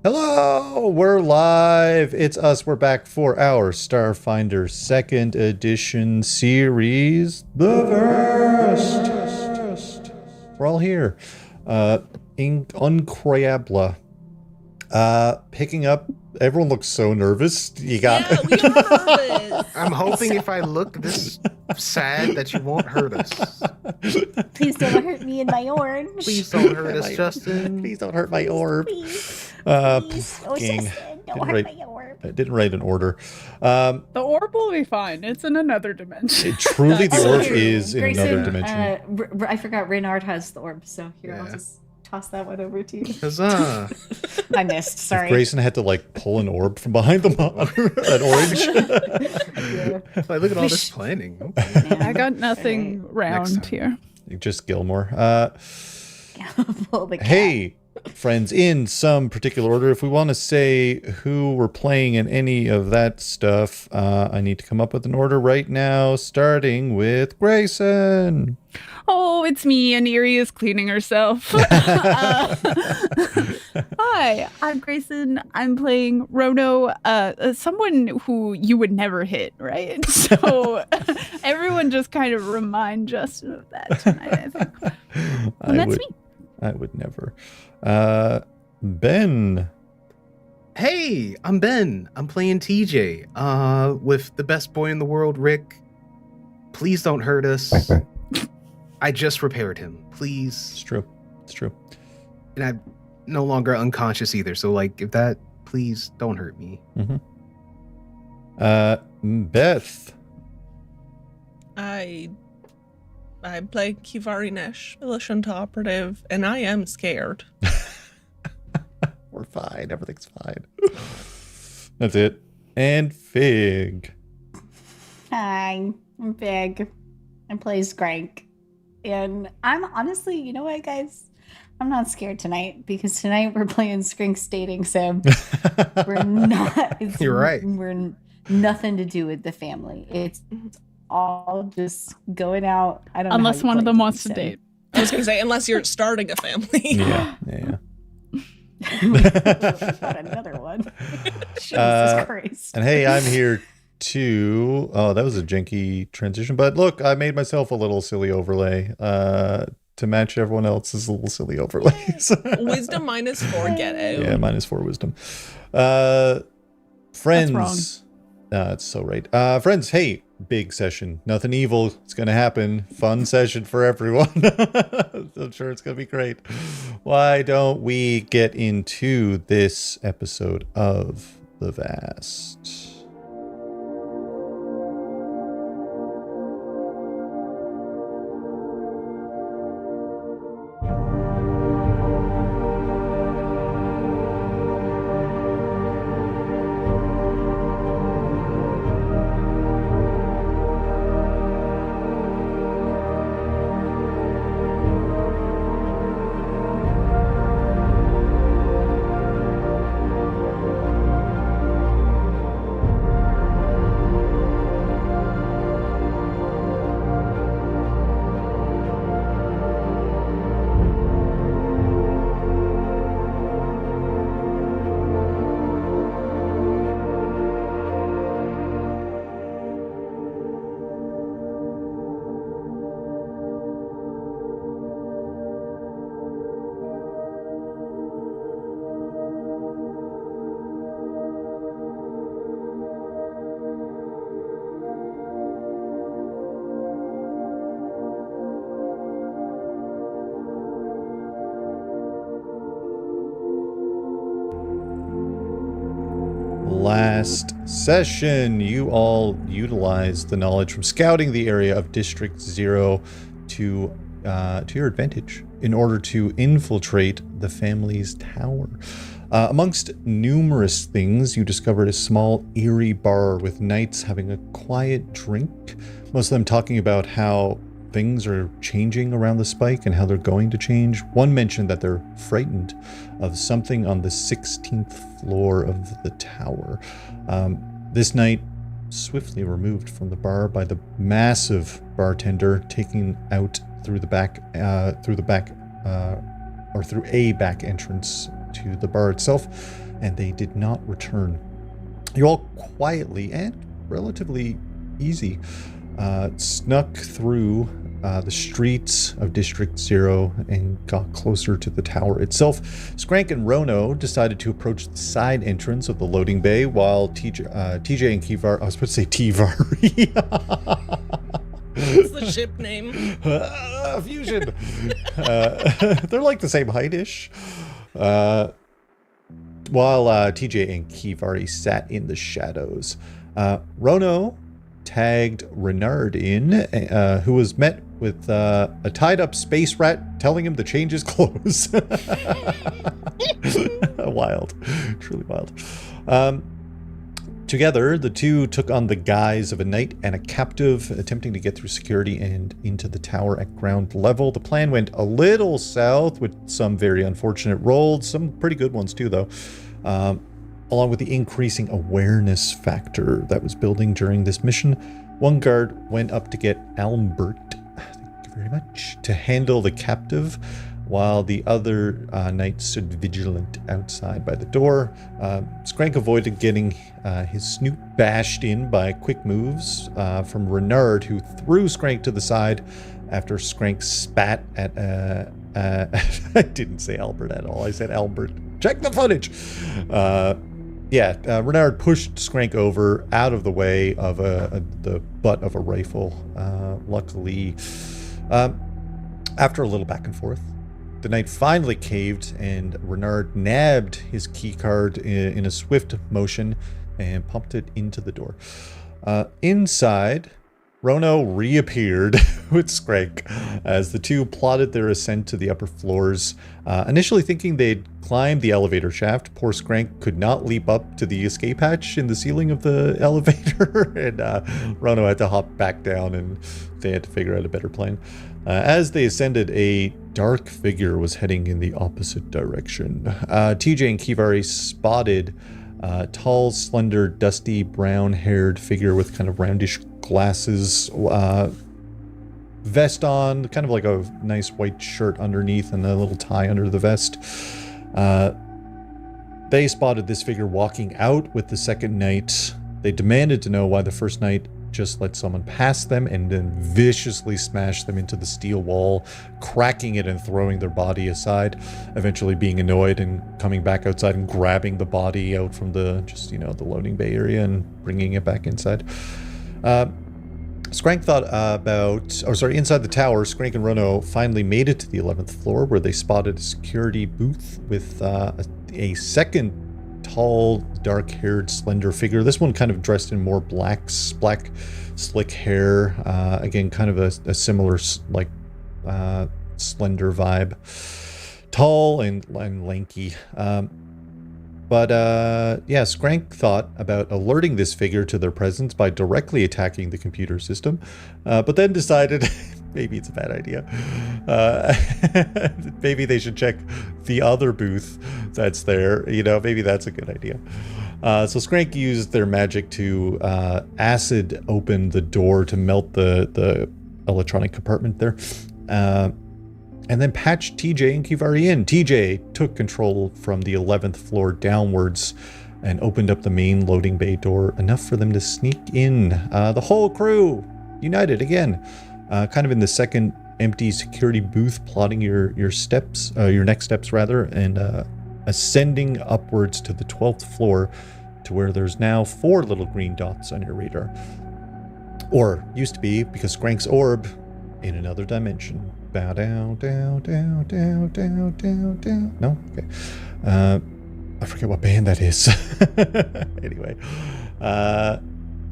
Hello, we're live. It's us. We're back for our Starfinder 2nd edition series, The Vast. We're all here. Incroyable. Picking up. Everyone looks so nervous. You got. Yeah, we are nervous. I'm hoping if I look this sad that you won't hurt us. Please don't hurt me in my orange. Please don't hurt us, Justin. Please don't hurt my orb. Please. Please. Oh, Justin, don't hurt my orb. I didn't write an order. The orb will be fine. It's in another dimension. Truly, the orb true. is in Grayson, another dimension. I forgot Reynard has the orb, so here, I'll Yeah. just toss that one over to you. Huzzah. I missed, sorry. If Grayson had to like pull an orb from behind the an orange. Yeah. Like, look at all this planning. Okay. I got nothing round here. Just Gilmore. Pull the cat. Hey, friends, in some particular order, if we want to say who we're playing and any of that stuff, I need to come up with an order right now, starting with Grayson. Oh, it's me, and Erie is cleaning herself. Hi, I'm Grayson. I'm playing Rono, someone who you would never hit, right? So everyone just kind of remind Justin of that tonight, I think. And that's me. I would never. Ben. Hey, I'm Ben. I'm playing TJ. With the best boy in the world, Rick. Please don't hurt us. I just repaired him. Please. It's true. It's true. And I'm no longer unconscious either. So, like, if that, please don't hurt me. Mm-hmm. Beth. I'm playing Kivari Nesh, militant operative, and I am scared. We're fine. Everything's fine. That's it. And Fig. Hi, I'm Big. I play Skrank. And I'm honestly, you know what, guys? I'm not scared tonight because tonight we're playing Skrank Dating Sim. We're not. You're right. We're nothing to do with the family. It's all just going out. I don't know. Unless one of them wants to date. I was going to say, unless you're starting a family. Yeah. Not another one. Jesus Christ. And hey, I'm here too. Oh, that was a janky transition. But look, I made myself a little silly overlay to match everyone else's little silly overlays. Wisdom -4, get out. Yeah, -4 wisdom. Friends. That's wrong. It's so right. Friends, hey, big session. Nothing evil. It's going to happen. Fun session for everyone. I'm sure it's going to be great. Why don't we get into this episode of The Vast? Last session, you all utilized the knowledge from scouting the area of District 0 to your advantage in order to infiltrate the family's tower. Amongst numerous things, you discovered a small, eerie bar with knights having a quiet drink, most of them talking about how things are changing around the spike and how they're going to change. One mentioned that they're frightened of something on the 16th floor of the tower. This night, swiftly removed from the bar by the massive bartender, taking out through the back through a back entrance to the bar itself, and they did not return. You all quietly and relatively easy snuck through the streets of District 0 and got closer to the tower itself. Skrank and Rono decided to approach the side entrance of the loading bay, while TJ and Kivar, I was about to say Tivari. What's the ship name? Fusion. They're like the same height-ish. While TJ and Kivari sat in the shadows. Rono tagged Renard in, who was met with a tied-up space rat telling him to change his clothes. Wild. Truly wild. Together, the two took on the guise of a knight and a captive, attempting to get through security and into the tower at ground level. The plan went a little south with some very unfortunate rolls, some pretty good ones too, though, along with the increasing awareness factor that was building during this mission. One guard went up to get Albert, thank you very much, to handle the captive, while the other knight stood vigilant outside by the door. Skrank avoided getting his snoot bashed in by quick moves from Renard, who threw Skrank to the side after Skrank spat at I didn't say Albert at all, I said Albert. Check the footage! Renard pushed Skrank over out of the way of the butt of a rifle. Luckily, after a little back and forth, the knight finally caved, and Renard nabbed his keycard in a swift motion and pumped it into the door. Inside, Rono reappeared with Skrank as the two plotted their ascent to the upper floors. Initially thinking they'd climb the elevator shaft, poor Skrank could not leap up to the escape hatch in the ceiling of the elevator, and Rono had to hop back down, and they had to figure out a better plan. As they ascended, a dark figure was heading in the opposite direction. TJ and Kivari spotted a tall, slender, dusty, brown-haired figure with kind of roundish glasses, vest on, kind of like a nice white shirt underneath and a little tie under the vest. They spotted this figure walking out with the second knight. They demanded to know why the first knight just let someone pass them, and then viciously smashed them into the steel wall, cracking it and throwing their body aside, eventually being annoyed and coming back outside and grabbing the body out from the the loading bay area and bringing it back inside. Skrank thought inside the tower, Skrank and Rono finally made it to the 11th floor, where they spotted a security booth with a second tall, dark-haired, slender figure. This one kind of dressed in more black slick hair. Again, kind of a similar slender vibe. Tall and lanky. Skrank thought about alerting this figure to their presence by directly attacking the computer system, but then decided maybe it's a bad idea. Maybe they should check the other booth that's there. Maybe that's a good idea. So Skrank used their magic to acid open the door to melt the electronic compartment there. And then patched TJ and Kivari in. TJ took control from the 11th floor downwards and opened up the main loading bay door, enough for them to sneak in. The whole crew united again, kind of in the second empty security booth, plotting your next steps, and ascending upwards to the 12th floor, to where there's now 4 little green dots on your radar. Or used to be, because Skrank's orb in another dimension. Bow down, down, down, down, down, down, down. No? Okay. I forget what band that is. Anyway.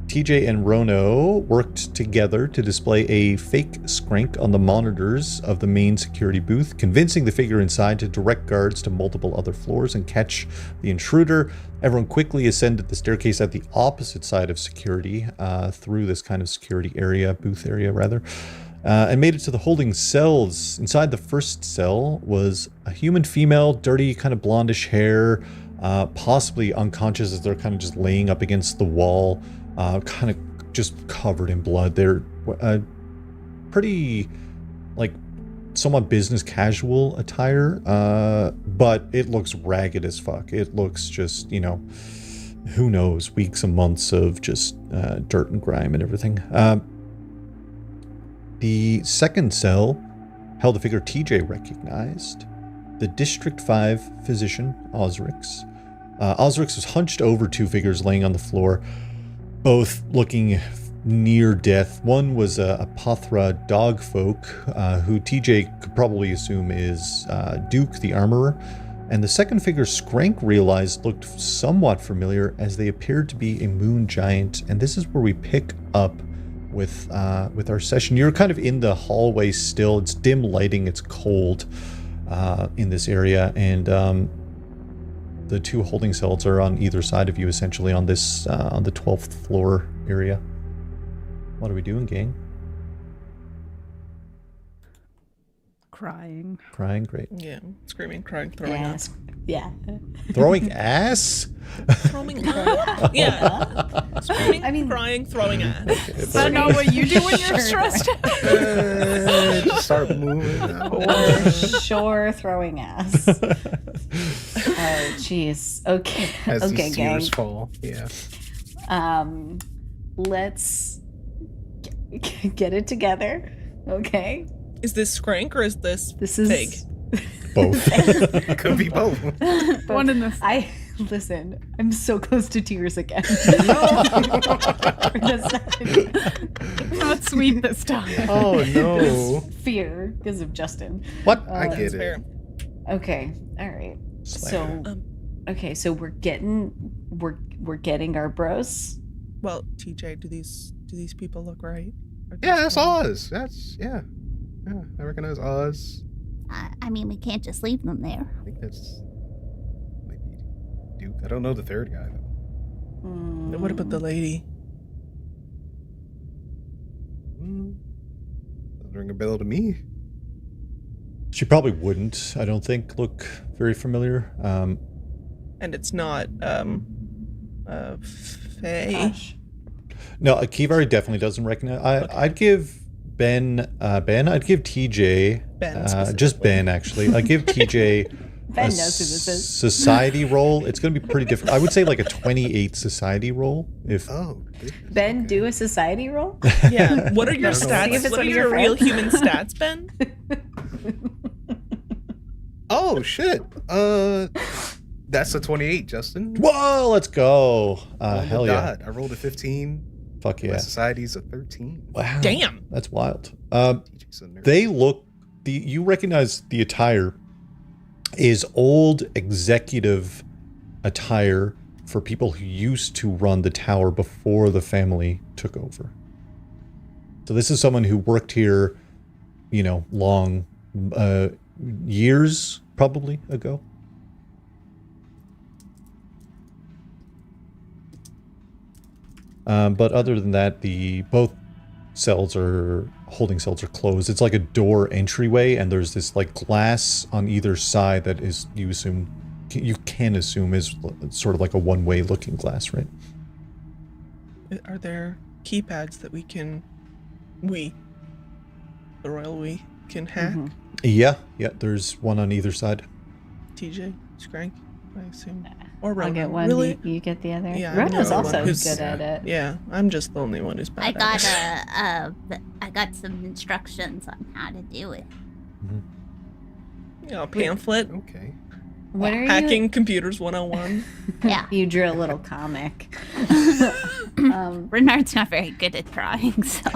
TJ and Rono worked together to display a fake Skrank on the monitors of the main security booth, convincing the figure inside to direct guards to multiple other floors and catch the intruder. Everyone quickly ascended the staircase at the opposite side of security, through this kind of security area, booth area rather, and made it to the holding cells. Inside the first cell was a human female, dirty, kind of blondish hair, possibly unconscious as they're kind of just laying up against the wall, kind of just covered in blood. They're pretty, like, somewhat business casual attire, but it looks ragged as fuck. It looks just, who knows, weeks and months of just dirt and grime and everything. The second cell held a figure TJ recognized, the District 5 physician, Osrix. Osrix was hunched over two figures laying on the floor, both looking near death. One was a Pothra dogfolk, who TJ could probably assume is Duke the Armorer. And the second figure, Skrank realized, looked somewhat familiar, as they appeared to be a moon giant. And this is where we pick up with our session. You're kind of in the hallway still. It's dim lighting. It's cold in this area, and the two holding cells are on either side of you, essentially on this on the 12th floor area. What are we doing, gang? Crying. Crying, great. Yeah, screaming, crying, throwing up. Yeah. Throwing ass? Throwing up? Yeah. Screaming, crying, throwing ass. I know what you do when you're stressed. Just start moving. For sure, throwing ass. Oh, jeez. Okay. As Okay, these gang. tears fall. Yeah. Let's get it together. Okay. Is this Skrank or is this is pig? Both. Could be both. One in the. Listen. I'm so close to tears again. Not sweet this time. Oh no. Fear because of Justin. What? I get That's it. fair. Okay. All right. Slayer. So, so we're getting our bros. Well, TJ, do these people look right? Yeah, that's Oz. Yeah, I recognize Oz. I mean, we can't just leave them there. I think that's might be Duke. I don't know the third guy though. What about the lady? Doesn't ring a bell to me. She probably wouldn't, I don't think, look very familiar. And it's not Faye. Gosh. No, Kivari definitely doesn't recognize. I'd give Ben, I'd give TJ, Ben just specifically. Ben actually. I'd give TJ Ben a knows who this is. society roll. It's going to be pretty different. I would say like a 28 society roll. If Oh, goodness, Ben, okay. do a society roll. Yeah. What are your I don't know. stats? See if it's What one are of your your real friends. human stats, Ben? Oh shit. That's a 28, Justin. whoa, let's go. Oh my Hell yeah. God. I rolled a 15. Fuck My yeah. society's a 13. Wow. Damn. That's wild. TJ's a nerd. They look, you recognize the attire is old executive attire for people who used to run the tower before the family took over. So this is someone who worked here, long years probably ago. But other than that, both holding cells are closed. It's like a door entryway, and there's this like glass on either side that is, you can assume is sort of like a one-way looking glass, right? Are there keypads that the royal we can hack? Mhm. Yeah, there's one on either side. TJ, Skrank, I assume. Or I'll Ronan. get one. Really? You get the other. Yeah, Rona's I'm also the one good at it. Yeah, I'm just the only one who's bad I at got I got some instructions on how to do it. it. A pamphlet. Okay. What are Hacking Computers 101. Yeah. You drew a little comic. Renard's not very good at drawing, so.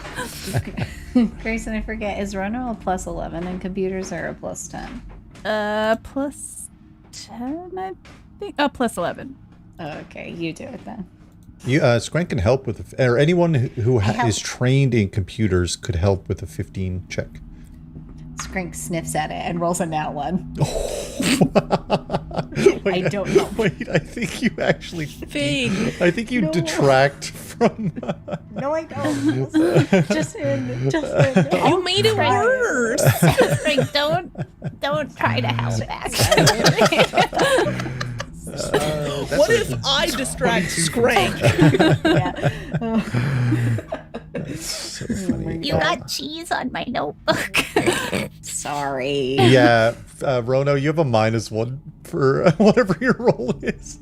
Grayson, I forget. Is Rono a plus 11 in computers or a plus 10? Plus 10, I think. Plus 11. Okay, you do it then. Skrank can help with, or anyone who help. is trained in computers could help with a 15 check. Skrank sniffs at it and rolls a nat 1. Wait, I don't know. Wait, I think you actually. Fake. I think you No. detract from. No, I don't. Justin. You made it worse. Like, don't try to help back. What if I distract Skrank? Yeah. That's so funny. You got cheese on my notebook. Sorry. Yeah, Rono, you have a -1 for whatever your roll is.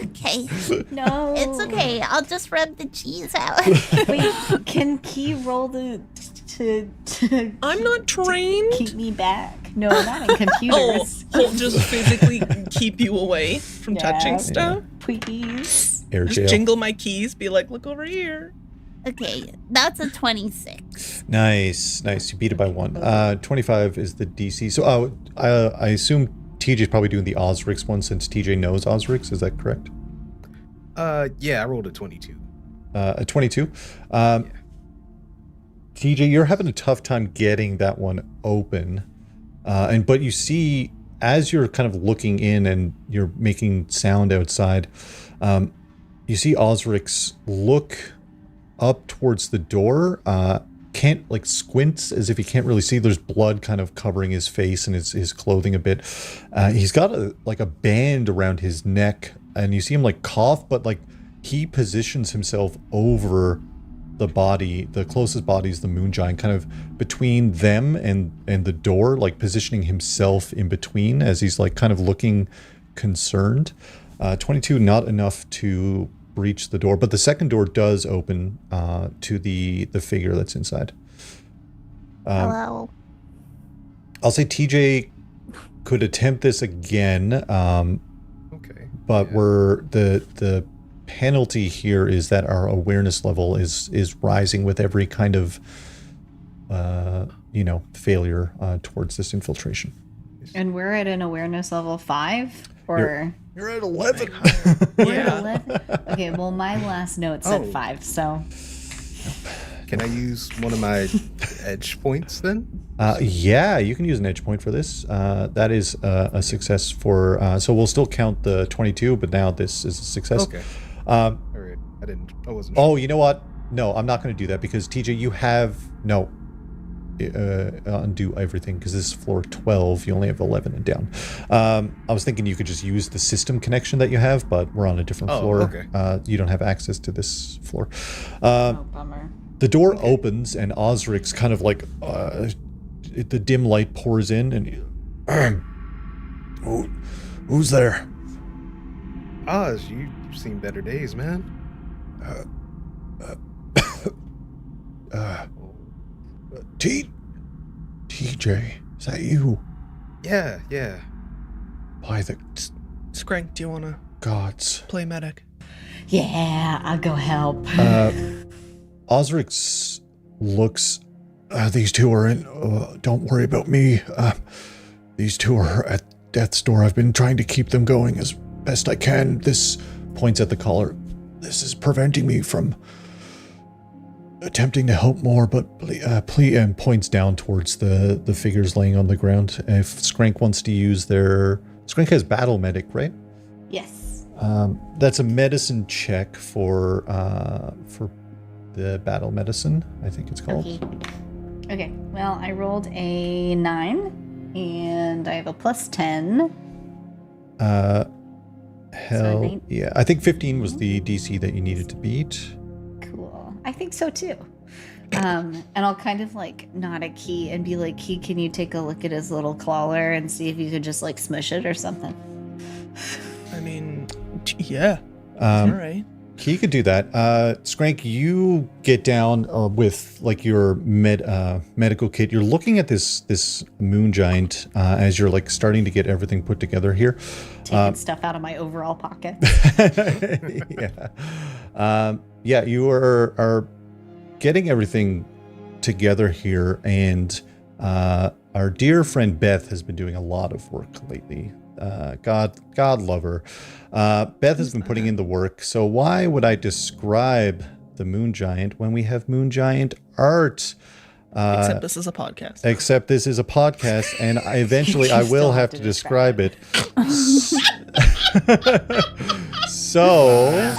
Okay. No. It's okay. I'll just rub the cheese out. Wait, can Key roll to I'm not trained. keep me back? No, not in computers. I'll just physically keep you away from Yeah. touching stuff. Please. Air Just jail. jingle my keys, be like, look over here. Okay, that's a 26. Nice. You beat it by 1. 25 is the DC. So I assume TJ's probably doing the Osrix one since TJ knows Osrix. Is that correct? Yeah, I rolled a 22. A 22. TJ, you're having a tough time getting that one open. But you see, as you're kind of looking in and you're making sound outside, you see Osrix look up towards the door, can't squints as if he can't really see. There's blood kind of covering his face and his clothing a bit. He's got a band around his neck, and you see him cough, but he positions himself over the body. The closest body is the moon giant, kind of between them and the door, positioning himself in between as he's kind of looking concerned. 22, not enough to breach the door, but the second door does open to the figure that's inside. Hello. I'll say TJ could attempt this again, Okay. but Yeah. the penalty here is that our awareness level is rising with every kind of failure towards this infiltration. And we're at an awareness level 5? Or You're at 11. we're at 11? Okay, well, my last note said Oh. 5, so... Can I use one of my edge points then? Yeah, you can use an edge point for this. That is a success for... so we'll still count the 22, but now this is a success. Okay. All right. I wasn't sure. Oh, you know what? No, I'm not going to do that because TJ, you have... No. Undo everything because this is floor 12. You only have 11 and down. I was thinking you could just use the system connection that you have, but we're on a different floor. Okay. You don't have access to this floor. Oh, bummer. The door opens and Osrix kind of the dim light pours in and who's there? Oz, you've seen better days, man. TJ, is that you? Yeah. By the Skrank, do you want to gods. play medic? Yeah, I'll go help. Osrix looks, these two are in, don't worry about me. These two are at death's door. I've been trying to keep them going as best I can. This points at the collar. This is preventing me from attempting to help more, but please, and points down towards the figures laying on the ground. If Skrank wants to use their... Skrank has battle medic, right? Yes. That's a medicine check for the battle medicine, I think it's called. Okay, well, I rolled a 9, and I have a plus 10. Hell, 19? yeah. I think 15 was the DC that you needed to beat. Cool. I think so, too. And I'll kind of, nod at Key and be like, Key, can you take a look at his little clawler and see if you could just, smush it or something? I mean, yeah. Um, All right. He could do that. Skrank, you get down with your medical kit. You're looking at this moon giant as you're starting to get everything put together here. Taking stuff out of my overall pocket. Yeah. You are getting everything together here, and our dear friend Beth has been doing a lot of work lately. God love her. Beth has been putting in the work, so why would I describe the moon giant when we have moon giant art? Except this is a podcast. Except this is a podcast, and eventually I will have to describe it. So,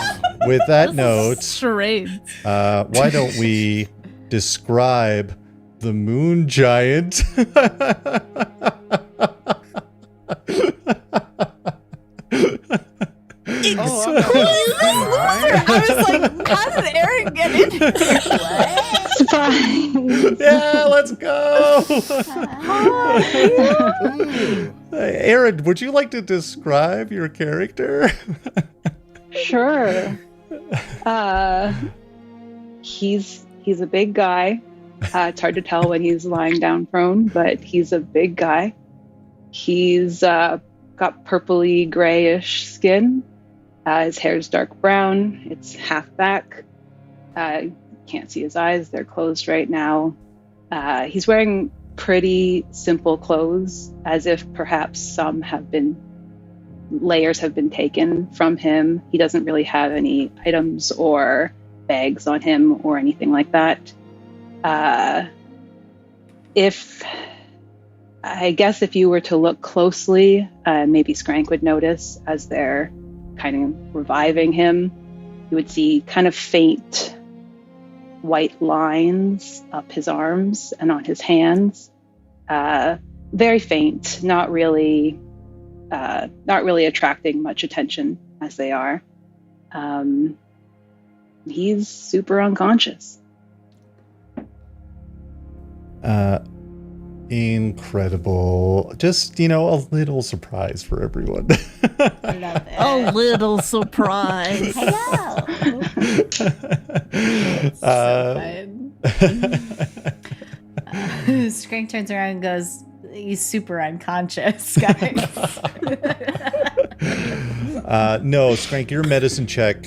with that note, Charades. why don't we describe the moon giant? I was like, how did Aaron get in here? surprise. Yeah, let's go. Ooh. Aaron, would you like to describe your character? Sure. He's a big guy. It's hard to tell when he's lying down prone, but he's a big guy. He's got purpley grayish skin. His hair's dark brown. It's half back. Can't see his eyes. They're closed right now. He's wearing pretty simple clothes, as if perhaps layers have been taken from him. He doesn't really have any items or bags on him or anything like that. If you were to look closely, maybe Skrank would notice as they're kind of reviving him, you would see kind of faint white lines up his arms and on his hands. Very faint, not really attracting much attention as they are. He's super unconscious. Incredible. Just, a little surprise for everyone. I love it. A little surprise. Hello. Skrank turns around and goes, he's super unconscious, guys. No, Skrank, your medicine check,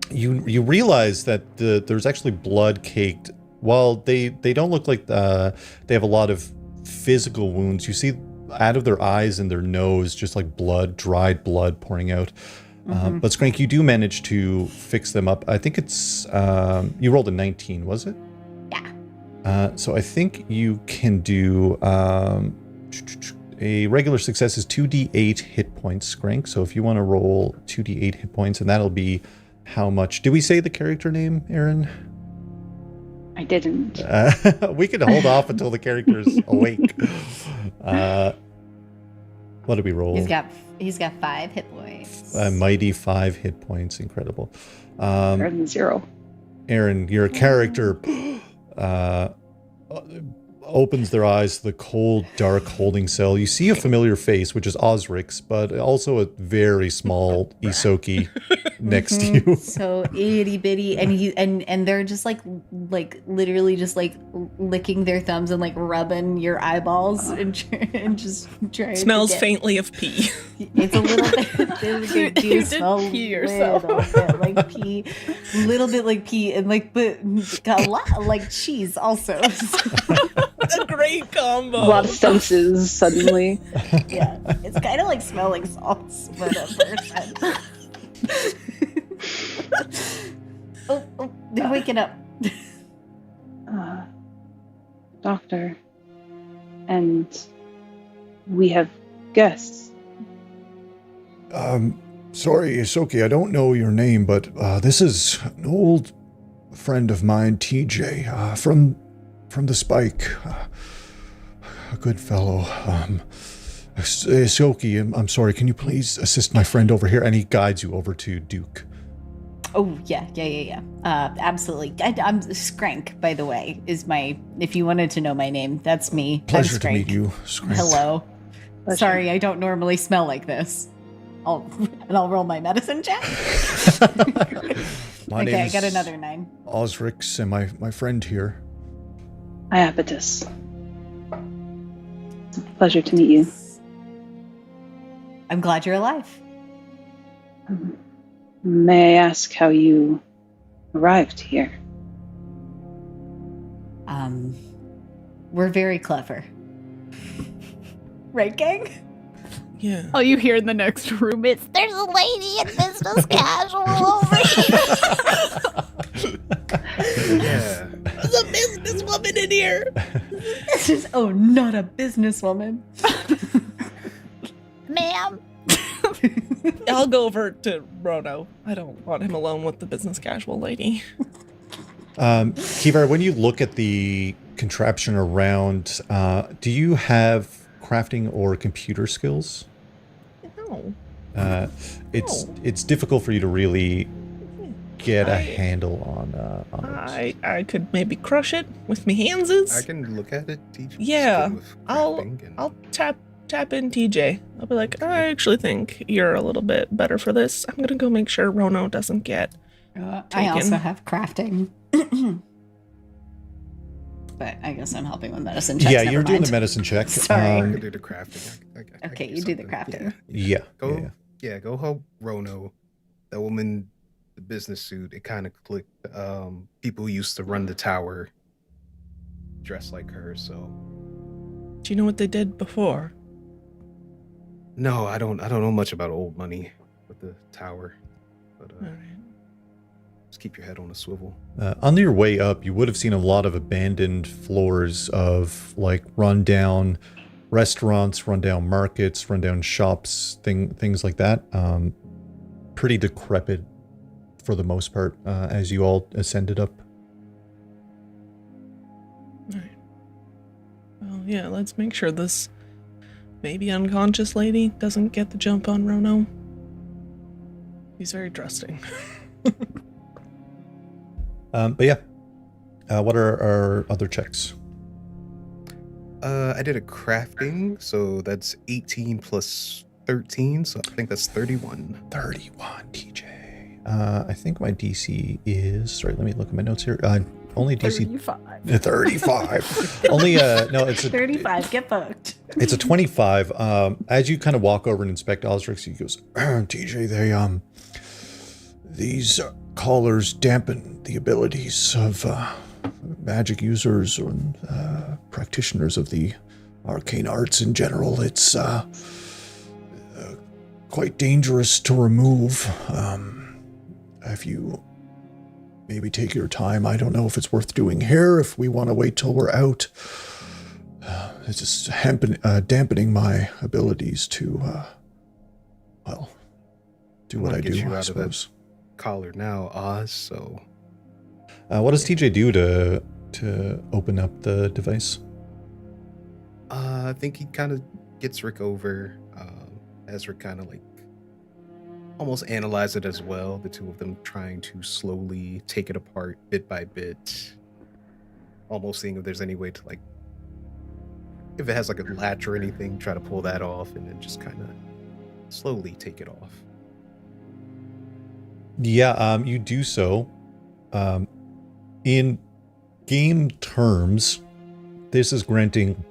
you realize that there's actually blood caked. While they don't look like they have a lot of physical wounds, you see out of their eyes and their nose just like blood, dried blood pouring out. But Skrank, you do manage to fix them up. I think it's you rolled a 19, was it? Yeah. So I think you can do a regular success is 2d8 hit points, Skrank. So if you want to roll 2d8 hit points, and that'll be how much? Did we say the character name, Aaron? I didn't. We can hold off until the character's awake. What did we roll? He's got 5 hit points. A mighty 5 hit points. Incredible. Better than 0. Aaron, your character opens their eyes to the cold, dark holding cell. You see a familiar face, which is Osric's, but also a very small Isoki next to you. So itty bitty, and they're just like literally just like licking their thumbs and like rubbing your eyeballs and just trying. Smells to get, faintly of pee. It's a little bit. They do smell pee yourself. Little bit like pee, little bit like pee, and like but got a lot like cheese also. A great combo. A lot of senses suddenly. Yeah, it's kind of like smelling salts for a person. oh, they're waking up. Doctor, and we have guests. Sorry, Isoki, I don't know your name, but this is an old friend of mine, TJ, from the Spike. A good fellow. Isoki, I'm sorry, can you please assist my friend over here? And he guides you over to Duke. Oh, yeah. Absolutely. I'm Skrank, by the way, is my, if you wanted to know my name, that's me. Pleasure I'm to Skrank. meet you, Skrank. Hello. Pleasure. Sorry, I don't normally smell like this. I'll roll my medicine check. My Okay, name I is got another 9. Osrix, and my friend here. Iapetus. It's a pleasure to meet you. I'm glad you're alive. May I ask how you arrived here? We're very clever. Right, gang? Yeah. All you hear in the next room, it's There's a lady in business casual over here. Yeah. There's a businesswoman in here. This is, not a businesswoman. Ma'am. I'll go over to Rono. I don't want him alone with the business casual lady. Kivar, when you look at the contraption around, do you have crafting or computer skills? No. It's difficult for you to really get a I- handle on it. I could maybe crush it with me I handses. can look at it. Teach me Yeah, skill with I'll crafting and- I'll tap in TJ. I'll be like, I actually think you're a little bit better for this. I'm gonna go make sure Rono doesn't get. I also Taken. have crafting. But I guess I'm helping with medicine checks. Yeah, never you're doing mind. the medicine check. Sorry. I Um, can do the crafting. I can Okay, do you do the something. crafting. yeah. Go, yeah. yeah, go help Rono. That woman, the business suit. It kind of clicked. People used to run the tower, dressed like her. So Do you know what they did before? no, I don't know much about old money with the tower. But All right. just keep your head on a swivel. On your way up, you would have seen a lot of abandoned floors of like rundown restaurants, rundown markets, rundown shops, things like that. Pretty decrepit for the most part as you all ascended up. All right. Well, yeah. Let's make sure this maybe unconscious lady doesn't get the jump on Rono. He's very trusting. But yeah, what are our other checks? I did a crafting, so that's 18 plus 13, so I think that's 31. 31, TJ. I think my DC is... Sorry, let me look at my notes here. Only DC... 35. 35. Only, no, it's a... 35, get booked. It's a 25. As you kind of walk over and inspect Osrix, he goes, TJ, these collars dampen the abilities of magic users and practitioners of the arcane arts in general. It's quite dangerous to remove. If you maybe take your time, I don't know if it's worth doing here, if we want to wait till we're out. It's just dampening my abilities to, well, do what I Get do, you I out of that suppose. collar now, Oz, so What does TJ do to open up the device? I think he kind of gets Rick over. As Rick kind of like almost analyze it as well. The two of them trying to slowly take it apart bit by bit, almost seeing if there's any way to like, if it has like a latch or anything, try to pull that off, and then just kind of slowly take it off. Yeah, you do so. In game terms, this is granting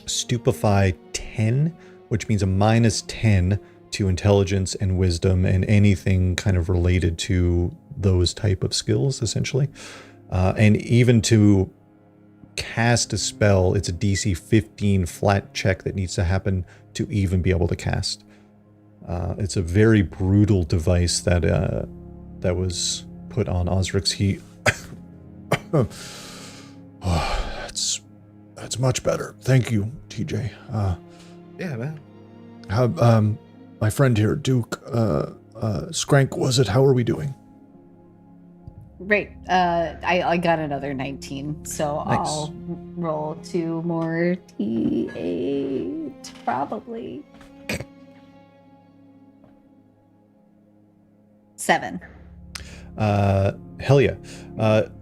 Stupefy 10, which means a minus 10 to intelligence and wisdom and anything kind of related to those type of skills, essentially. And even to cast a spell, it's a DC 15 flat check that needs to happen to even be able to cast. It's a very brutal device that that was put on Osrix. He, that's much better. Thank you, TJ. Yeah, man. How, my friend here, Duke, Skrank, was it? How are we doing? Great. I got another 19, so Nice. I'll roll 2 more T8, probably. 7. Hell yeah.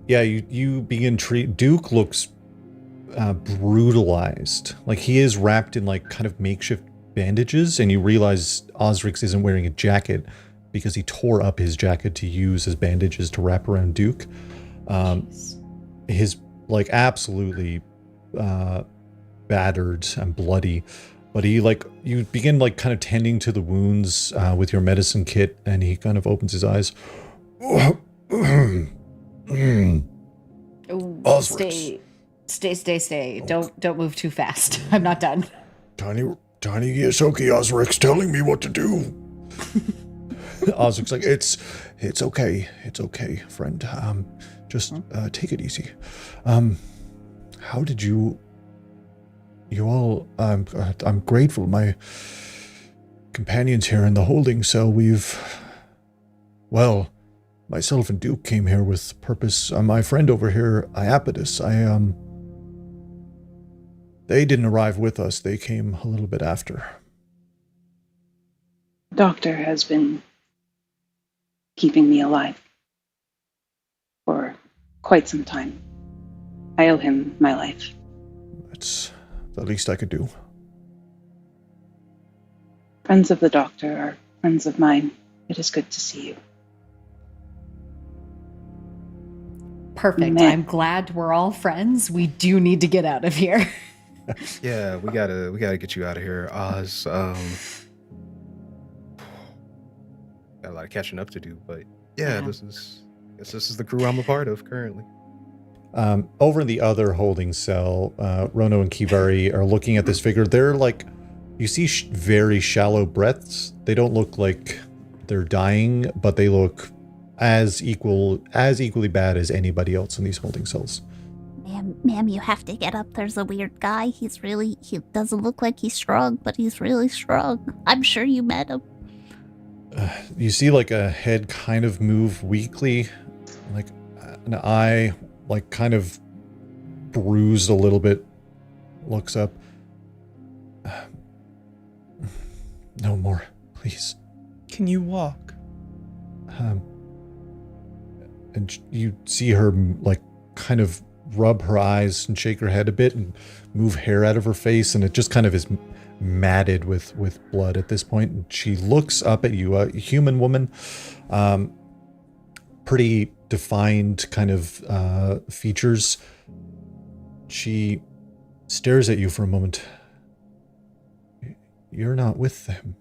Yeah, you begin Duke looks brutalized. Like he is wrapped in like kind of makeshift bandages, and you realize Osrix isn't wearing a jacket because he tore up his jacket to use as bandages to wrap around Duke. His like absolutely battered and bloody, but he like, you begin like kind of tending to the wounds with your medicine kit, and he kind of opens his eyes. Osrix. Stay. Don't move too fast. I'm not done. Tiny Yasoki Osrix telling me what to do. Osrix like, it's okay, friend. Just take it easy. How did you all? I'm grateful. My companions here in the holding cell. Myself and Duke came here with purpose. My friend over here, Iapetus, they didn't arrive with us. They came a little bit after. Doctor has been keeping me alive. quite some time. I owe him my life. That's the least I could do. Friends of the doctor are friends of mine. It is good to see you. Perfect. Man. I'm glad we're all friends. We do need to get out of here. Yeah, we gotta get you out of here, Oz. Got a lot of catching up to do, but yeah, Yeah. this is the crew I'm a part of currently. Over in the other holding cell, Rono and Kivari are looking at this figure. They're like, you see very shallow breaths. They don't look like they're dying, but they look as equally bad as anybody else in these holding cells. Ma'am, you have to get up. There's a weird guy. He doesn't look like he's strong, but he's really strong. I'm sure you met him. You see like a head kind of move weakly, like an eye like kind of bruised a little bit, looks up. No more, please. Can you walk? And you see her like kind of rub her eyes and shake her head a bit and move hair out of her face, and it just kind of is matted with blood at this point. And she looks up at you, a human woman, pretty defined kind of features. She stares at you for a moment. You're not with them.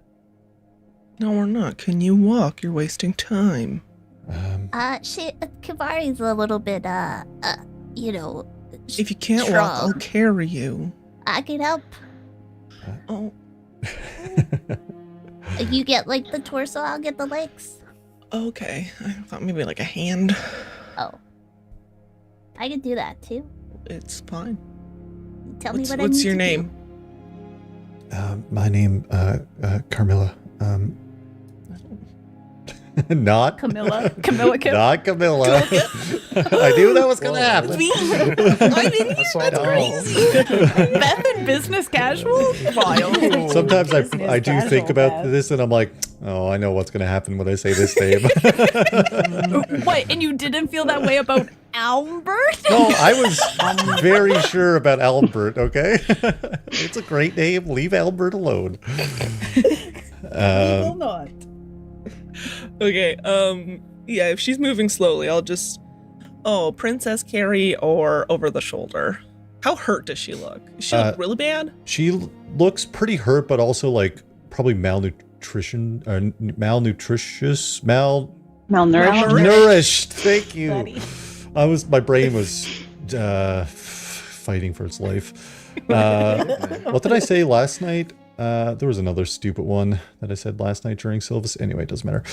No, we're not. Can you walk? You're wasting time. Kivari's a little bit, If you can't walk, I'll carry you. I can help. Oh, You get, like, the torso, I'll get the legs. okay. I thought maybe like a hand. Oh. I can do that, too. It's fine. Tell me what I need What's your to do. name? My name, Carmilla. Not Camilla. Camilla Kim. Not Camilla. I knew that was going to happen. That's all crazy. Beth in business casual? Vile. Sometimes Business I do think casual, about Beth. this and I'm like, oh, I know what's going to happen when I say this name. What, and you didn't feel that way about Albert? No, I was very sure about Albert, okay? It's a great name. Leave Albert alone. Will not. Okay, yeah, if she's moving slowly, I'll just... Oh, Princess Carrie or over the shoulder. How hurt does she look? Does she look really bad? She looks pretty hurt, but also like probably malnutrition, malnutritious, Malnourished. nourished. Thank you. Buddy. My brain was fighting for its life. What did I say last night? There was another stupid one that I said last night during Silvistead. Anyway, it doesn't matter.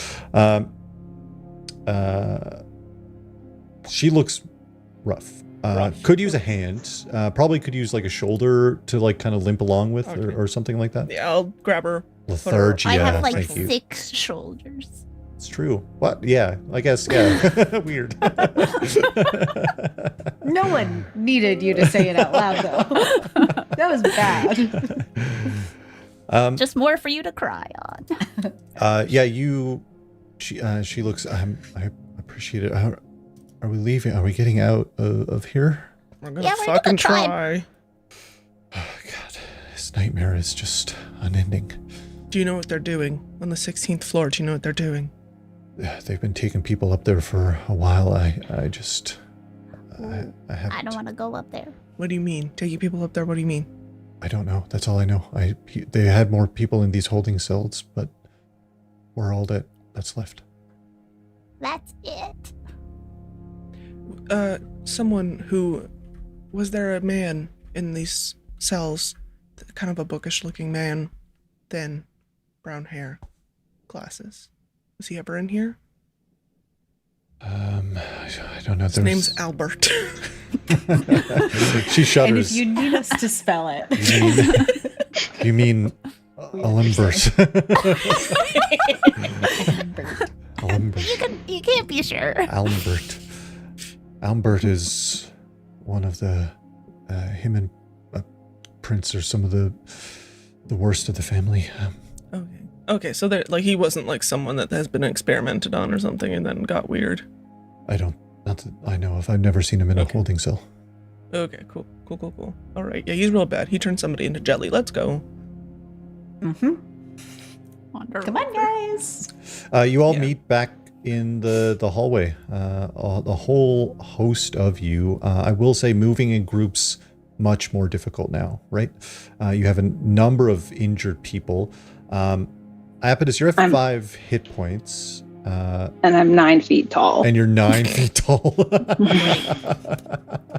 She looks rough. Could use a hand. Probably could use like a shoulder to like kind of limp along with, Okay. or something like that. Yeah, I'll grab her. Lethargia. I have, like, thank you. 6 shoulders. It's true. What? Yeah, I guess. Yeah. Weird. No one needed you to say it out loud, though. That was bad. Just more for you to cry on. Yeah, she looks, I appreciate it. Are we leaving? Are we getting out of here? We're gonna Yeah, we're fucking gonna try. try. Oh, God, this nightmare is just unending. Do you know what they're doing? On the 16th floor, do you know what they're doing? They've been taking people up there for a while. I haven't. I don't want to go up there. What do you mean? Taking people up there, what do you mean? I don't know. That's all I know. They had more people in these holding cells, but we're all that's left. That's it. Someone who... Was there a man in these cells? Kind of a bookish looking man. Thin. Brown hair. Glasses. Was he ever in here? I don't know. His name's Albert. She And shudders. if you need us to spell it. You mean Albert? You can't be sure. Albert is one of the him and Prince are some of the worst of the family. Okay, so he wasn't like someone that has been experimented on or something and then got weird. I don't Not that I know of. I've never seen him in a Okay. holding cell. Okay, cool. All right, yeah, he's real bad. He turned somebody into jelly. Let's go. Mm-hmm. Wander Come on, over. guys. You all Yeah. meet back in the hallway. The whole host of you. I will say moving in groups much more difficult now, right? You have a number of injured people. Iapetus, you're at I'm- 5 hit points. And I'm 9 feet tall. And you're 9 feet tall.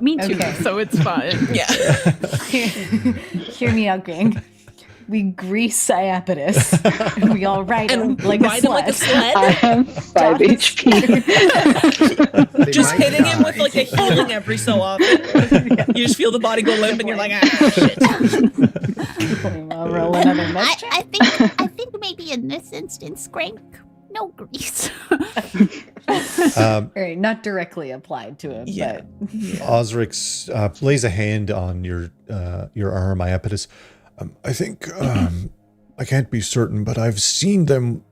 Me too, Okay. so it's fine. Yeah. Hear me out, gang. We grease Iapetus, and we all ride him And like ride him like a sled. I have 5 Josh. HP. They Just might hitting him with die. like a healing every so often. You just feel the body go limp, and you're like, ah, shit. I'll roll another I, mesh. I think maybe in this instance, Skrank, no grease. Um, All right, not directly applied to him, Yeah. but Osrix lays a hand on your arm, Iapetus. I think I can't be certain, but I've seen them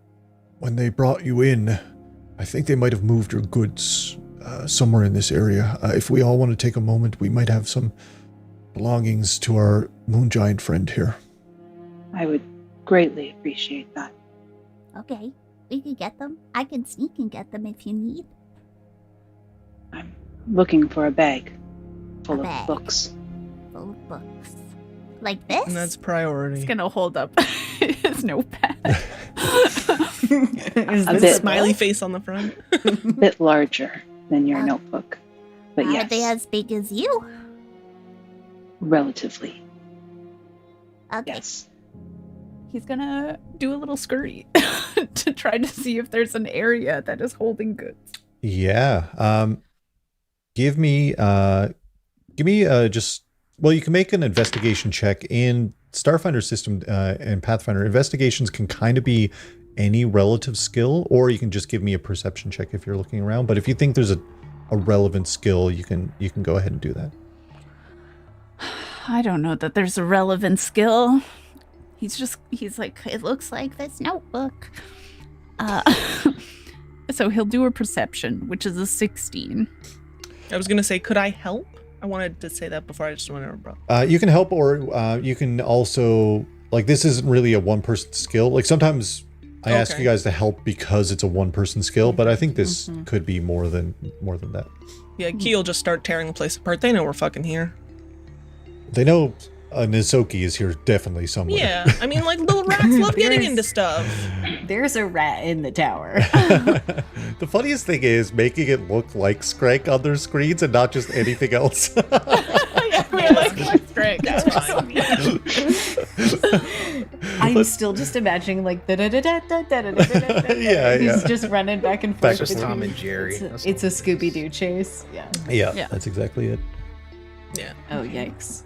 when they brought you in. I think they might have moved your goods somewhere in this area. If we all want to take a moment, we might have some belongings to our moon giant friend here. I would greatly appreciate that. Okay, we can get them. I can sneak and get them if you need. I'm looking for a bag full A of bag. books. Full of books. Like this? And that's priority. It's gonna hold up his notepad. is A With a bit- smiley face on the front. A bit larger than your Uh, notebook. But Are yes, they as big as you? relatively. Okay. Yes. He's gonna do a little scurry to try to see if there's an area that is holding goods. Yeah. Give me just, well, you can make an investigation check. In Starfinder system and Pathfinder, investigations can kind of be any relative skill, or you can just give me a perception check if you're looking around. But if you think there's a relevant skill, you can go ahead and do that. I don't know that there's a relevant skill. He's like, It looks like this notebook. so he'll do a perception, which is a 16. I was gonna say, could I help? I wanted to say that before. I just went over. You can help, or you can also, like, this isn't really a one-person skill. Like, sometimes I ask Okay. you guys to help because it's a one-person skill, but I think this could be more than that. Yeah, Key'll just start tearing the place apart. They know we're fucking here. They know Nizoki is here definitely somewhere. Yeah, I mean, like, little rats love getting There's- into stuff. there's a rat in the tower. The funniest thing is making it look like Skrank on their screens and not just anything else. Yeah, we're like, that's great. That's fine. I'm still just imagining like Yeah, He's yeah. just running back and Back forth. and Just Tom between- and Jerry. It's a Scooby Doo chase. Yeah. Yeah, Yeah. that's exactly it. Yeah. Oh yikes.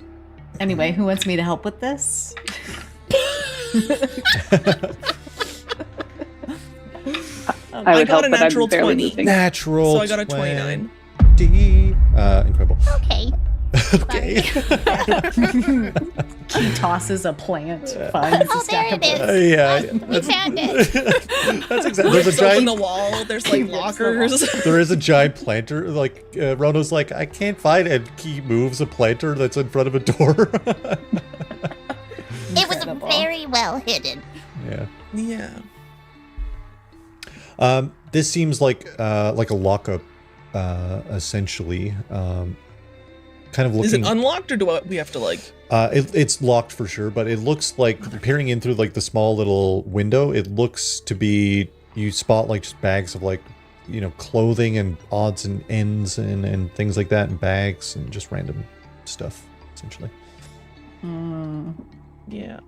Anyway, who wants me to help with this? I would got help, a but natural I'm barely 20. moving. Natural. So I got a 29. Incredible. Okay. Okay. He tosses a plant, finds Oh, a stack there of it books. is. Yeah, We found it. that's exactly. There's a Rips open the giant. wall. There's like Rips the lockers. There is a giant planter. Like Rono's like, I can't find it. And he moves a planter that's in front of a door. It was Incredible. very well hidden. Yeah. Yeah. This seems like a lockup, essentially. Kind of Is it looking. unlocked or do we have to like? It's locked for sure, but it looks like peering in through like the small little window. It looks to be, you spot like just bags of like, clothing and odds and ends and things like that, and bags and just random stuff, essentially. Yeah,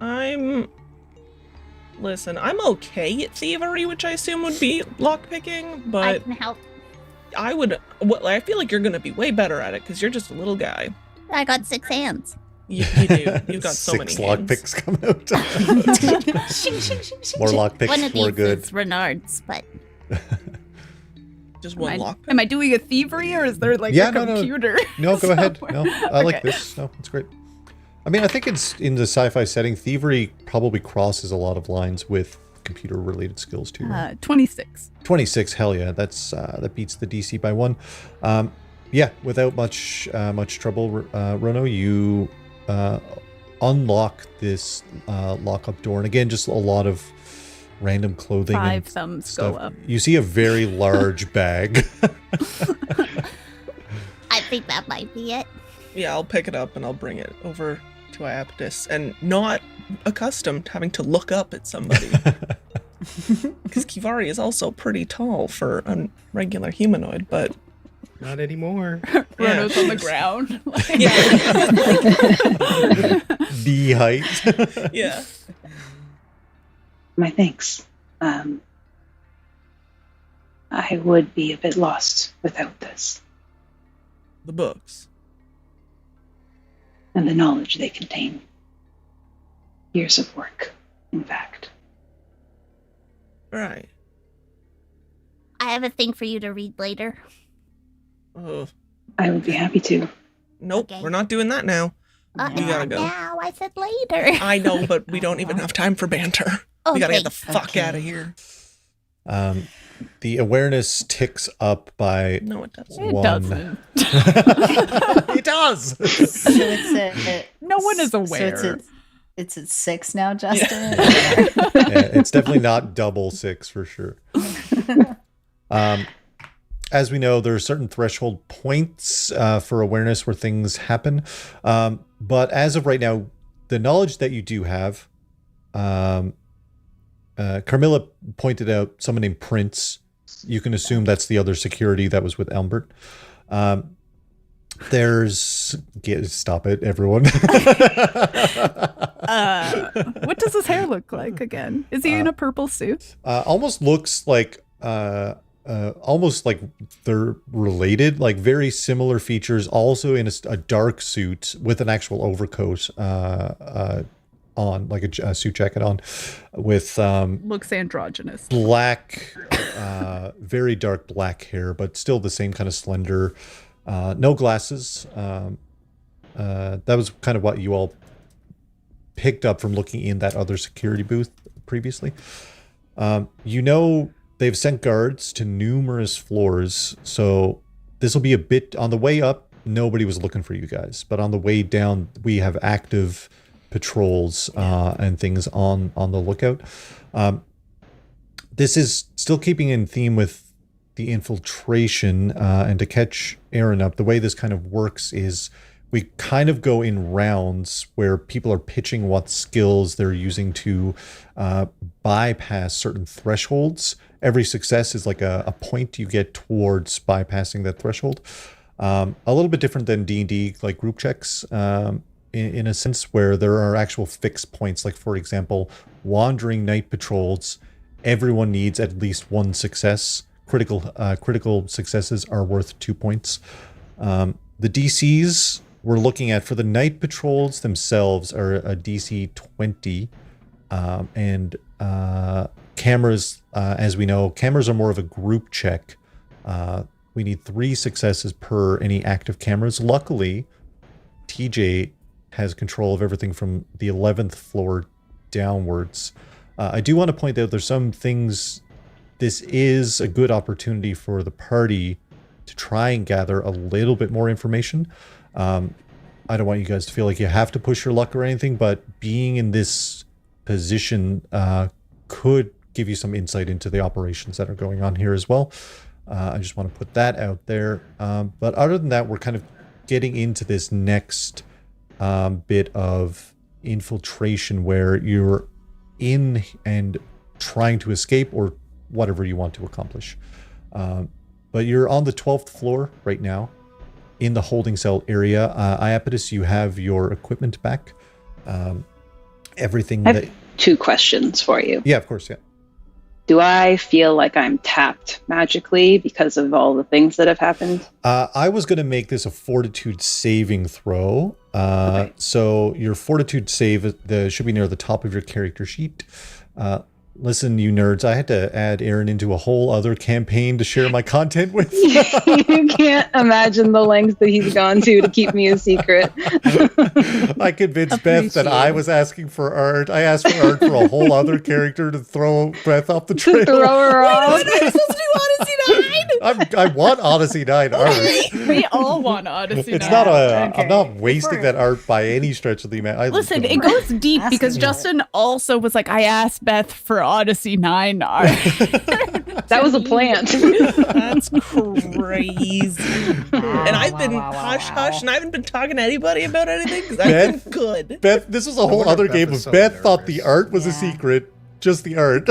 Listen, I'm okay at thievery, which I assume would be lockpicking, I but can help. I feel like you're gonna be way better at it because you're just a little guy. I got 6 hands. You do. You've got so many Six lock hands. picks come out. More lock One picks, of more these good. is Renard's, but Just one lock. Am I doing a thievery or is there like Yeah, a no. computer? No, go ahead. somewhere? No, I like Okay. this. No, it's great. I mean, I think it's in the sci-fi setting. Thievery probably crosses a lot of lines with computer-related skills too. 26. 26, hell yeah, that beats the DC by 1. Yeah, without much trouble, Rono, you unlock this lock-up door, and again, just a lot of random clothing. 5 and thumbs stuff. go up. You see a very large bag. I think that might be it. Yeah, I'll pick it up and I'll bring it over to Iapetus, and not accustomed to having to look up at somebody. Because Kivari is also pretty tall for a regular humanoid, but... Not anymore. Rono's on the ground. The height. Yeah. My thanks. I would be a bit lost without this. The books. And the knowledge they contain. Years of work, in fact. Right. I have a thing for you to read later. I would be happy to. Nope, Okay. we're not doing that now. We gotta go. Now, I said later. I know, but we don't even have time for banter. We gotta get the fuck Okay. out of here. The awareness ticks up by No, it doesn't. It 1. doesn't. It does. So it's No one is aware. So it's at 6 now, Justin. Yeah, it's definitely not double 6 for sure. As we know, there are certain threshold points for awareness where things happen. But as of right now, the knowledge that you do have, Carmilla pointed out someone named Prince. You can assume that's the other security that was with Elmbert. Stop it, everyone. What does his hair look like again? Is he in a purple suit? Almost looks like almost like they're related, like very similar features, also in a dark suit with an actual overcoat on, like a suit jacket on, with Looks androgynous. black, very dark black hair, but still the same kind of slender, no glasses. That was kind of what you all picked up from looking in that other security booth previously. You know, they've sent guards to numerous floors, so this will be a bit on the way up. Nobody was looking for you guys, but on the way down, we have active patrols and things on the lookout. This is still keeping in theme with the infiltration, and to catch Aaron up, the way this kind of works is we kind of go in rounds where people are pitching what skills they're using to bypass certain thresholds. Every success is like a point you get towards bypassing that threshold. A little bit different than D&D, like group checks, in a sense, where there are actual fixed points. Like, for example, wandering night patrols, everyone needs at least 1 success. Critical successes are worth 2 points. The DCs we're looking at for the night patrols themselves are a DC 20, and cameras, as we know, cameras are more of a group check. We need 3 successes per any active cameras. Luckily, TJ has control of everything from the 11th floor downwards. I do want to point out there's some things. This is a good opportunity for the party to try and gather a little bit more information. I don't want you guys to feel like you have to push your luck or anything, but being in this position could give you some insight into the operations that are going on here as well. I just want to put that out there. But other than that, we're kind of getting into this next bit of infiltration where you're in and trying to escape or whatever you want to accomplish. But you're on the 12th floor right now in the holding cell area. Iapetus, you have your equipment back. Everything I have 2 questions for you. Yeah, of course, yeah. Do I feel like I'm tapped magically because of all the things that have happened? I was going to make this a fortitude saving throw. Okay. So your fortitude save should be near the top of your character sheet. Listen, you nerds, I had to add Aaron into a whole other campaign to share my content with. You can't imagine the lengths that he's gone to keep me a secret. I convinced Beth that I was asking for art. I asked for art for a whole other character to throw Beth off the trail. To throw her off. Wait, am I supposed to do Odyssey 9? I want Odyssey 9 art. We all want Odyssey 9. It's not a. Okay. I'm not wasting that art by any stretch of the imagination. Listen, it goes deep because Justin also was like, I asked Beth for Odyssey 9 art. That was a plant. That's crazy. And I've been hush, and I haven't been talking to anybody about anything because I've been good. Beth, this was a whole wonder other if Beth game was of so Beth thought the nervous. art was a Yeah. secret. Just the art.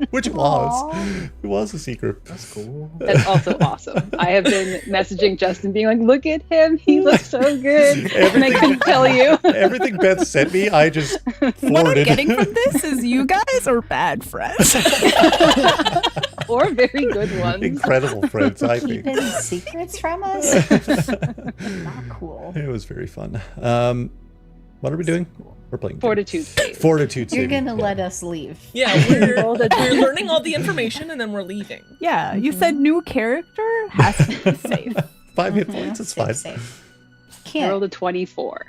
Which it was. Aw. It was a secret. That's cool. That's also awesome. I have been messaging Justin being like, look at him. He looks so good. And I couldn't tell you. Everything Beth sent me, I just What I'm forwarded. getting from this is you guys are bad friends. Or very good ones. Incredible friends, I think. Keeping secrets from us? Not cool. It was very fun. What are we doing? We're playing Fortitude save. Fortitude You're saving. gonna let us leave. Yeah, we're learning all the information and then we're leaving. Yeah, you said new character has to be safe. 5 hit Mhm. points, it's Safe, fine. safe. I Can't. rolled a 24.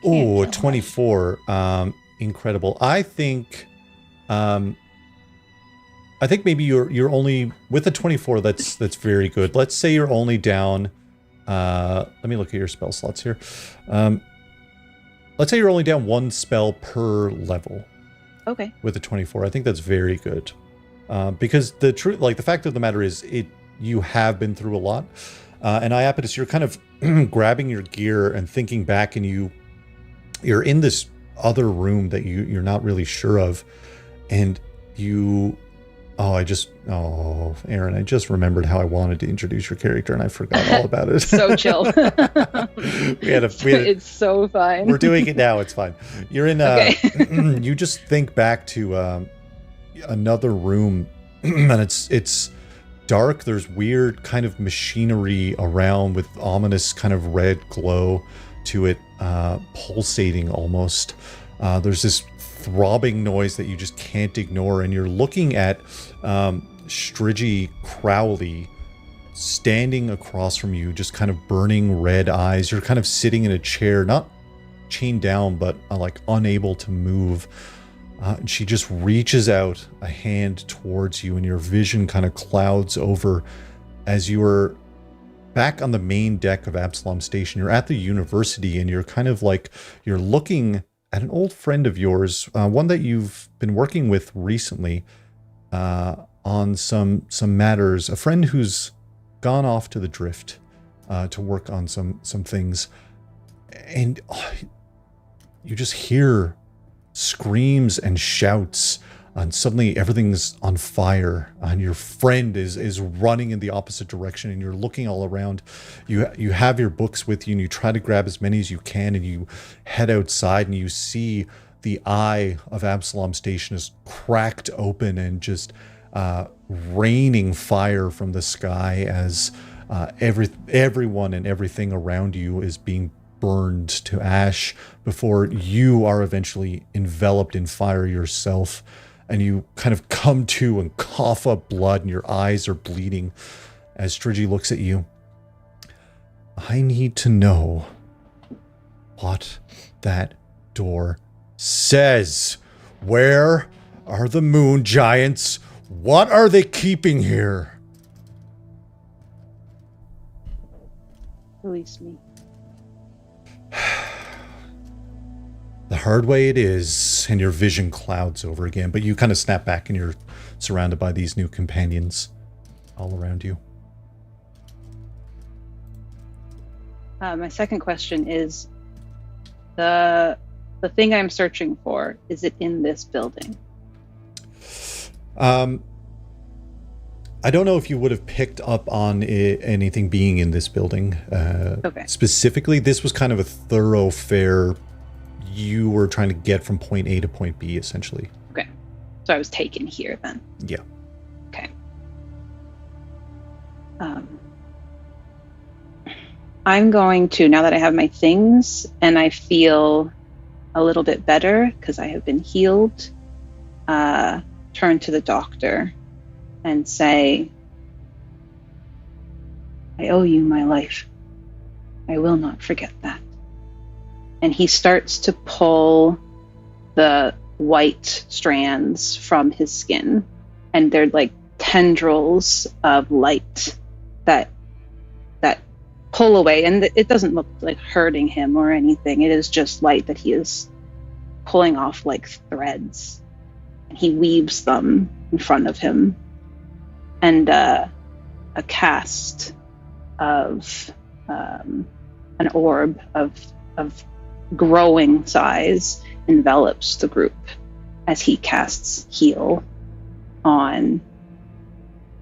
Oh, kill 24. Incredible. I think maybe you're only with a 24. That's very good. Let's say you're only down. Let me look at your spell slots here. Let's say you're only down 1 spell per level Okay. with a 24. I think that's very good. Because the truth, like the fact of the matter is, you have been through a lot. And Iapetus, you're kind of grabbing your gear and thinking back, and you're in this other room that you're not really sure of, and you. Aaron, I just remembered how I wanted to introduce your character, and I forgot all about it. So chill. we had a. It's so fine. We're doing it now. It's fine. You're in. Okay. You just think back to another room, and it's dark. There's weird kind of machinery around with ominous kind of red glow to it, pulsating almost. There's this throbbing noise that you just can't ignore, and you're looking at Strigi Crowley standing across from you, just kind of burning red eyes. You're kind of sitting in a chair, not chained down, but like unable to move. And she just reaches out a hand towards you, and your vision kind of clouds over as you are back on the main deck of Absalom Station. You're at the university, and you're kind of like, you're looking at an old friend of yours, one that you've been working with recently on some matters, a friend who's gone off to the drift to work on some things. And you just hear screams and shouts, and suddenly everything's on fire, and your friend is running in the opposite direction, and you're looking all around. You have your books with you, and you try to grab as many as you can, and you head outside, and you see the eye of Absalom Station is cracked open and just raining fire from the sky as everyone and everything around you is being burned to ash before you are eventually enveloped in fire yourself. And you kind of come to and cough up blood, and your eyes are bleeding as Strigi looks at you. I need to know what that door says. Where are the moon giants? What are they keeping here? Release me. The hard way it is, and your vision clouds over again, but you kind of snap back, and you're surrounded by these new companions all around you. My second question is, the thing I'm searching for, is it in this building? I don't know if you would have picked up on anything being in this building. Okay. Specifically, this was kind of a thoroughfare. You were trying to get from point A to point B, essentially. Okay. So I was taken here then. Yeah. Okay. I'm going to, now that I have my things and I feel a little bit better because I have been healed, turn to the doctor and say, I owe you my life. I will not forget that. And he starts to pull the white strands from his skin, and they're like tendrils of light that pull away, and it doesn't look like hurting him or anything. It is just light that he is pulling off like threads, and he weaves them in front of him, and a cast of an orb of growing size envelops the group as he casts heal on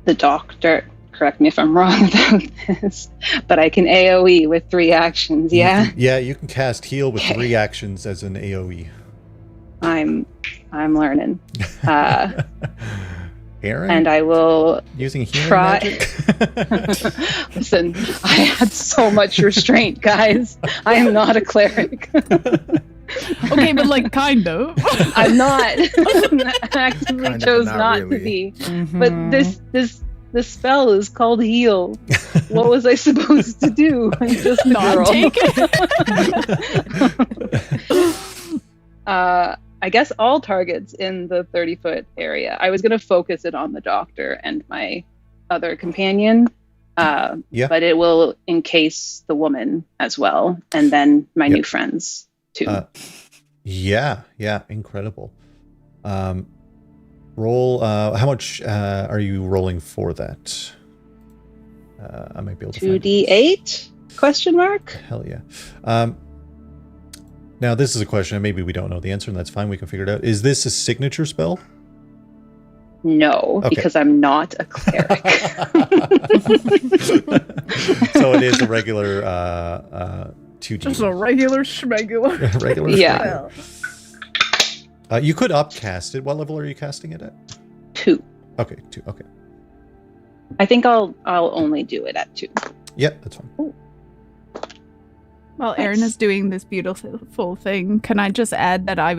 the doctor. Correct me if I'm wrong about this, but I can AoE with 3 actions, yeah? Yeah, you can cast heal with 3 actions as an AoE. I'm learning. Aaron? And I will using healing try. magic? Listen, I had so much restraint, guys. I am not a cleric. Okay, but like kind of. I'm not. I actively Kind of, chose but not really. to be. But this spell is called heal. What was I supposed to do? I'm just a Not girl. take it. I guess all targets in the 30-foot area. I was going to focus it on the doctor and my other companion. Yeah. But it will encase the woman as well, and then my new friends too. Yeah, incredible. Roll. How much are you rolling for that? I might be able to. 2d8? Question mark. Hell yeah. Now this is a question, and maybe we don't know the answer, and that's fine. We can figure it out. Is this a signature spell? No, Okay. because I'm not a cleric. So it is a regular 2d. Just a regular schmegular. regular. Yeah. spell. You could upcast it. What level are you casting it at? 2. Okay, 2. Okay. I think I'll only do it at 2. Yep, that's fine. While Erin is doing this beautiful thing, can I just add that I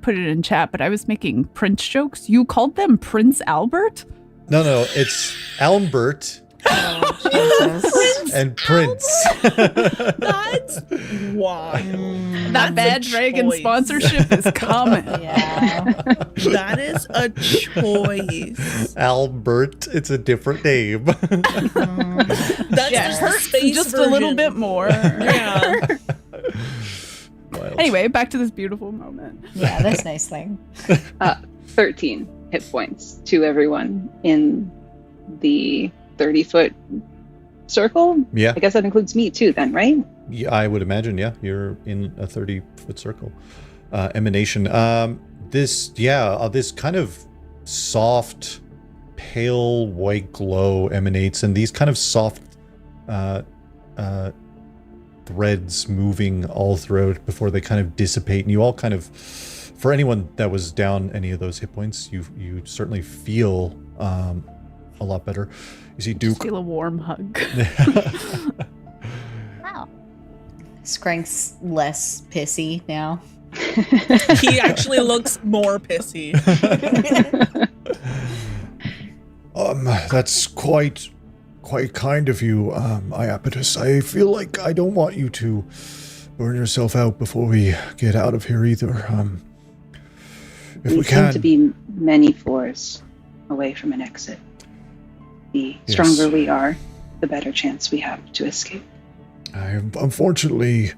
put it in chat, but I was making Prince jokes. You called them Prince Albert? No, it's Albert Jesus. and Prince. That's wild. That bad dragon sponsorship is coming. Yeah. That is a choice. Albert, it's a different name. That's Yeah, just it the hurts space just a little version. bit more. Yeah. Wild. Anyway, back to this beautiful moment. Yeah, that's nice thing. 13 hit points to everyone in the 30-foot circle. Yeah. I guess that includes me too then, right? Yeah, I would imagine, yeah. You're in a 30-foot circle. Emanation. This kind of soft, pale white glow emanates, and these kind of soft threads moving all throughout before they kind of dissipate, and you all kind of, for anyone that was down any of those hit points, you certainly feel a lot better. You see Duke. Just feel a warm hug. Wow. Skrank's less pissy now. He actually looks more pissy. That's quite kind of you, Iapetus. I feel like I don't want you to burn yourself out before we get out of here either. If we seem can. to be many floors away from an exit. The stronger we are, the better chance we have to escape. I am unfortunately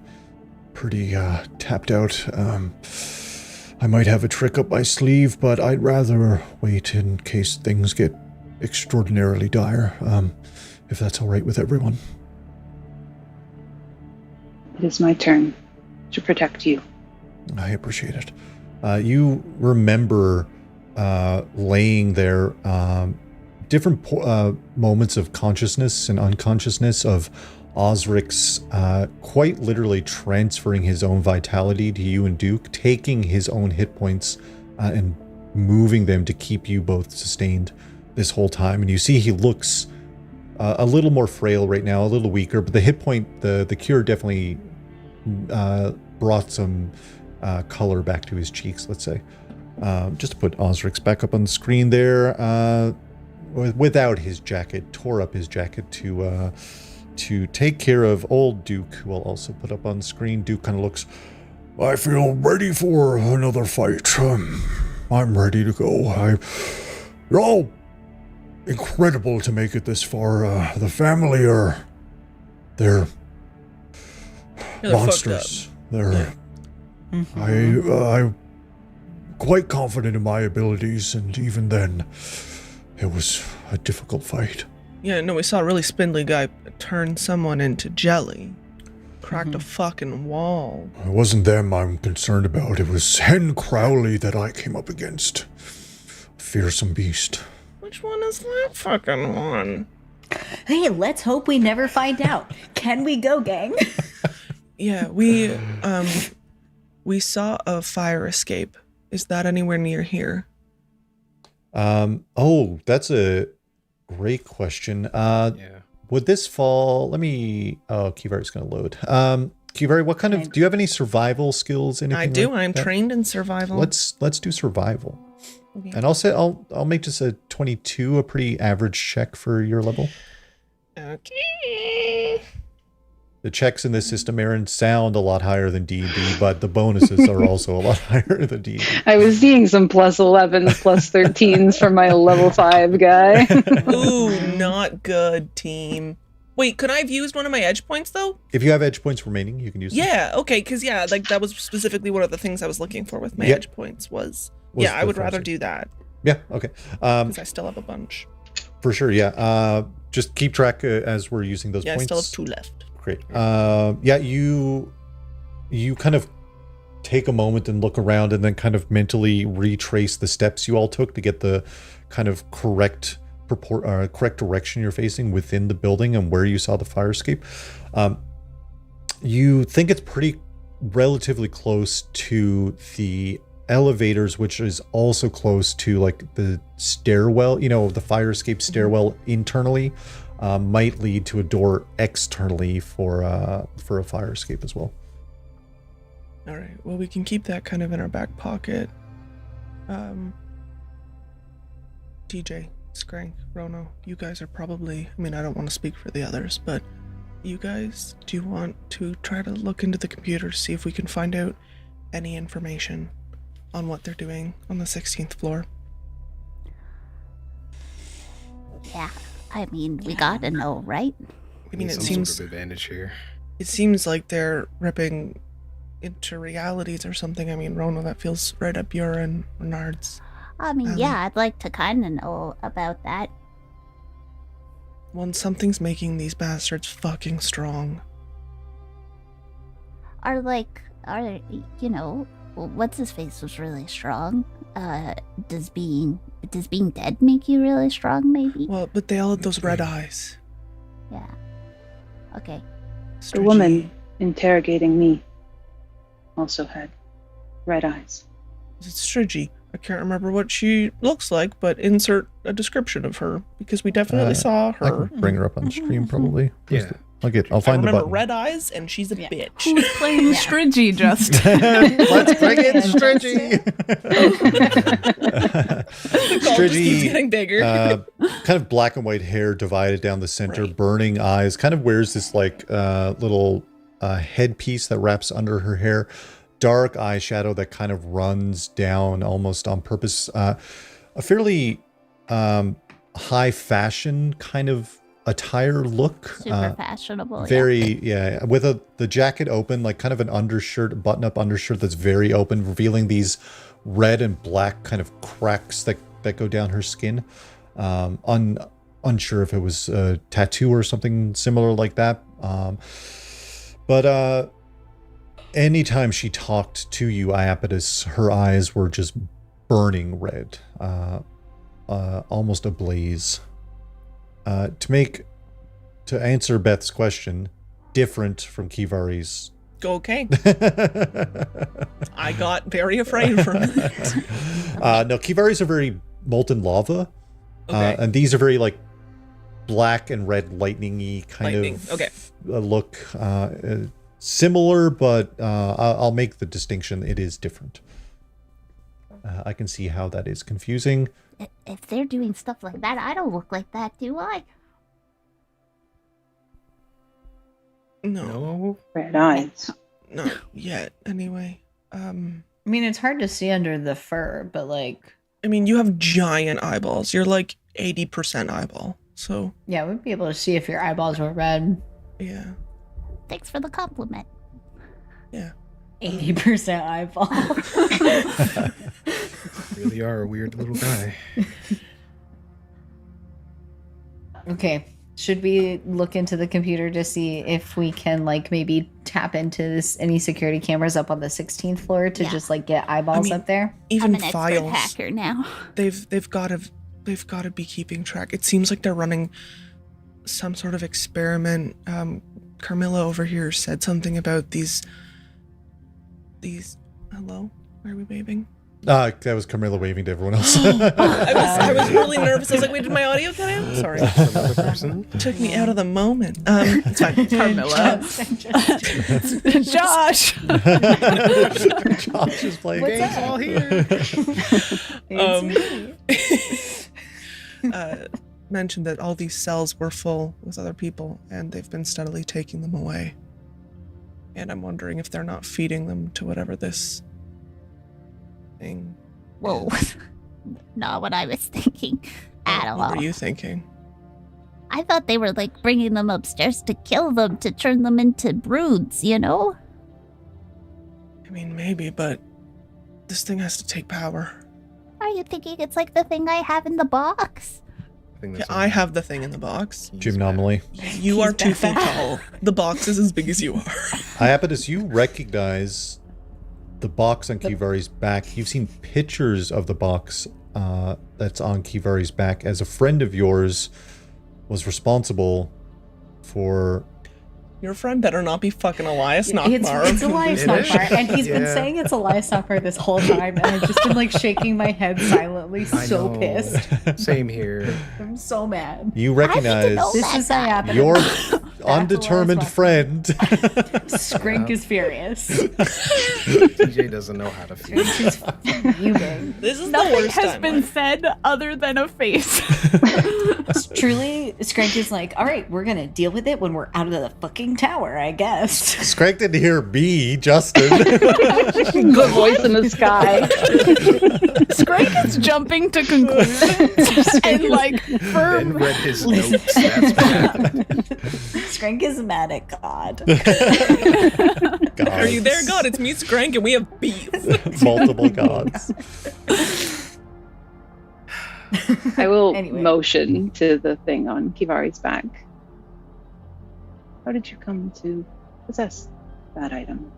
pretty tapped out. I might have a trick up my sleeve, but I'd rather wait in case things get extraordinarily dire, if that's all right with everyone. It is my turn to protect you. I appreciate it. You remember laying there, different moments of consciousness and unconsciousness of Osric's quite literally transferring his own vitality to you and Duke, taking his own hit points and moving them to keep you both sustained this whole time. And you see he looks a little more frail right now, a little weaker, but the hit point, the cure definitely brought some color back to his cheeks, let's say. Just to put Osric's back up on the screen there, without his jacket, tore up his jacket to take care of old Duke, who I'll also put up on the screen. Duke kind of looks, I feel ready for another fight. I'm ready to go. You're all incredible to make it this far. The family they're monsters. They're I'm quite confident in my abilities, and even then, it was a difficult fight. Yeah, no, we saw a really spindly guy turn someone into jelly. Cracked a fucking wall. It wasn't them I'm concerned about. It was Hen Crowley that I came up against. Fearsome beast. Which one is that fucking one? Hey, let's hope we never find out. Can we go, gang? Yeah, we saw a fire escape. Is that anywhere near here? Oh, that's a great question. Yeah. Would this fall? Kivari's going to load. Kivari, what kind of, do you have any survival skills? Anything I do. like I'm that? trained in survival. Let's do survival. Okay. And I'll make just a 22 a pretty average check for your level. Okay. The checks in this system, Aaron, sound a lot higher than D&D, but the bonuses are also a lot higher than D&D. I was seeing some plus 11s, plus 13s for my level 5 guy. Ooh, not good, team. Wait, could I have used one of my edge points, though? If you have edge points remaining, you can use them. Yeah, okay, because, like, that was specifically one of the things I was looking for with my Yeah. edge points was Was I the would rather first. do that, Yeah, okay. because I still have a bunch. For sure, yeah. Just keep track as we're using those Yeah, points. I still have 2 left. Great. You kind of take a moment and look around and then kind of mentally retrace the steps you all took to get the kind of correct direction you're facing within the building and where you saw the fire escape. You think it's pretty relatively close to the elevators, which is also close to like the stairwell, the fire escape stairwell internally. Might lead to a door externally for a fire escape as well. All right. Well, we can keep that kind of in our back pocket. DJ, Skrank, Rono, you guys are probably, I don't want to speak for the others, but you guys, do you want to try to look into the computer, see if we can find out any information on what they're doing on the 16th floor? Yeah. We gotta know, right? It Some seems sort of advantage here. it seems like they're ripping into realities or something. Rono, that feels right up your and Renard's. Yeah, I'd like to kind of know about that. Well, something's making these bastards fucking strong. What's his face was really strong. Does being dead make you really strong, maybe? Well, but they all had those red eyes. Yeah. Okay. The woman interrogating me also had red eyes. It's Strigi. I can't remember what she looks like, but insert a description of her, because we definitely saw I her. can bring her up on stream probably. Yeah. I'll find the remember button. red eyes, and she's a bitch. Who's playing Strigi, Justin? Let's bring in Strigi. The goal just keeps getting bigger. Kind of black and white hair divided down the center, Right. burning eyes, kind of wears this like little headpiece that wraps under her hair, dark eyeshadow that kind of runs down almost on purpose. A fairly high fashion kind of attire look. Super fashionable. Very, yeah, with the jacket open, like kind of an undershirt, button-up undershirt that's very open, revealing these red and black kind of cracks that go down her skin. Unsure if it was a tattoo or something similar like that. But anytime she talked to you, Iapetus, her eyes were just burning red, almost ablaze. To answer Beth's question, different from Kivari's. Okay. I got very afraid for a minute. No, Kivari's are very molten lava. Okay. And these are very like black and red lightning-y kind of Okay. Look. Similar, but I'll make the distinction. It is different. I can see how that is confusing. If they're doing stuff like that, I don't look like that, do I? No, No. Red eyes. not yet. Anyway, I mean, it's hard to see under the fur, but like, I mean, you have giant eyeballs. You're like 80% eyeball. So yeah, we'd be able to see if your eyeballs were red. yeah, Thanks for the compliment. yeah. 80% eyeball. Really are a weird little guy. Okay. Should we look into the computer to see if we can like maybe tap into any security cameras up on the 16th floor to Yeah. just like get eyeballs mean- up there? Even I'm an files. expert hacker now. They've got to be keeping track. It seems like they're running some sort of experiment. Carmilla over here said something about these. Hello, why are we waving? That was Camilla waving to everyone else. I was really nervous. I was like, wait, did my audio cut out? Sorry. Another person. Took me out of the moment. It's fine. Carmilla. Josh. Josh is playing What's games up? all here. It's me. Mentioned that all these cells were full with other people, and they've been steadily taking them away. And I'm wondering if they're not feeding them to whatever this thing. Whoa. is. Not what I was thinking at all. What were you thinking? I thought they were like bringing them upstairs to kill them, to turn them into broods, you know? I mean, maybe, but this thing has to take power. Are you thinking it's like the thing I have in the box? Yeah, I have the thing in the box. Jim Anomaly. You He's are 2 feet back. tall. The box is as big as you are. Iapetus, you recognize the box on Kivari's back. You've seen pictures of the box that's on Kivari's back, as a friend of yours was responsible for... Your friend better not be fucking Elias It's Nockmar. Elias It is. Nockmar, and he's been Yeah. saying it's Elias Nockmar this whole time, and I've just been like shaking my head silently, I so know. pissed. Same here. I'm so mad. You I need to recognize know This that is guy. Iapetus. your Elias undetermined Nockmar. friend. Skrank is furious. TJ doesn't know how to feel. Skrank is fuming. This is the Nothing worst has time. been said other than a face. Truly, Skrank is like, all right, we're gonna deal with it when we're out of the fucking tower, I guess. Skrank didn't hear me, Justin. The voice in the sky. Skrank is jumping to conclusions and like Ben firm. read his notes. That's what happened. Skrank is mad at God. Are you there, God? It's me, Skrank, and we have beef. Multiple gods. I will Anyway. motion to the thing on Kivari's back. How did you come to possess that item?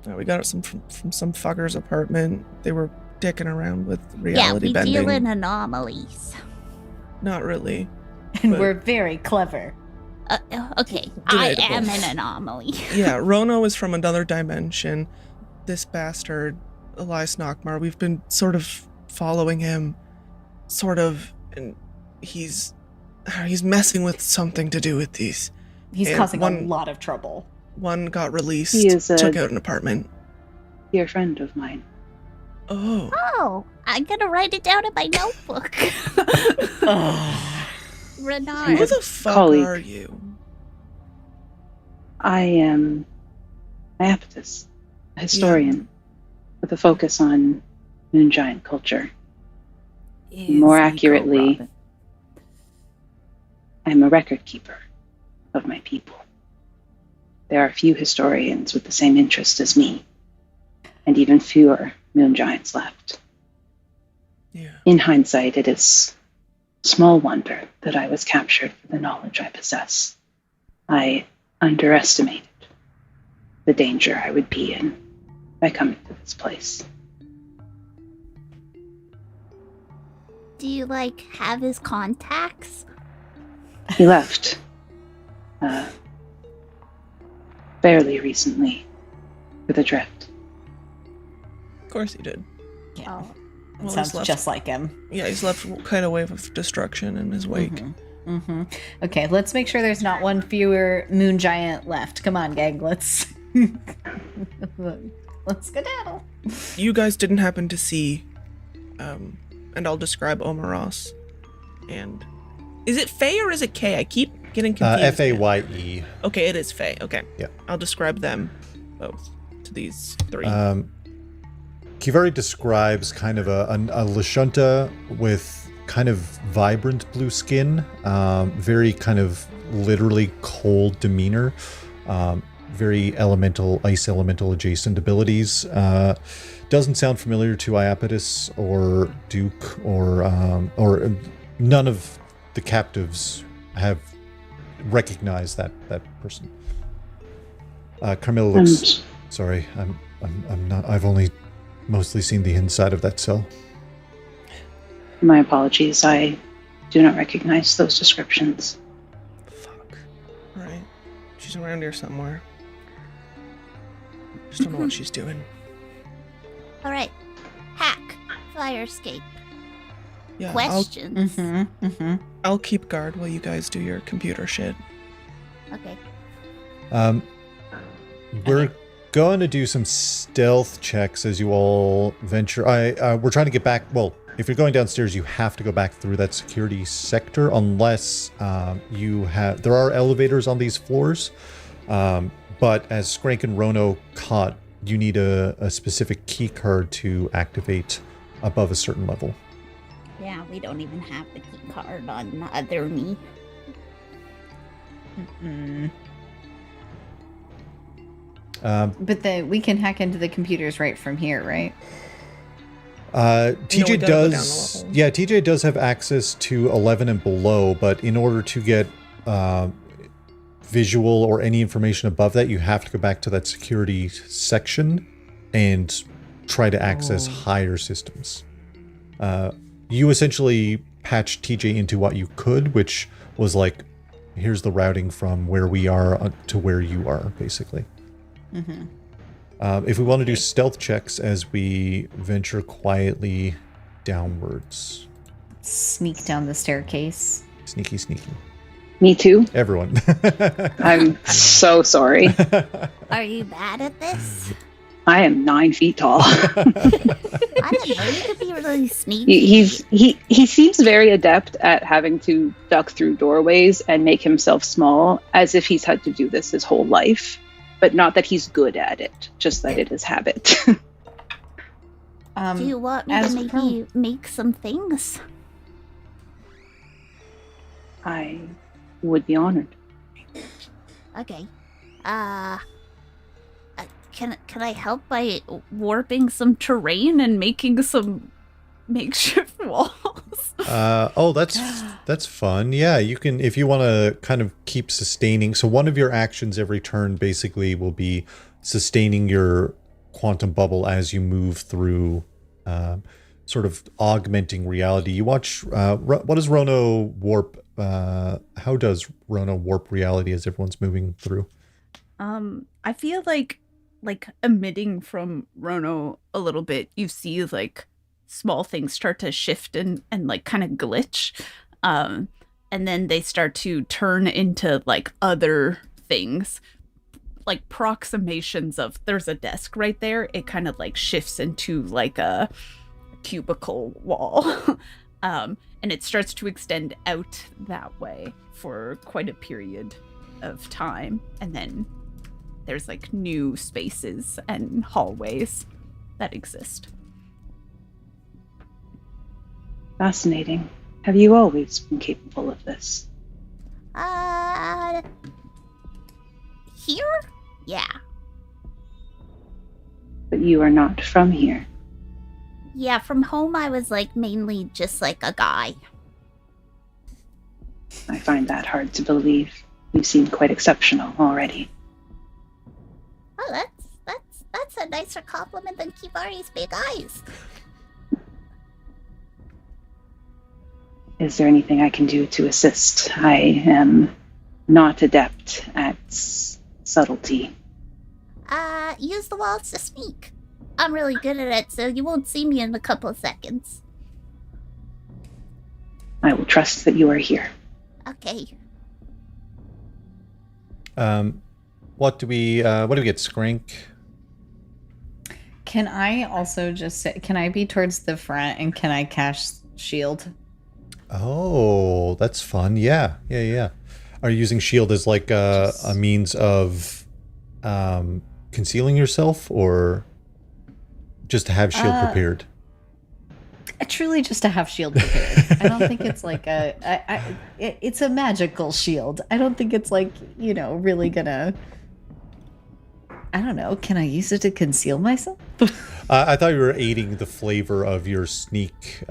We got it from some fucker's apartment. They were dicking around with Yeah, reality we bending. deal in anomalies. Not really. And But- we're very clever. Okay, I Debatable. am an anomaly. Yeah, Rono is from another dimension. This bastard, Elias Nockmar, we've been sort of following him, and he's messing with something to do with these. He's And causing a one- lot of trouble. One got released, He is a- took out an apartment. Dear friend of mine. Oh, Oh, I'm gonna write it down in my notebook. who Renard. the fuck Colleague. are you? I am Iapetus, a historian with a focus on moon giant culture. More accurately, I'm a record keeper of my people. There are few historians with the same interest as me, and even fewer moon giants left. Yeah. In hindsight, it is small wonder that I was captured for the knowledge I possess. I underestimated the danger I would be in by coming to this place. Do you like have his contacts? He left fairly recently for the drift. Of course he did. Yeah. Well, Sounds he's left- just like him. Yeah, he's left quite a wave of destruction in his wake. Mm-hmm. Okay, let's make sure there's not one fewer moon giant left. Come on, gang, let's skedaddle. You guys didn't happen to see and I'll describe Omaros. And is it Faye or is it K? I keep getting confused. Faye. Okay, it is Faye. Okay. Yeah. I'll describe them both to these three. Kivari describes kind of a Lashunta with kind of vibrant blue skin, very kind of literally cold demeanor, very ice elemental adjacent abilities. Doesn't sound familiar to Iapetus or Duke or none of the captives have recognized that person. Carmilla looks. Sorry, I'm not. I've only mostly seen the inside of that cell. My apologies. I do not recognize those descriptions. Fuck. Alright. She's around here somewhere. Just don't know what she's doing. All right. Hack. Fire escape. Yeah, Questions. I'll keep guard while you guys do your computer shit. Okay. We're going to do some stealth checks as you all venture. We're trying to get back. Well, if you're going downstairs, you have to go back through that security sector unless you have. There are elevators on these floors, but as Skrank and Rono caught, you need a specific key card to activate above a certain level. Yeah, we don't even have the key card on other me. But we can hack into the computers right from here, right? TJ we gotta go down the does. level. Yeah, TJ does have access to 11 and below, but in order to get visual or any information above that, you have to go back to that security section and try to access higher systems. You essentially patched TJ into what you could, which was like, here's the routing from where we are to where you are, basically. If we want to do stealth checks as we venture quietly downwards. Sneak down the staircase. Sneaky. Me too. Everyone. I'm so sorry. Are you bad at this? I am 9 feet tall. I didn't know you could be really sneaky. He seems very adept at having to duck through doorways and make himself small, as if he's had to do this his whole life. But not that he's good at it, just that it is habit. Do you want me to maybe make some things? I would be honored. Okay. Can I help by warping some terrain and making some makeshift walls? That's fun. Yeah, you can, if you want to kind of keep sustaining. So one of your actions every turn basically will be sustaining your quantum bubble as you move through, sort of augmenting reality. You watch, what does Rono warp? How does Rono warp reality as everyone's moving through? I feel like emitting from Rono a little bit, you see like small things start to shift and like kind of glitch. And then they start to turn into like other things, like approximations of there's a desk right there. It kind of like shifts into like a cubicle wall. And it starts to extend out that way for quite a period of time. And then there's like new spaces and hallways that exist. Fascinating. Have you always been capable of this? Here? Yeah. But you are not from here. Yeah, from home I was like mainly just like a guy. I find that hard to believe. You seem quite exceptional already. Oh, that's a nicer compliment than Kivari's big eyes. Is there anything I can do to assist? I am not adept at subtlety. Use the walls to sneak. I'm really good at it, so you won't see me in a couple of seconds. I will trust that you are here. Okay. What do we get, Skrank? Can I also just say, can I be towards the front and can I cast shield? Oh, that's fun. Yeah. Are you using shield as like a means of concealing yourself, or just to have shield prepared? Truly just to have shield prepared. I don't think it's like it's a magical shield. I don't think it's like, really gonna, I don't know. Can I use it to conceal myself? I thought you were aiding the flavor of your sneak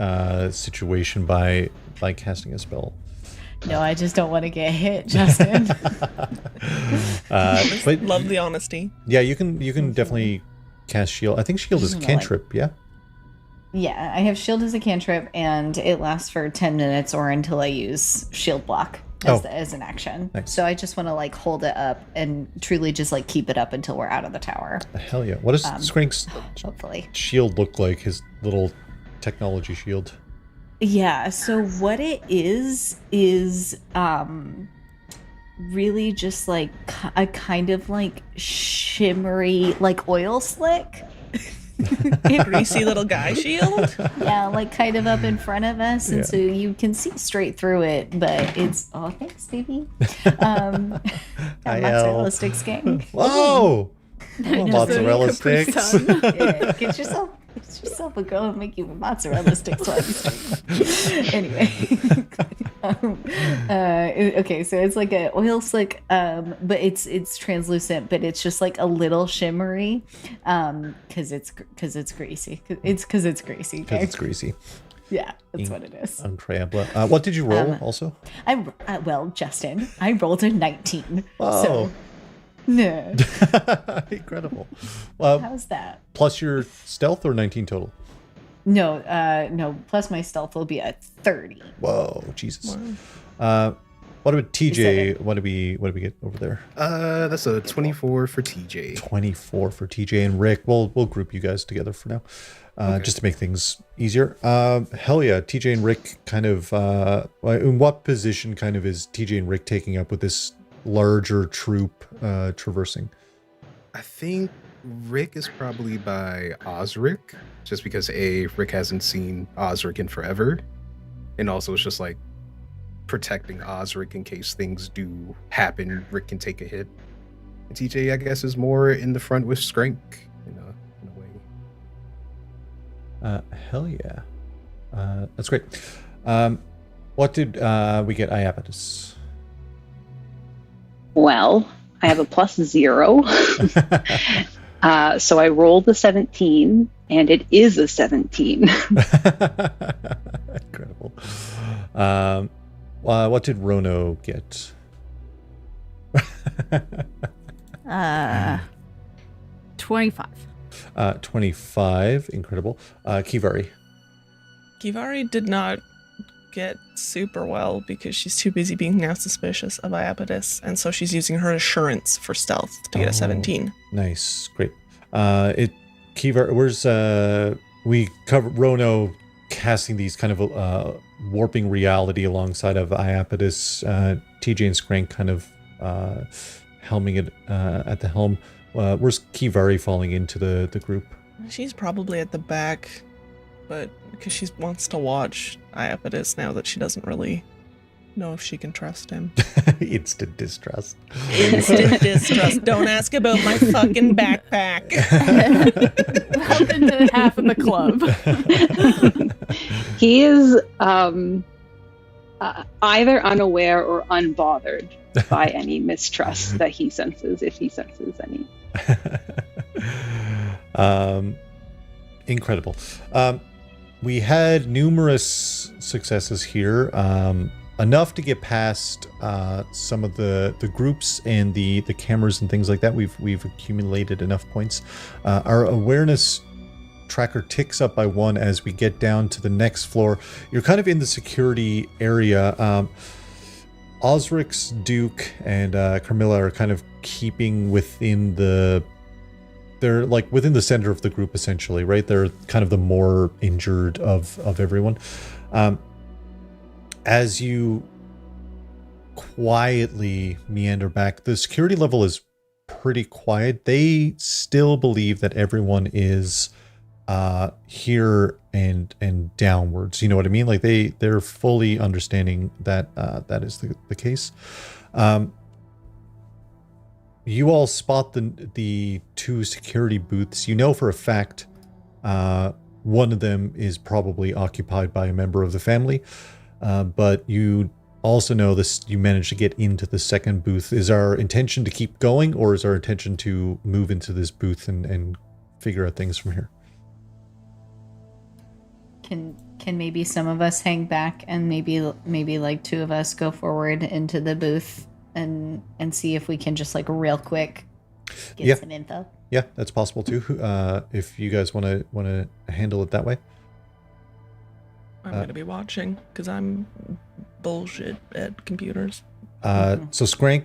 situation by casting a spell. No, I just don't want to get hit, Justin. But Love the honesty. yeah, you can definitely cast shield. I think shield is a cantrip. Yeah. Yeah, I have shield as a cantrip, and it lasts for 10 minutes or until I use shield block as an action. Nice. So I just want to hold it up and truly just keep it up until we're out of the tower. Hell yeah! What does Skrank's Hopefully. shield look like? His little technology shield. Yeah, so what it is really just a kind of shimmery oil slick. Greasy little guy shield. Yeah, kind of up in front of us, and so you can see straight through it, but it's thanks, baby. Mozzarella sticks, gang. Whoa! Mozzarella sticks. Yeah, get yourself a girl and make you mozzarella sticks while you stream. Anyway, okay, so it's like an oil slick, but it's translucent, but it's just a little shimmery, because it's greasy. It's greasy. Because it's greasy. Yeah, that's what it is. Incredible. What did you roll? Also, Justin, I rolled a 19. Oh. So, no. Incredible. How's that? Plus your stealth, or 19 total? No. Plus my stealth will be at 30. Whoa, Jesus. Wow. What about TJ? What do we get over there? That's a 24 for TJ. 24 for TJ and Rick. We'll group you guys together for now, just to make things easier. Hell yeah, TJ and Rick kind of. In what position kind of is TJ and Rick taking up with this larger troop traversing? I think Rick is probably by Osric, just because Rick hasn't seen Osric in forever, and also it's just protecting Osric in case things do happen. Rick can take a hit. And TJ, I guess, is more in the front with Skrank, in a way. Hell yeah, that's great. What did we get, Iapetus? Well, I have a +0. So I rolled a 17, and it is a 17. Incredible. What did Rono get? 25. 25. Incredible. Kivari. Kivari did not get super well because she's too busy being now suspicious of Iapetus, and so she's using her assurance for stealth to get a 17. Nice. Great. Kivari, where's we covered Rono casting these kind of warping reality alongside of Iapetus, TJ and Skrank kind of helming it at the helm. Where's Kivari falling into the group? She's probably at the back, but because she wants to watch Iapetus now that she doesn't really know if she can trust him. Instant distrust. Instant distrust. Don't ask about my fucking backpack. Welcome to half of the club. He is either unaware or unbothered by any mistrust that he senses, if he senses any. Incredible. We had numerous successes here, enough to get past some of the groups and the cameras and things like that. We've accumulated enough points. Our awareness tracker ticks up by 1 as we get down to the next floor. You're kind of in the security area. Osric's Duke and Carmilla are kind of keeping within they're within the center of the group, essentially, right? They're kind of the more injured of everyone. As you quietly meander back, the security level is pretty quiet. They still believe that everyone is here and downwards. You know what I mean? Like they're fully understanding that that is the case. You all spot the two security booths. You know for a fact one of them is probably occupied by a member of the family, but you also know this. You managed to get into the second booth. Is our intention to keep going, or is our intention to move into this booth and figure out things from here? Can maybe some of us hang back and maybe like two of us go forward into the booth and see if we can just like real quick get some info. Yeah, that's possible too. If you guys want to handle it that way. I'm gonna be watching because I'm bullshit at computers. So Skrank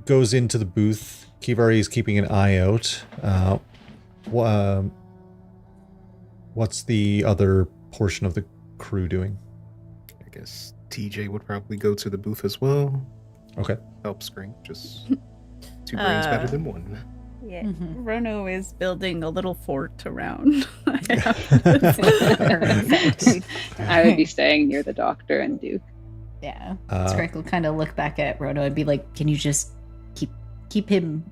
goes into the booth. Kivari is keeping an eye out. What's the other portion of the crew doing? I guess TJ would probably go to the booth as well. Okay. Help Skrank. Just two brains better than one. Yeah. Mhm. Rono is building a little fort around. I would be staying near the doctor and Duke. Yeah. Skrank will kind of look back at Rono and be like, "Can you just keep him,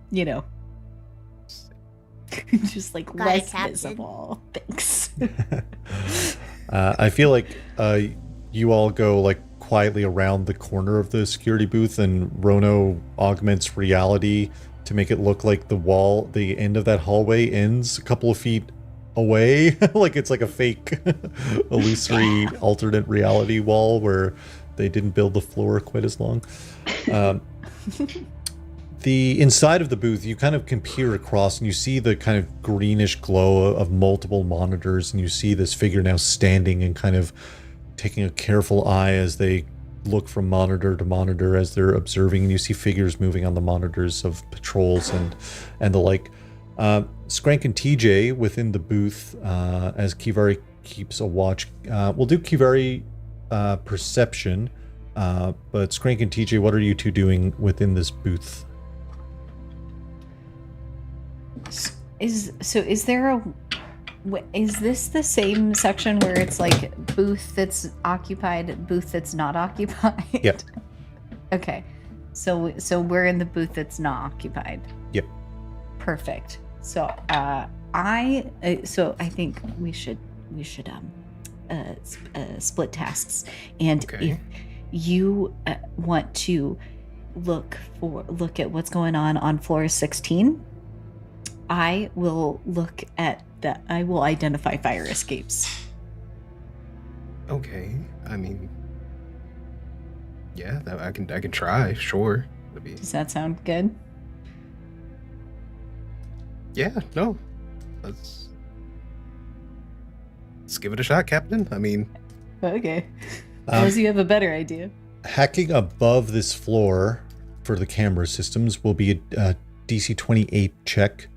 just like Got it, less Captain." visible?" Thanks. I feel like you all go like quietly around the corner of the security booth, and Rono augments reality to make it look like the end of that hallway ends a couple of feet away. Like it's like a fake illusory alternate reality wall where they didn't build the floor quite as long. The inside of the booth, you kind of can peer across and you see the kind of greenish glow of multiple monitors, and you see this figure now standing and kind of taking a careful eye as they look from monitor to monitor as they're observing, and you see figures moving on the monitors of patrols and the like. Skrank and TJ within the booth, as Kivari keeps a watch. We'll do Kivari perception, but Skrank and TJ, what are you two doing within this booth? Is this the same section where it's like booth that's occupied, booth that's not occupied? Yep. Okay. So we're in the booth that's not occupied. Yep. Perfect. So I think we should split tasks, and Okay. if you want to look at what's going on floor 16, I will look at that. I will identify fire escapes. Okay. I mean, yeah, I can try. Sure. Does that sound good? Yeah. No. Let's give it a shot, Captain. I mean, Okay. Unless you have a better idea. Hacking above this floor for the camera systems will be a DC 28 check.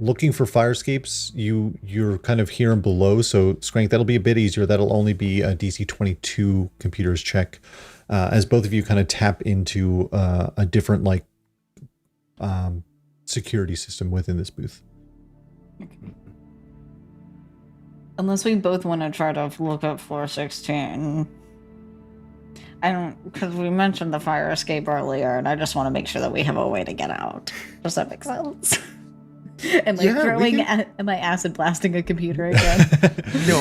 Looking for fire escapes, you're kind of here and below, so Skrank, that'll be a bit easier. That'll only be a DC 22 computers check, as both of you kind of tap into a different security system within this booth. Unless we both want to try to look up floor 16. Because we mentioned the fire escape earlier, and I just want to make sure that we have a way to get out. Does that make sense? And like Yeah, throwing am I acid blasting a computer again? no.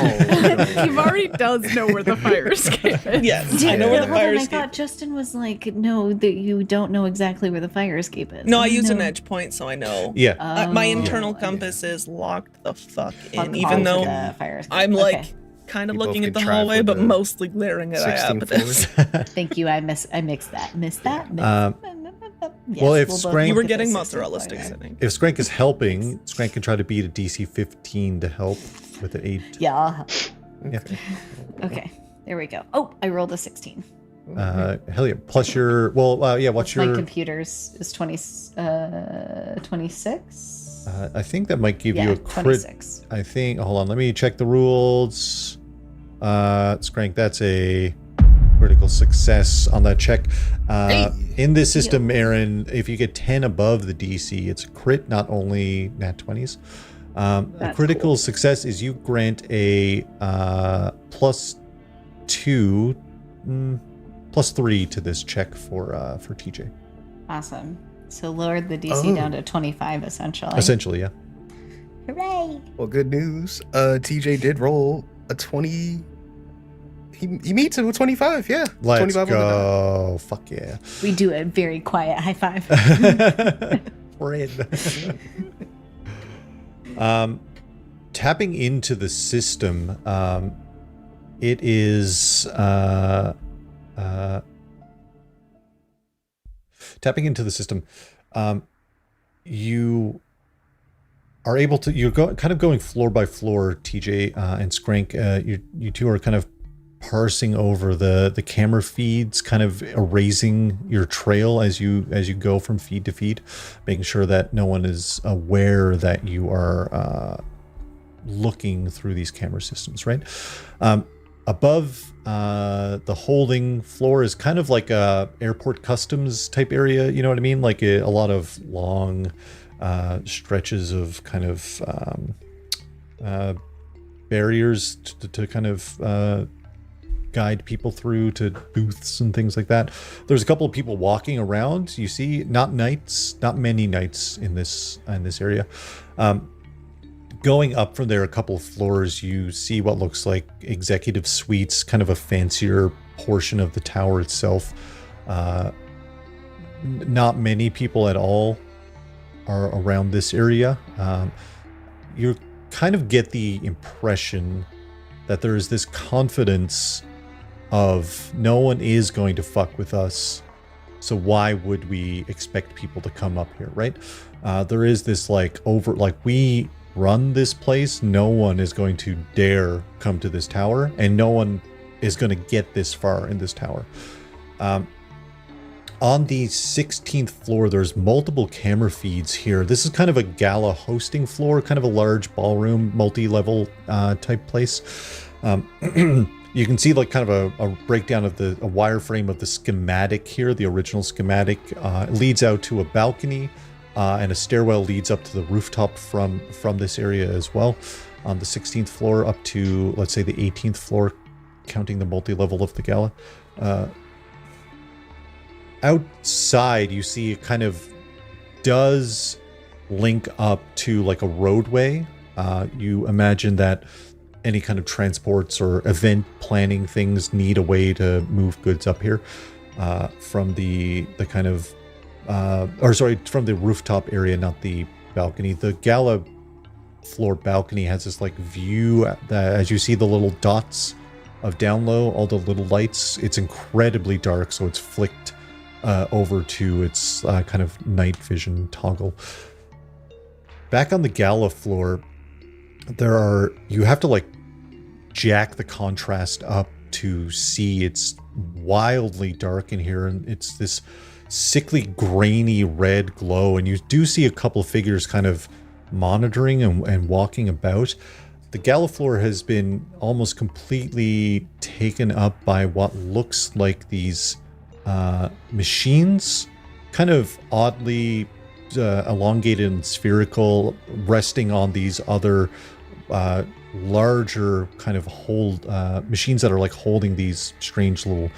Kivari does know where the fire escape is. Yes, I know where the Hold on, fire I escape. thought Justin was like, no, that you don't know exactly where the fire escape is. No, I use an No. edge point, so I know. Yeah. My Oh, internal yeah. compass is locked the fuck Fuck in, even onto though the fire escape. I'm Okay. like kind of You both looking can at the try hallway, for but the mostly glaring at 16 Iapetus. floor. Thank you. I missed that. Missed that. Yes, well, if we'll both Skrank- You were look at getting the mozzarella system sticks, I later. think. If Skrank is helping, Skrank can try to beat a DC 15 to help with an 8. Yeah, I'll help. Yeah. Okay, there we go. Oh, I rolled a 16. Hell yeah. Plus your, what's My your, computer's is 26. I think that might give Yeah, you a crit. 26. I think, hold on, let me check the rules. Skrank, that's a critical success on that check. Hey. In this system, Aaron, if you get 10 above the DC, it's a crit, not only nat 20s. A critical success is you grant a +2, +3 to this check for TJ. Awesome. So lowered the DC down to 25, essentially. Essentially, yeah. Hooray! Well, good news. TJ did roll a 20. He meets it with 25, yeah. Let's 25 go. Fuck yeah. We do a very quiet high five. We're in. Tapping into the system, it is tapping into the system. You are able to. You're kind of going floor by floor, TJ and Skrank. You two are kind of parsing over the camera feeds, kind of erasing your trail as you go from feed to feed, making sure that no one is aware that you are looking through these camera systems, right? Above the holding floor is kind of like a airport customs type area, you know what I mean? Like a lot of long stretches of kind of barriers to kind of guide people through to booths and things like that. There's a couple of people walking around. You see, not many knights in this area. Going up from there a couple of floors, you see what looks like executive suites, kind of a fancier portion of the tower itself. Not many people at all are around this area. You kind of get the impression that there is this confidence of no one is going to fuck with us, so why would we expect people to come up here, right? There is this we run this place, no one is going to dare come to this tower, and no one is going to get this far in this tower. On the 16th floor, there's multiple camera feeds here. This is kind of a gala hosting floor, kind of a large ballroom, multi-level type place. You can see like kind of a breakdown of a wireframe of the schematic here. The original schematic leads out to a balcony, and a stairwell leads up to the rooftop from this area as well. On the 16th floor up to, let's say, the 18th floor, counting the multi-level of the gala. Outside, you see it kind of does link up to like a roadway. You imagine that any kind of transports or event planning things need a way to move goods up here from the kind of from the rooftop area, not the balcony. The gala floor balcony has this like view that, as you see the little dots of down low, all the little lights, it's incredibly dark, so it's flicked over to its kind of night vision toggle. Back on the gala floor, you have to like jack the contrast up to see it's wildly dark in here, and it's this sickly grainy red glow, and you do see a couple of figures kind of monitoring and walking about. The gala floor has been almost completely taken up by what looks like these machines, kind of oddly elongated and spherical, resting on these other larger kind of machines that are like holding these strange little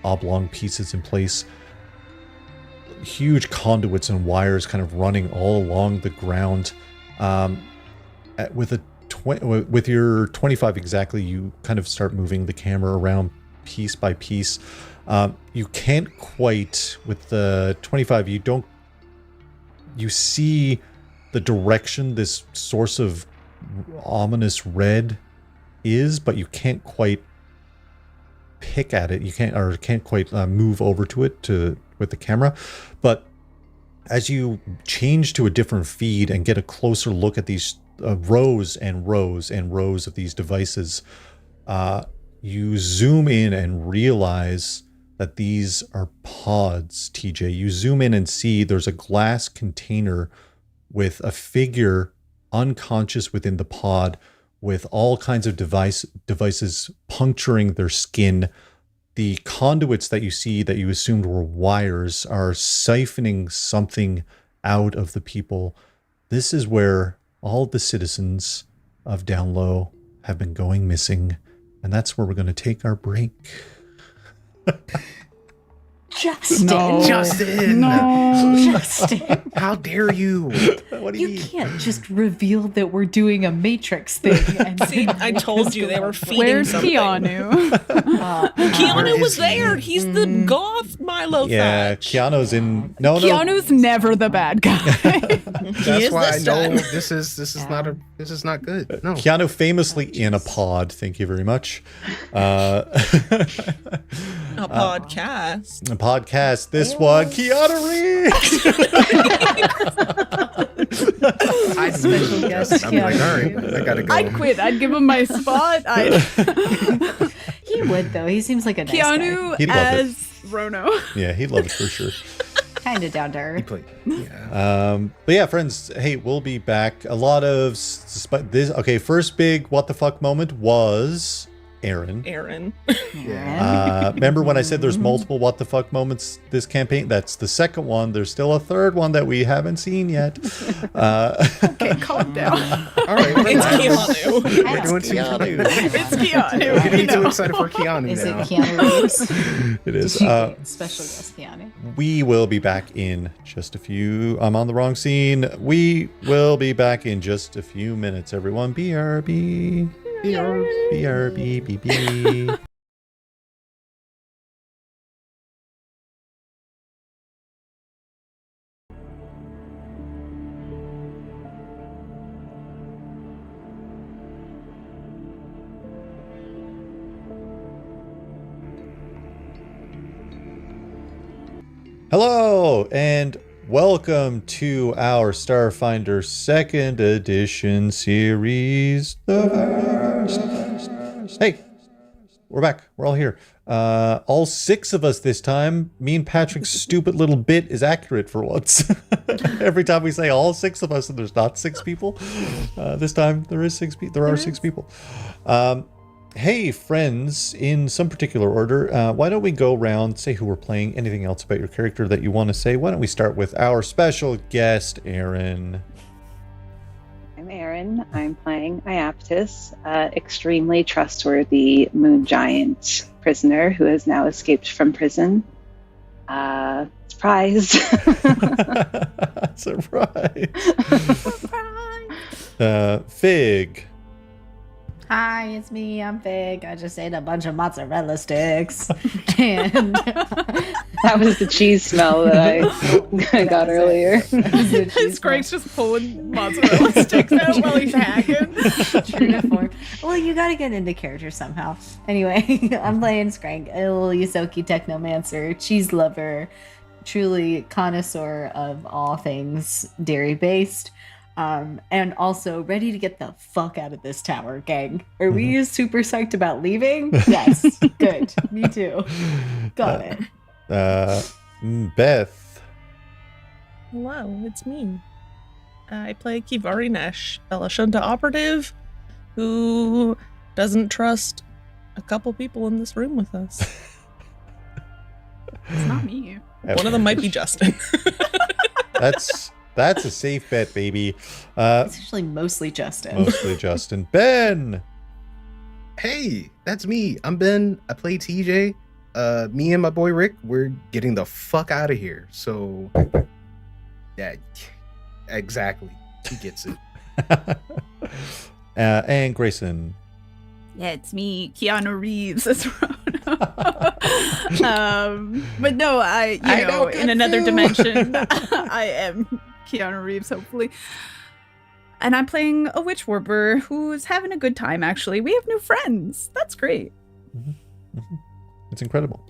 oblong pieces in place. Huge conduits and wires kind of running all along the ground. With your 25 exactly, you kind of start moving the camera around piece by piece. You can't quite, with the 25, you see the direction this source of ominous red is, but you can't quite pick at it. You can't quite move over to it with the camera. But as you change to a different feed and get a closer look at these rows and rows and rows of these devices, you zoom in and realize that these are pods, TJ. You zoom in and see there's a glass container with a figure unconscious within the pod, with all kinds of devices puncturing their skin, the conduits that you see that you assumed were wires are siphoning something out of the people. This is where all the citizens of Down Low have been going missing, and that's where we're going to take our break. Justin. No. Justin! No. Justin. How dare you? What do you You mean? can't just reveal that we're doing a Matrix thing. And See, then I told you they were feeding Where's something. Keanu? Keanu Where was is he? there. He's the goth Milo Yeah, Thatch. Keanu's in. No, Keanu's never the bad guy. That's why I this know time. this is not good. No. Keanu famously in a pod. Thank you very much. A podcast. A podcast. This one, Keanu Reeves. I Special guest I'm like, all Keanu. right, I gotta go. I'd quit. I'd give him my spot. He would, though. He seems like a nice Keanu He'd love it. as Rono. Yeah, he'd love it for sure. guy. Kind of down to He earth. played. Yeah. But yeah, friends, hey, we'll be back. A lot of this. Okay, first big what the fuck moment was Aaron. Aaron. Remember when I said there's multiple what the fuck moments this campaign? That's the second one. There's still a third one that we haven't seen yet. Okay, calm down. All right, It's relax. Keanu. We're doing too It's Keanu. We're getting you too know. excited for Keanu Is it now. Keanu Reeves? It is. Special guest Keanu. We will be back in just a few. I'm on the wrong scene. We will be back in just a few minutes, everyone. BRB. BRB. BB. Hello, and welcome to our Starfinder 2nd edition series. The first. Hey, we're back. We're all here. All 6 of us this time. Me and Patrick's stupid little bit is accurate for once. Every time we say all 6 of us and there's not 6 people. This time there is 6 people. There are 6 people. Hey, friends, in some particular order, why don't we go around, say who we're playing, anything else about your character that you want to say? Why don't we start with our special guest, Aaron? I'm Erin. I'm playing Iaptis, extremely trustworthy moon giant prisoner who has now escaped from prison. Surprise! Surprise! Fig. Hi, it's me. I'm Fig. I just ate a bunch of mozzarella sticks. And That was the cheese smell that I got earlier. Skrank's just pulling mozzarella sticks out while he's hacking. True to form. Well, you gotta get into character somehow. Anyway, I'm playing Skrank, a little Yosoki technomancer, cheese lover, truly connoisseur of all things dairy based. And also ready to get the fuck out of this tower, gang. Are we super psyched about leaving? Yes. Good. Me too. Got it. Beth. Hello, it's me. I play Kivari Nesh, Belashunta operative, who doesn't trust a couple people in this room with us. It's not me. One of them might be Justin. That's a safe bet, baby. It's actually mostly Justin. Mostly Justin. Ben. Hey, that's me. I'm Ben. I play TJ. Me and my boy Rick, we're getting the fuck out of here. So, yeah, exactly. He gets it. And Grayson. Yeah, it's me, Keanu Reeves as Rono. But no, I know in another dimension, I am Keanu Reeves, hopefully. And I'm playing a witch warper who's having a good time, actually. We have new friends. That's great. It's incredible.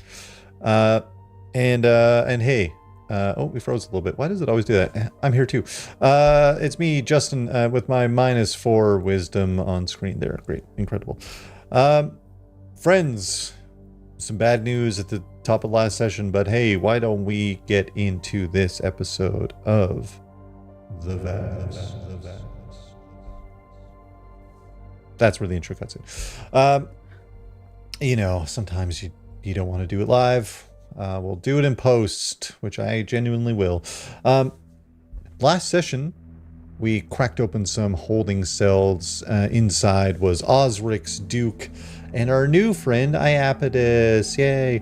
And hey, we froze a little bit. Why does it always do that? I'm here too. It's me, Justin, with my -4 wisdom on screen there. Great. Incredible. Friends, some bad news at the top of last session, but hey, why don't we get into this episode of The Vast. That's where the intro cuts in. You know, sometimes you don't want to do it live, we'll do it in post, which I genuinely will. Last session, we cracked open some holding cells. Inside was Osric's Duke and our new friend, Iapetus. Yay!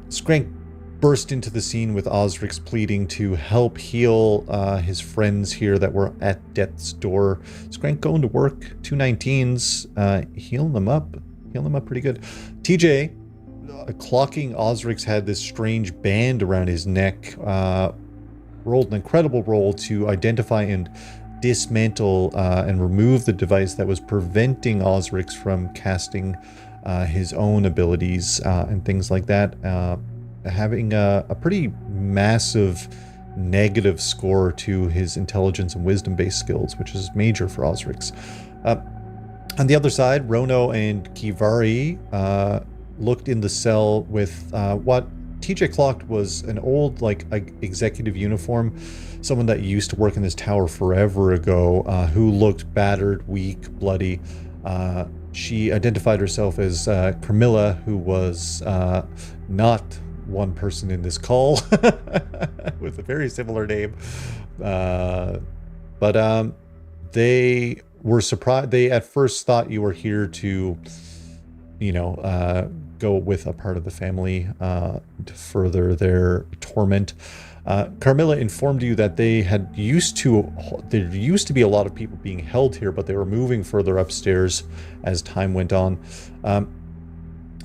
Skrank burst into the scene with Osric's pleading to help heal his friends here that were at death's door. Skrank going to work, 219s, healing them up pretty good. TJ, clocking Osric's had this strange band around his neck, rolled an incredible roll to identify and dismantle and remove the device that was preventing Osric's from casting his own abilities and things like that. Having a pretty massive negative score to his intelligence and wisdom-based skills, which is major for Osric's. On the other side, Rono and Kivari looked in the cell with what TJ clocked was an old, executive uniform, someone that used to work in this tower forever ago, who looked battered, weak, bloody. She identified herself as Camilla, who was not one person in this call with a very similar name. But they were surprised. They at first thought you were here to, go with a part of the family to further their torment. Carmilla informed you that there used to be a lot of people being held here, but they were moving further upstairs as time went on.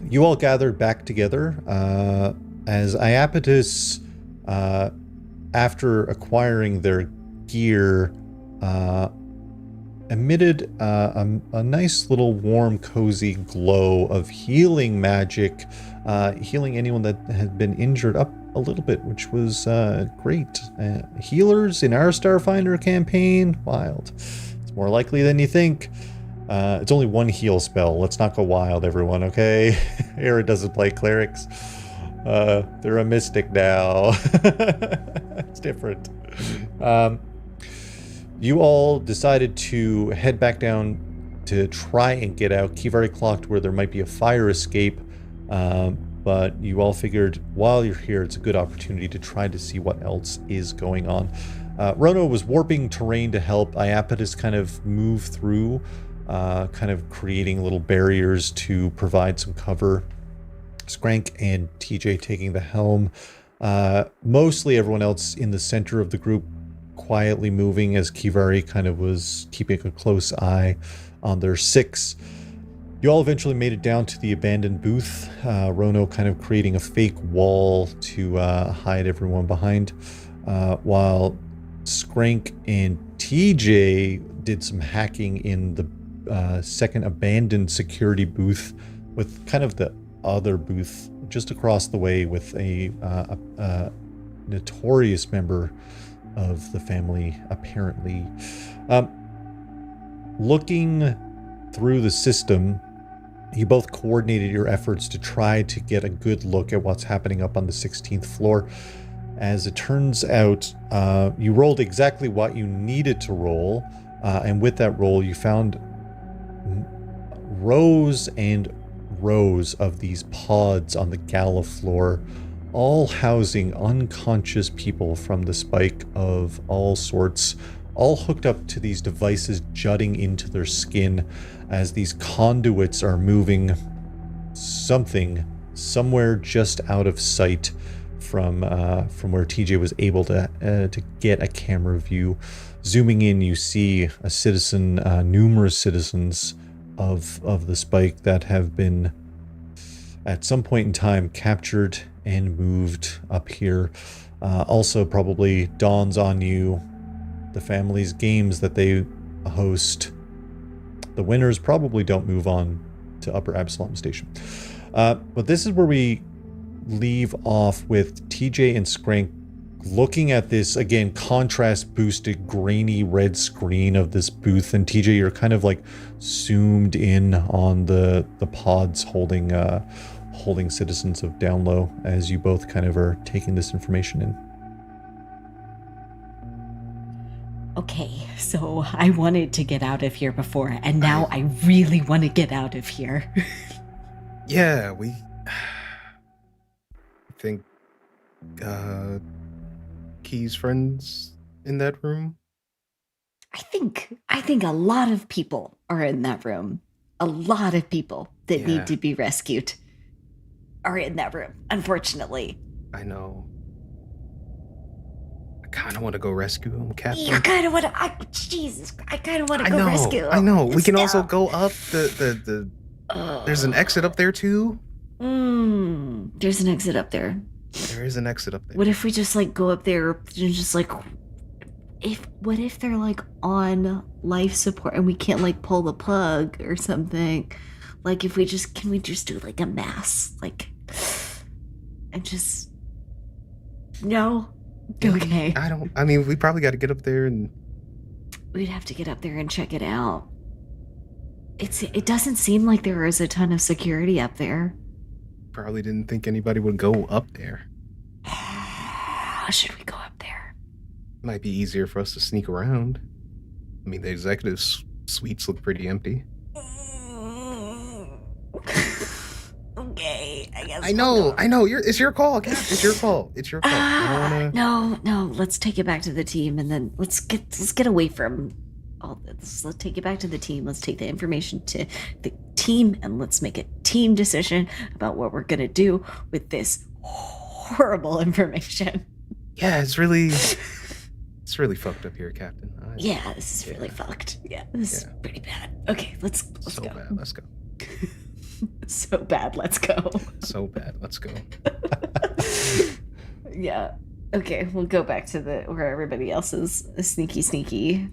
You all gathered back together as Iapetus, after acquiring their gear, emitted a nice little warm, cozy glow of healing magic, healing anyone that had been injured up a little bit, which was great. Healers in our Starfinder campaign, wild. It's more likely than you think. It's only one heal spell. Let's not go wild, everyone, okay? Era doesn't play clerics. They're a mystic now. It's different. You all decided to head back down to try and get out. Kivari clocked where there might be a fire escape, but you all figured while you're here, it's a good opportunity to try to see what else is going on. Rono was warping terrain to help Iapetus kind of move through, kind of creating little barriers to provide some cover. Skrank and TJ taking the helm. Mostly everyone else in the center of the group quietly moving as Kivari kind of was keeping a close eye on their six. You all eventually made it down to the abandoned booth. Rono kind of creating a fake wall to hide everyone behind, while Skrank and TJ did some hacking in the second abandoned security booth, with kind of the other booth just across the way with a notorious member of the family, apparently. Looking through the system, you both coordinated your efforts to try to get a good look at what's happening up on the 16th floor. As it turns out, you rolled exactly what you needed to roll, and with that roll, you found rows and rows of these pods on the gala floor, all housing unconscious people from the spike of all sorts, all hooked up to these devices jutting into their skin as these conduits are moving somewhere just out of sight from where TJ was able to get a camera view. Zooming in, you see a citizen, numerous citizens of the spike that have been at some point in time captured and moved up here. Also probably dawns on you the family's games that they host. The winners probably don't move on to Upper Absalom Station. But this is where we leave off with TJ and Skrank looking at this, again, contrast boosted grainy red screen of this booth. And TJ, you're kind of like zoomed in on the pods holding citizens of Down Low as you both kind of are taking this information in. Okay, so I wanted to get out of here before, and now I really want to get out of here. Yeah, think Key's friends in that room? I think a lot of people are in that room. A lot of people that Yeah. need to be rescued are in that room, unfortunately. I know. I kind of want to go rescue him, Captain. You kind of want to. Jesus, I kind of want to go rescue him. I know. We can also Stop. go up the. There's an exit up there too. There's an exit up there. There is an exit up there. What if we just like go up there and just like, what if they're like on life support and we can't like pull the plug or something? Like if we just can we just do like a mass like and just no. Okay. I mean, we probably got to get up there and We'd have to get up there and check it out. It doesn't seem like there is a ton of security up there. probably didn't think anybody would go up there. Should we go up there? Might be easier for us to sneak around. I mean, the executive suites look pretty empty. Okay, I guess. I know. It's your call, Cap. It's your call. I don't wanna... No. Let's take it back to the team, and then let's get away from all this. Let's take it back to the team. Let's take the information to the team, and let's make a team decision about what we're gonna do with this horrible information. Yeah, it's really fucked up here, Captain. Yeah, this is really fucked. Yeah, this is pretty bad. Okay, let's so go. bad. Let's go. So bad. Let's go. So bad. Let's go. Yeah. Okay, we'll go back to where everybody else is sneaky.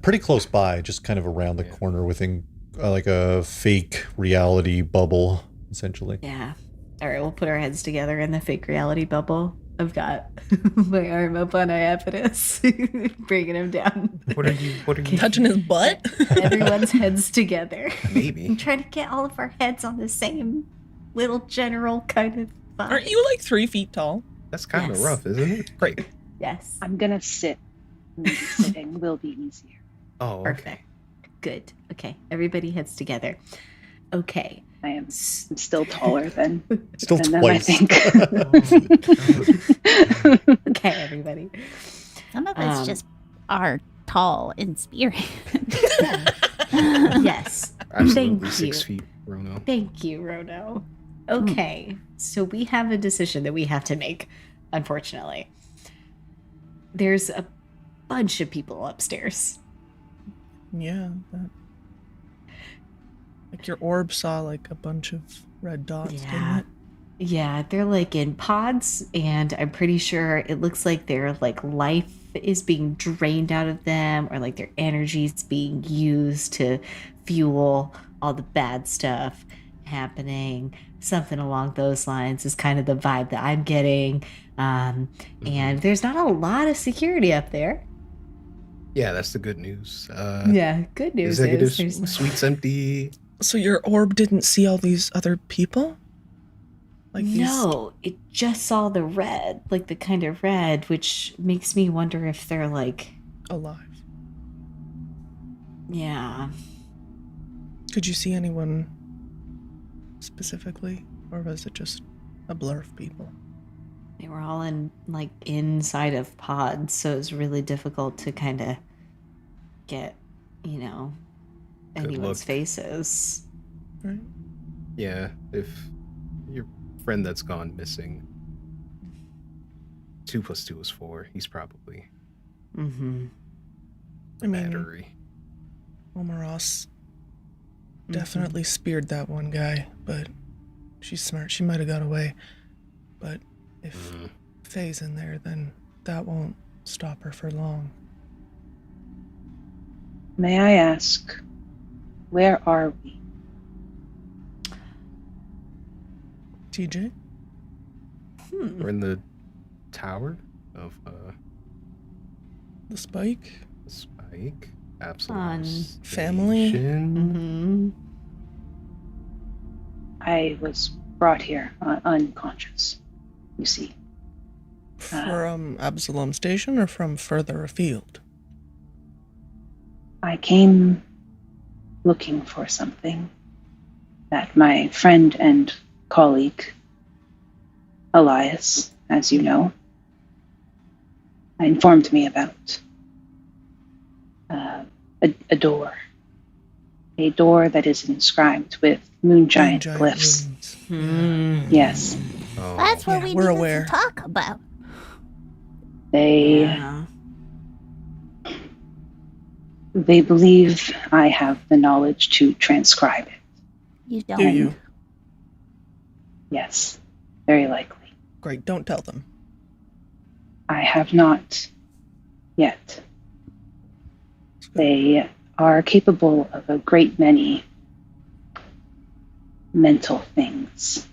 Pretty close by, just kind of around the corner within like a fake reality bubble, essentially. Yeah. All right, we'll put our heads together in the fake reality bubble. I've got my arm up on Iapetus, bringing him down. What are you Touching his butt? Everyone's heads together. Maybe. I'm trying to get all of our heads on the same little general kind of vibe. Aren't you like 3 feet tall? That's kind of Yes. rough, isn't it? Great. Yes. I'm gonna sit. Maybe sitting will be easier. Oh, okay. Perfect. Good. Okay. Everybody heads together. Okay. I'm still taller than Still them, I twice. think. Okay, everybody. Some of us just are tall in spirit. Yes. Absolutely Thank 6 you. feet, Rono. Thank you, Rono. Okay. So we have a decision that we have to make, unfortunately. There's a bunch of people upstairs. Yeah. Like your orb saw like a bunch of red dots, didn't Yeah. it? Yeah, they're like in pods, and I'm pretty sure it looks like their like life is being drained out of them, or like their energy is being used to fuel all the bad stuff happening. Something along those lines is kind of the vibe that I'm getting. And there's not a lot of security up there. Yeah, that's the good news. Yeah, good news Executive is there's suite's empty. So your orb didn't see all these other people? Like no, it just saw the red, like the kind of red, which makes me wonder if they're like, alive. yeah. Could you see anyone specifically? Or was it just a blur of people? They were all in like inside of pods, so it was really difficult to kind of get, Good anyone's look. faces. Right? Yeah, if your friend that's gone missing, 2 + 2 is 4. He's probably Mm-hmm. I mean, battery. Omaros definitely speared that one guy, but she's smart. She might have got away. But if Faye's in there, then that won't stop her for long. May I ask, where are we? TJ? Hmm. We're in the tower of The Spike? Spike. Fun. Absolute Family? Mm-hmm. I was brought here unconscious, you see. From Absalom Station or from further afield? I came looking for something that my friend and colleague Elias, as you know, informed me about a door. A door that is inscribed with moon giant glyphs. runes. Yes. Oh, That's what Yeah, we we're needed aware. to talk about. They believe I have the knowledge to transcribe it. You don't. Do you? Yes, very likely. Great, don't tell them. I have not yet. They are capable of a great many mental things.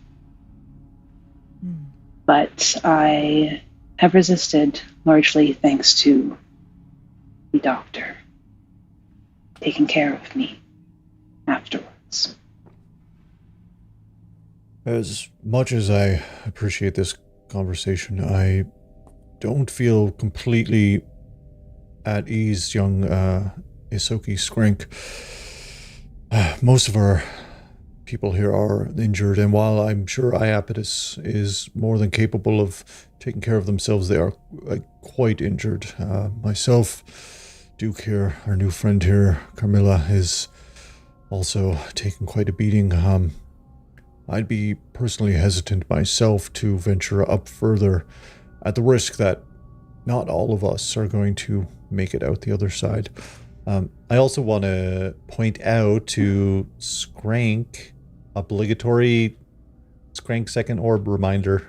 But I have resisted largely thanks to the doctor taking care of me afterwards. As much as I appreciate this conversation, I don't feel completely at ease, young Isoki Skrank. Most of our people here are injured, and while I'm sure Iapetus is more than capable of taking care of themselves, they are quite injured. Myself, Duke here, our new friend here, Carmilla, is also taking quite a beating. I'd be personally hesitant myself to venture up further at the risk that not all of us are going to make it out the other side. I also want to point out to Skrank, obligatory Skrank second orb reminder.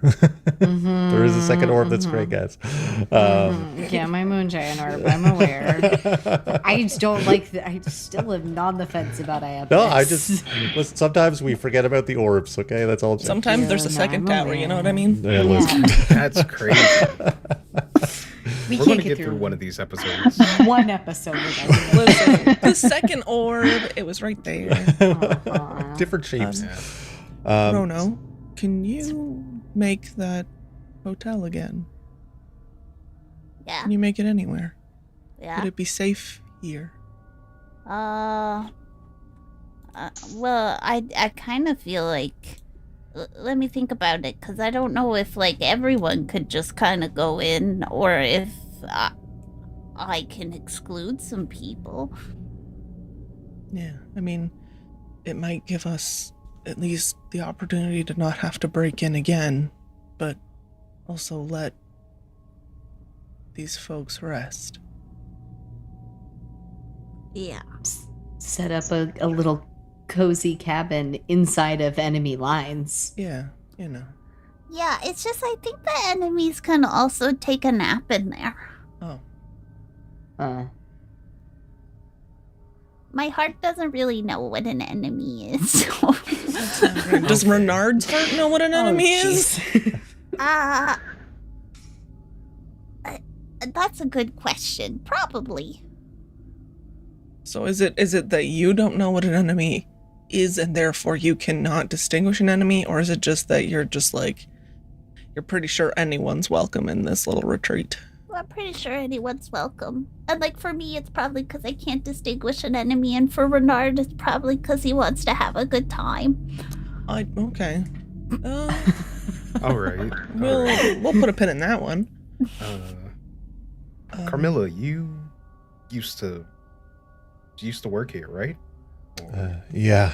There is a second orb that Skrank has. Yeah, my moon giant orb. I'm aware. I just don't like. I still am on the fence about Iapetus. No, listen, sometimes we forget about the orbs, okay? That's all I'm saying. Sometimes there's a Yeah, second I'm tower, you know what I aware. mean? Yeah, listen. that's crazy. We We're can't gonna get through one of these episodes. one episode without it. Listen, the second orb, it was right there. Different shapes. Rono, can you make that hotel again? Yeah. Can you make it anywhere? Yeah. Would it be safe here? Well, I kind of feel like. Let me think about it, because I don't know if like everyone could just kind of go in, or if I can exclude some people. Yeah, I mean, it might give us at least the opportunity to not have to break in again, but also let these folks rest. Yeah. Set up a little cozy cabin inside of enemy lines. Yeah, you know. Yeah, it's just I think the enemies can also take a nap in there. Oh, My heart doesn't really know what an enemy is. So. does Renard's heart know what an enemy is? That's a good question. Probably. So is it that you don't know what an enemy is and therefore you cannot distinguish an enemy, or is it just that you're just like you're pretty sure anyone's welcome in this little retreat? Well, I'm pretty sure anyone's welcome. And like for me, it's probably because I can't distinguish an enemy, and for Renard, it's probably because he wants to have a good time. Okay. All right. We'll put a pin in that one. Carmilla, you used to work here, right? Yeah,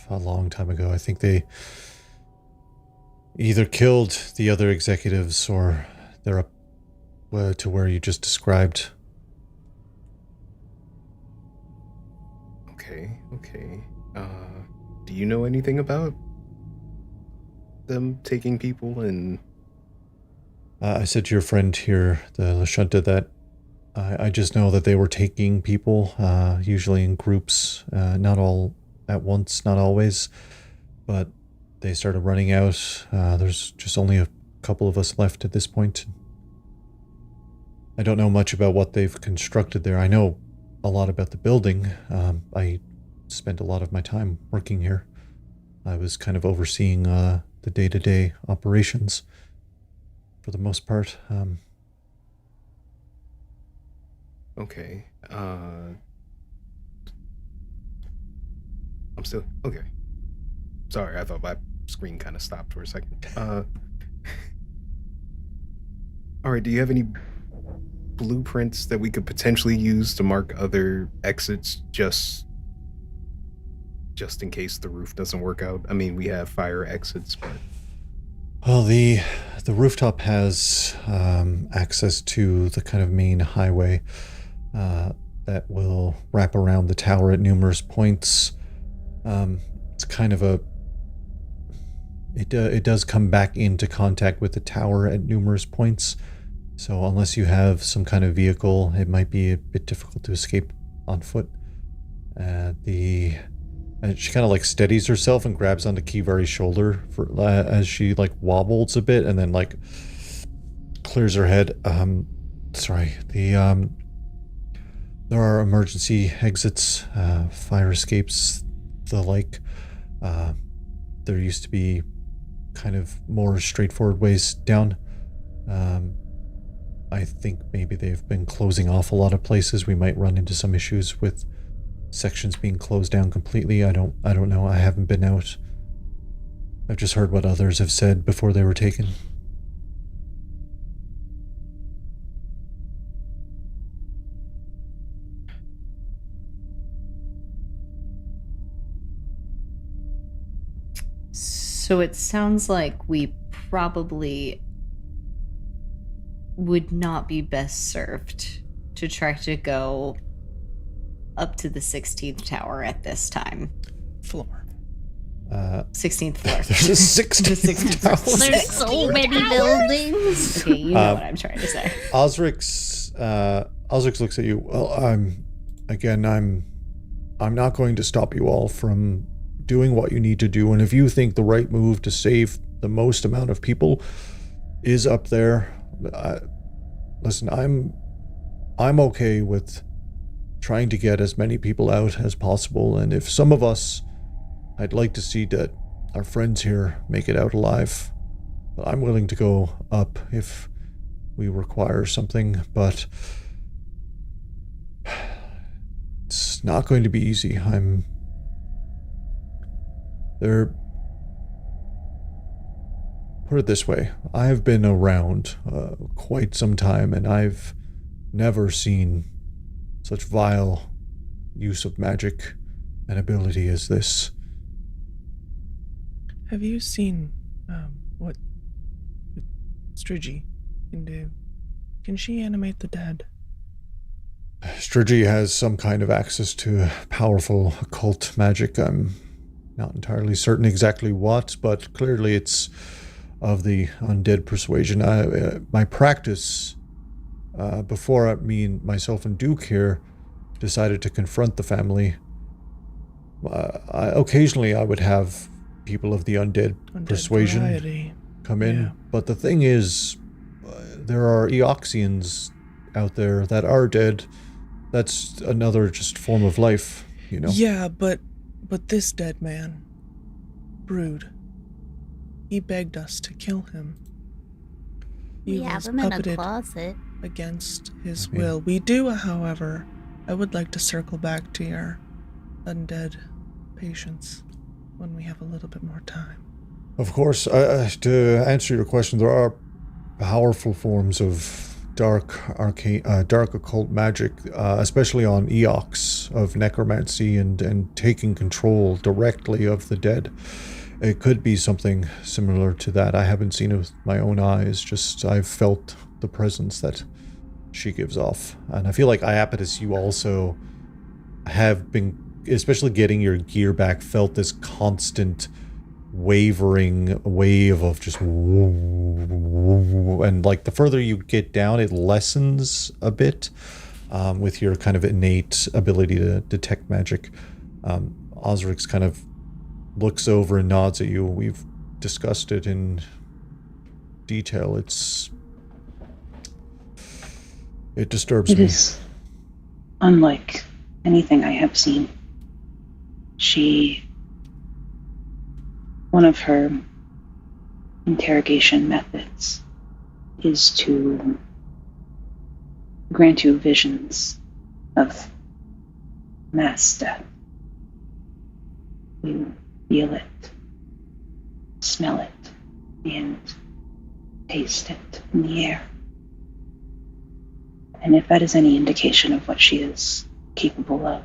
a long time ago. I think they either killed the other executives or they're up to where you just described. Okay. Do you know anything about them taking people and... I said to your friend here, the Lashunta, that I just know that they were taking people, usually in groups, not all at once, not always, but they started running out. There's just only a couple of us left at this point. I don't know much about what they've constructed there. I know a lot about the building. I spent a lot of my time working here. I was kind of overseeing the day-to-day operations for the most part. Okay. I'm still... Okay. Sorry, I thought screen kind of stopped for a second. All right, do you have any blueprints that we could potentially use to mark other exits just in case the roof doesn't work out? I mean, we have fire exits, but... Well, the rooftop has access to the kind of main highway that will wrap around the tower at numerous points. It's kind of a... It does come back into contact with the tower at numerous points. So unless you have some kind of vehicle, it might be a bit difficult to escape on foot. She kind of like steadies herself and grabs onto Kiwari's shoulder as she like wobbles a bit and then like clears her head. There are emergency exits, fire escapes, the like. There used to be kind of more straightforward ways down. I think maybe they've been closing off a lot of places. We might run into some issues with sections being closed down completely. I don't know. I haven't been out. I've just heard what others have said before they were taken. So it sounds like we probably would not be best served to try to go up to the 16th tower at this time. Floor. 16th floor. There's a 16th tower. There's so many buildings. Okay, you know what I'm trying to say. Osrix looks at you. Well, I'm not going to stop you all from doing what you need to do, and if you think the right move to save the most amount of people is up there, listen, I'm okay with trying to get as many people out as possible, and if some of us, I'd like to see that our friends here make it out alive. But I'm willing to go up if we require something, but it's not going to be easy. Put it this way, I've been around quite some time, and I've never seen such vile use of magic and ability as this. Have you seen what Strigi can do? Can she animate the dead? Strigi has some kind of access to powerful occult magic. I'm not entirely certain exactly what, but clearly it's of the undead persuasion. My practice, before myself and Duke here decided to confront the family, occasionally I would have people of the undead persuasion variety come in. Yeah. But the thing is, there are Eoxians out there that are dead. That's another just form of life, you know? Yeah, but this dead man, Brood, he begged us to kill him. He We have was him in a puppeted closet. against his Okay. will. We do, however, I would like to circle back to your undead patients when we have a little bit more time. Of course, to answer your question, there are powerful forms of dark occult magic, especially on Eox, of necromancy and taking control directly of the dead. It could be something similar to that. I haven't seen it with my own eyes, just I've felt the presence that she gives off. And I feel like Iapetus, you also have been, especially getting your gear back, felt this constant wavering wave of just and like the further you get down, it lessens a bit with your kind of innate ability to detect magic. Osrix kind of looks over and nods at you. We've discussed it in detail. It disturbs It me. is unlike anything I have seen. One of her interrogation methods is to grant you visions of mass death. You feel it smell it and taste it in the air. And if that is any indication of what she is capable of,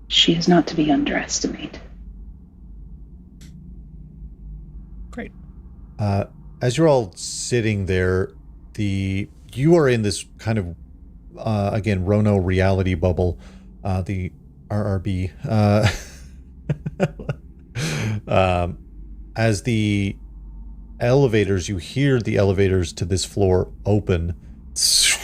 she is not to be underestimated. Great. As you're all sitting there, you are in this kind of again Rono reality bubble, the RRB. As the elevators, you hear the elevators to this floor open. It's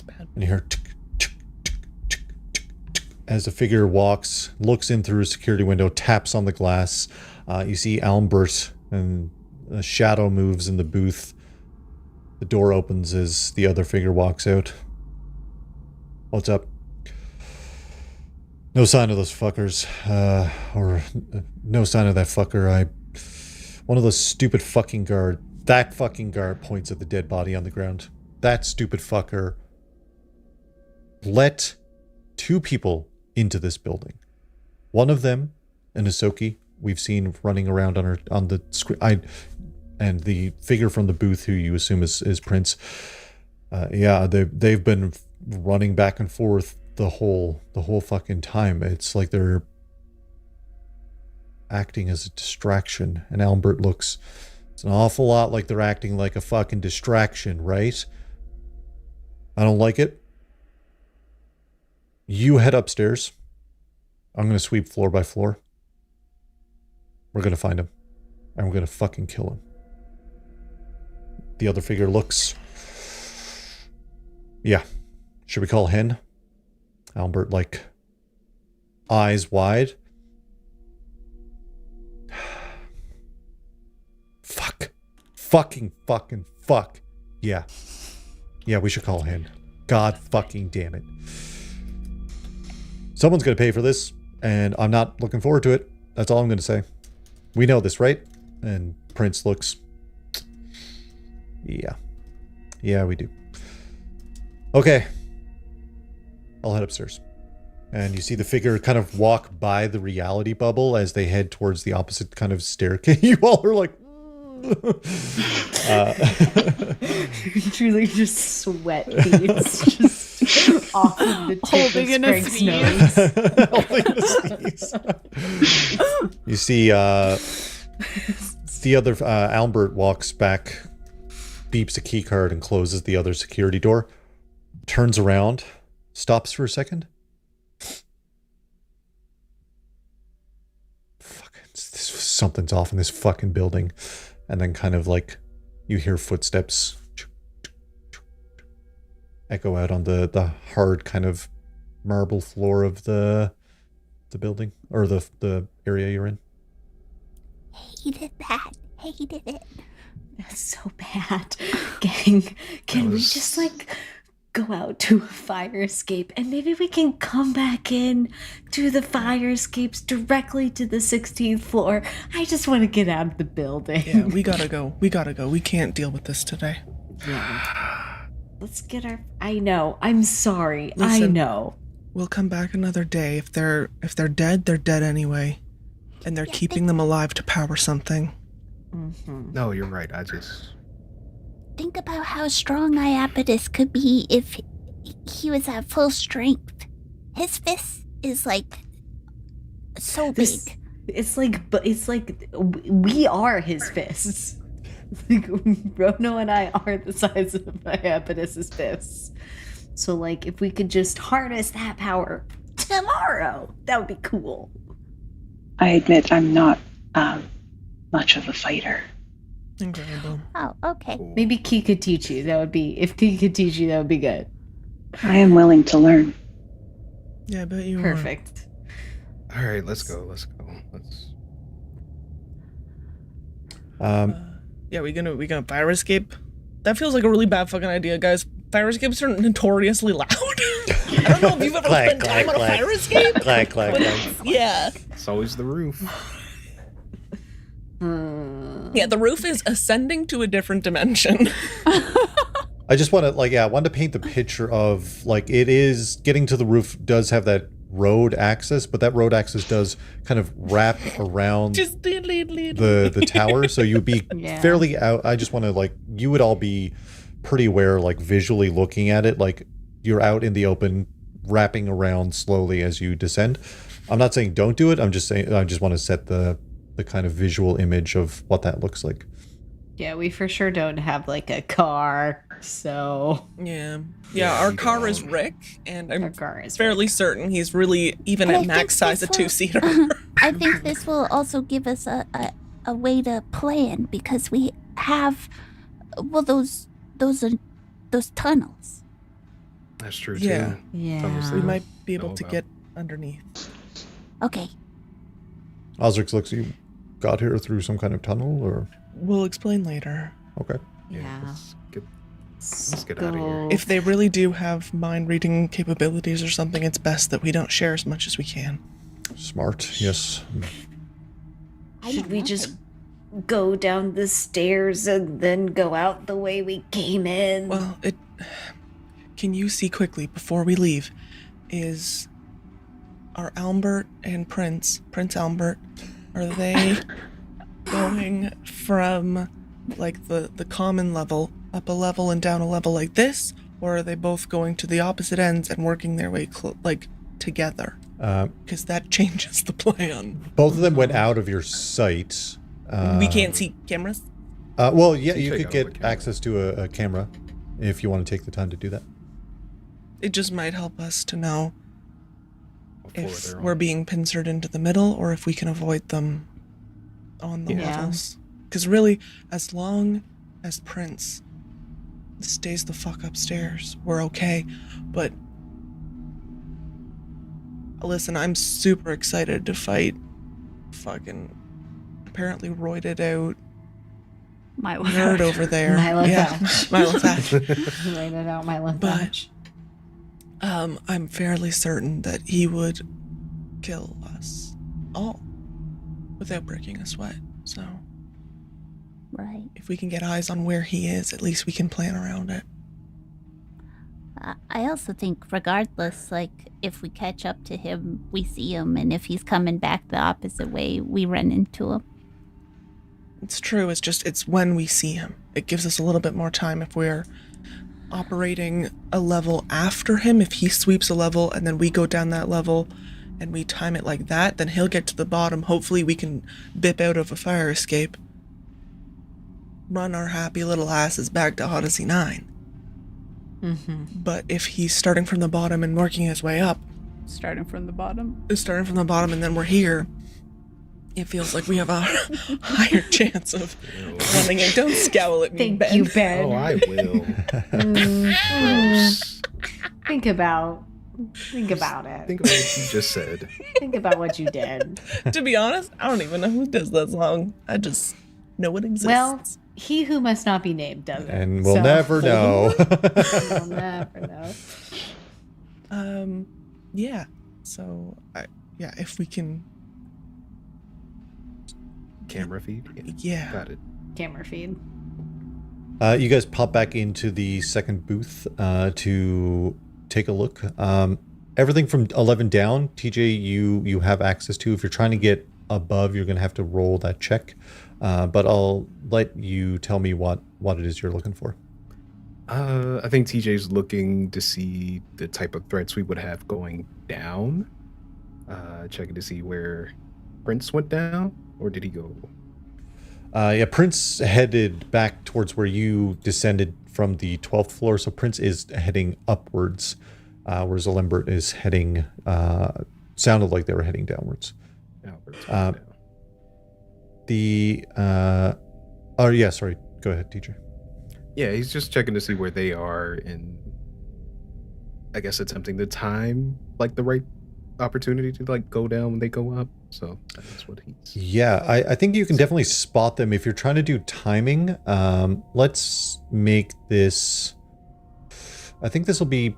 bad. And you hear tick, tick, tick, tick, tick, tick, as the figure walks, looks in through a security window, taps on the glass. You see Albert, and a shadow moves in the booth. The door opens as the other figure walks out. What's up? No sign of those fuckers. Or no sign of that fucker. One of those stupid fucking guard. That fucking guard points at the dead body on the ground. That stupid fucker let 2 people into this building. One of them, an Asoki, we've seen running around on the screen. And the figure from the booth, who you assume is Prince. They've been running back and forth the whole fucking time. It's like they're acting as a distraction. And Albert looks, it's an awful lot like they're acting like a fucking distraction, right? I don't like it. You head upstairs. I'm going to sweep floor by floor. We're going to find him. And we're going to fucking kill him. The other figure looks... Yeah. Should we call Hen? Albert, like, eyes wide. Fuck. Fucking fuck. Yeah. Yeah, we should call Hen. God fucking damn it. Someone's gonna pay for this, and I'm not looking forward to it. That's all I'm gonna say. We know this, right? And Prince looks... Yeah. Yeah, we do. Okay. I'll head upstairs. And you see the figure kind of walk by the reality bubble as they head towards the opposite kind of staircase. You all are like... Truly just sweat beads just off of the tip Holding of in a Skrank's sneeze. nose. You see the other Albert walks back, beeps a key card and closes the other security door, turns around, stops for a second. Fuck, something's off in this fucking building. And then kind of like you hear footsteps echo out on the hard kind of marble floor of the building, or the area you're in. Hated that. Hated it. That's so bad. Gang, can we just like go out to a fire escape and maybe we can come back in to the fire escapes directly to the 16th floor? I just want to get out of the building. Yeah, we gotta go. We can't deal with this today. Yeah. Let's get our... I know. I'm sorry. Listen, I know. We'll come back another day. If they're dead, they're dead anyway. And they're keeping them alive to power something. Mm-hmm. No, you're right. I just... Think about how strong Iapetus could be if he was at full strength. His fist is like so big. It's like we are his fists. Like Rono and I are the size of Iapetus's fists. So like if we could just harness that power tomorrow, that would be cool. I admit I'm not much of a fighter. Incredible. Oh, okay. Maybe Key could teach you. That would be, if Key could teach you, that would be good. I am willing to learn. Yeah, I bet you Perfect. All right, let's go. Let's... Yeah, we gonna fire escape? That feels like a really bad fucking idea, guys. Fire escapes are notoriously loud. I don't know if you've ever spent time on a fire escape. Clack. Yeah. It's always the roof. Yeah, the roof is ascending to a different dimension. I just want to wanted to paint the picture of like it is getting to the roof does have that road access, but that road access does kind of wrap around Just the tower, so you'd be Yeah. fairly out. I just want to, like, you would all be pretty aware, like, visually looking at it, like you're out in the open, wrapping around slowly as you descend. I'm not saying don't do it. I'm just saying I just want to set the kind of visual image of what that looks like. Yeah, we for sure don't have like a car, so Yeah. Yeah, Our you car is don't. Rick, and I'm our car is fairly certain he's really even But I at max think size a this will- 2-seater. I think this will also give us a way to plan because we have, well, those tunnels. That's true Yeah. too. Yeah. Tunnels We they might don't be able know to about. get underneath. Okay. Osrix looks, you got here through some kind of tunnel, or We'll explain later. okay. Yeah. Let's get outta here. If they really do have mind reading capabilities or something, it's best that we don't share as much as we can. Smart, yes. Should we just go down the stairs and then go out the way we came in? Well, can you see quickly before we leave? Are Albert and Prince Albert, are they going from like the common level up a level and down a level like this, or are they both going to the opposite ends and working their way together? Because that changes the plan. Both of them went out of your sight. We can't see cameras. Well, yeah, You you take could out the get camera. access to a camera if you want to take the time to do that. It just might help us to know Before if they're we're on. being pincered into the middle or if we can avoid them on the Yeah. levels. Because really, as long as Prince stays the fuck upstairs, we're okay. But listen, I'm super excited to fight fucking apparently roided out My nerd over there. Milo yeah, Thatch. Milo Thatch. Laid it out, my left But- Thatch. I'm fairly certain that he would kill us all without breaking a sweat. So Right. if we can get eyes on where he is, at least we can plan around it. I also think, regardless, like, if we catch up to him, we see him, and if he's coming back the opposite way, we run into him. It's true, it's when we see him. It gives us a little bit more time if we're operating a level after him. If he sweeps a level and then we go down that level and we time it like that, then he'll get to the bottom. Hopefully we can bip out of a fire escape, run our happy little asses back to Odyssey 9. Mm-hmm. But if he's starting from the bottom and working his way up, Starting from the bottom. and then we're here, it feels like we have a higher chance of running in. Don't scowl at me, Thank Ben. you, Ben. Oh, I will. Mm. Think about it. Think about what you just said. Think about what you did. To be honest, I don't even know who does that song. I just know it exists. Well, he who must not be named does it. And we'll so- never know. We'll never know. Yeah. So, if we can, Camera feed. yeah. Got it. Camera feed. You guys pop back into the second booth to take a look. Everything from 11 down, TJ, you have access to. If you're trying to get above, you're going to have to roll that check. But I'll let you tell me what it is you're looking for. I think TJ's looking to see the type of threats we would have going down. Checking to see where Prince went down, or did he go? Yeah, Prince headed back towards where you descended from the 12th floor. So Prince is heading upwards, whereas Lambert is heading, sounded like they were heading downwards. Albert's Um, going down. Sorry. Go ahead, teacher. Yeah, he's just checking to see where they are in, I guess, attempting to time like the right opportunity to like go down when they go up. So that's what he's. Yeah, I think you can definitely spot them if you're trying to do timing. Let's make this. I think this will be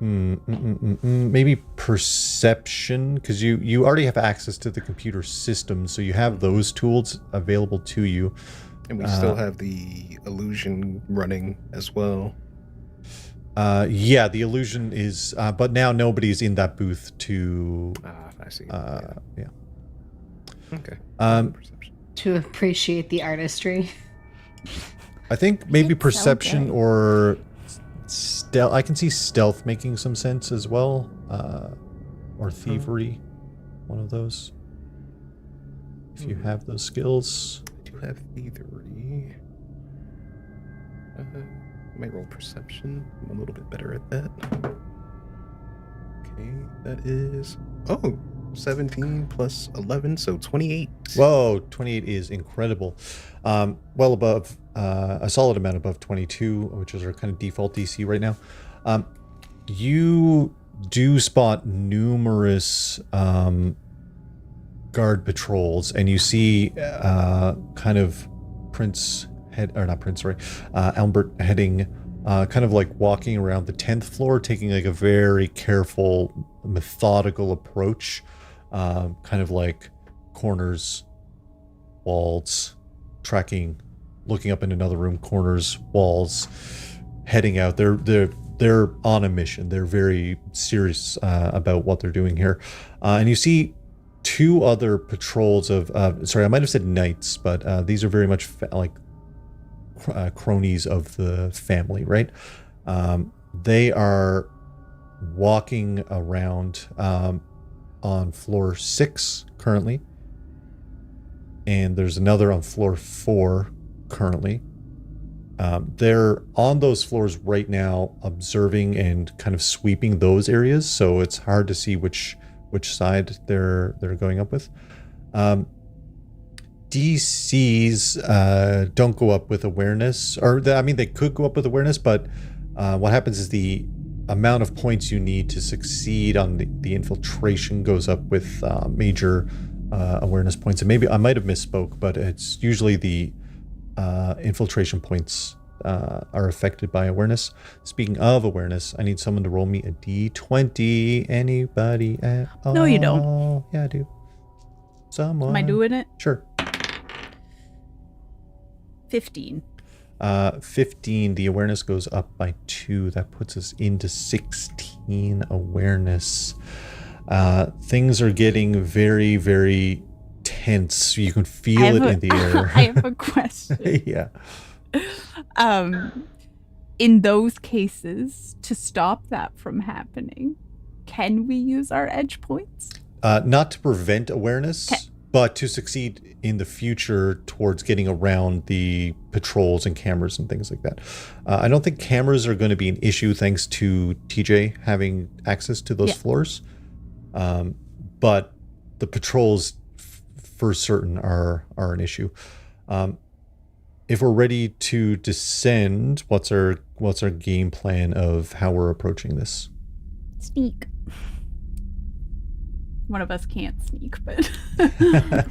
maybe perception, because you already have access to the computer system, so you have those tools available to you. And we still have the illusion running as well. Yeah, the illusion is, but now nobody's in that booth to. I see. Yeah. Okay. Perception. To appreciate the artistry. I think maybe It's so perception good. or stealth. I can see stealth making some sense as well, or thievery, one of those. If you have those skills. I do have thievery. I might roll perception. I'm a little bit better at that. Okay, that is 17 plus 11, so 28. Whoa, 28 is incredible. Well above, a solid amount above 22, which is our kind of default DC right now. You do spot numerous guard patrols, and you see kind of Albert heading, kind of like walking around the 10th floor, taking like a very careful, methodical approach. Kind of like corners, walls, tracking, looking up in another room, corners, walls, heading out. They're on a mission. They're very serious about what they're doing here. And you see two other patrols of, sorry, I might have said knights, but these are very much like cronies of the family, right? They are walking around on floor 6 currently, and there's another on floor 4 currently. They're on those floors right now, observing and kind of sweeping those areas, so it's hard to see which side they're going up with. DCs don't go up with awareness, or they could go up with awareness, but what happens is the amount of points you need to succeed on the infiltration goes up with major awareness points. And maybe I might have misspoke, but it's usually the infiltration points are affected by awareness. Speaking of awareness, I need someone to roll me a d20. Anybody at all? No, you don't. Yeah, I do. Someone. Am I doing it? Sure. 15. 15, the awareness goes up by 2. That puts us into 16 awareness. Things are getting very, very tense. You can feel it in the air. I have a question. Yeah. In those cases, to stop that from happening, can we use our edge points? Not to prevent awareness, but to succeed in the future towards getting around the patrols and cameras and things like that. I don't think cameras are going to be an issue thanks to TJ having access to those floors. But the patrols for certain are an issue. If we're ready to descend, what's our game plan of how we're approaching this? Sneak. One of us can't sneak, but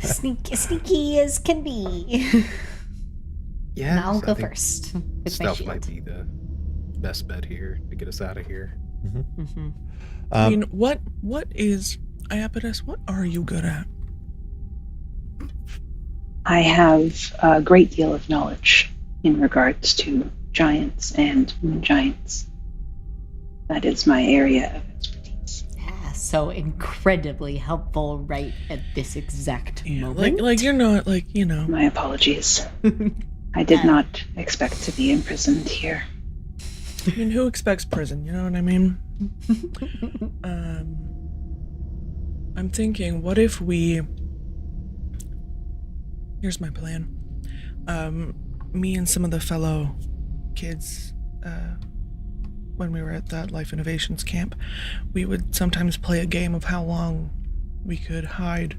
Sneaky as can be. Yeah, And I'll so I go think first with my stealth shield. might be the best bet here to get us out of here. Mm-hmm. I mean, what is Iapetus? What are you good at? I have a great deal of knowledge in regards to giants and moon giants. That is my area of expertise. Yeah, so incredibly helpful right at this exact Yeah, moment. like you're not My apologies. I did not expect to be imprisoned here. I mean, who expects prison? You know what I mean? I'm thinking, what if we... Here's my plan. Me and some of the fellow kids, when we were at that Life Innovations camp, we would sometimes play a game of how long we could hide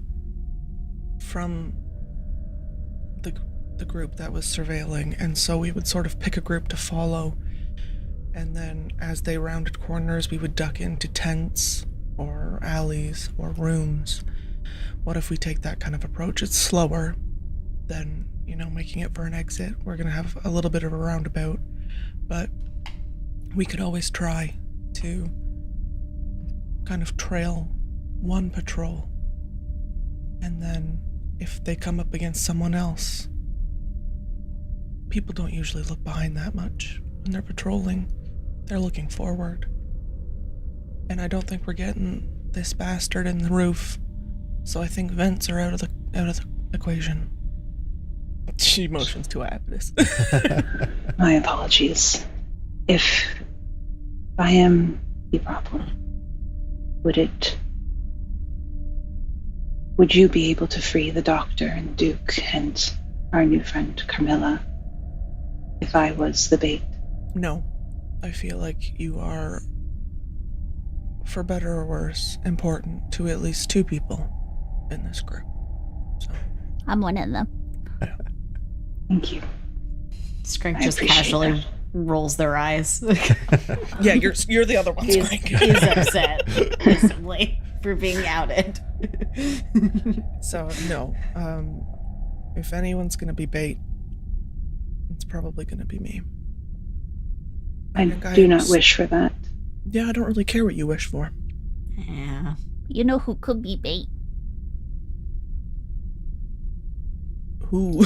from the group that was surveilling, and so we would sort of pick a group to follow, and then as they rounded corners we would duck into tents or alleys or rooms. What if we take that kind of approach? It's slower than, making it for an exit. We're gonna have a little bit of a roundabout, but we could always try to kind of trail one patrol, and then if they come up against someone else, people don't usually look behind that much when they're patrolling, they're looking forward. And I don't think we're getting this bastard in the roof. So I think vents are out of the equation. She motions to Abaddis. My apologies. If I am the problem, would you be able to free the doctor and Duke and our new friend Carmilla if I was the bait? No. I feel like you are, for better or worse, important to at least 2 people in this group. So I'm one of them. Thank you. Skrank I just appreciate casually that. rolls their eyes. yeah, you're the other one. He's upset, basically, for being outed. So no. If anyone's gonna be bait, it's probably gonna be me. I think do not wish for that. Yeah, I don't really care what you wish for. Yeah. You know who could be bait? Who?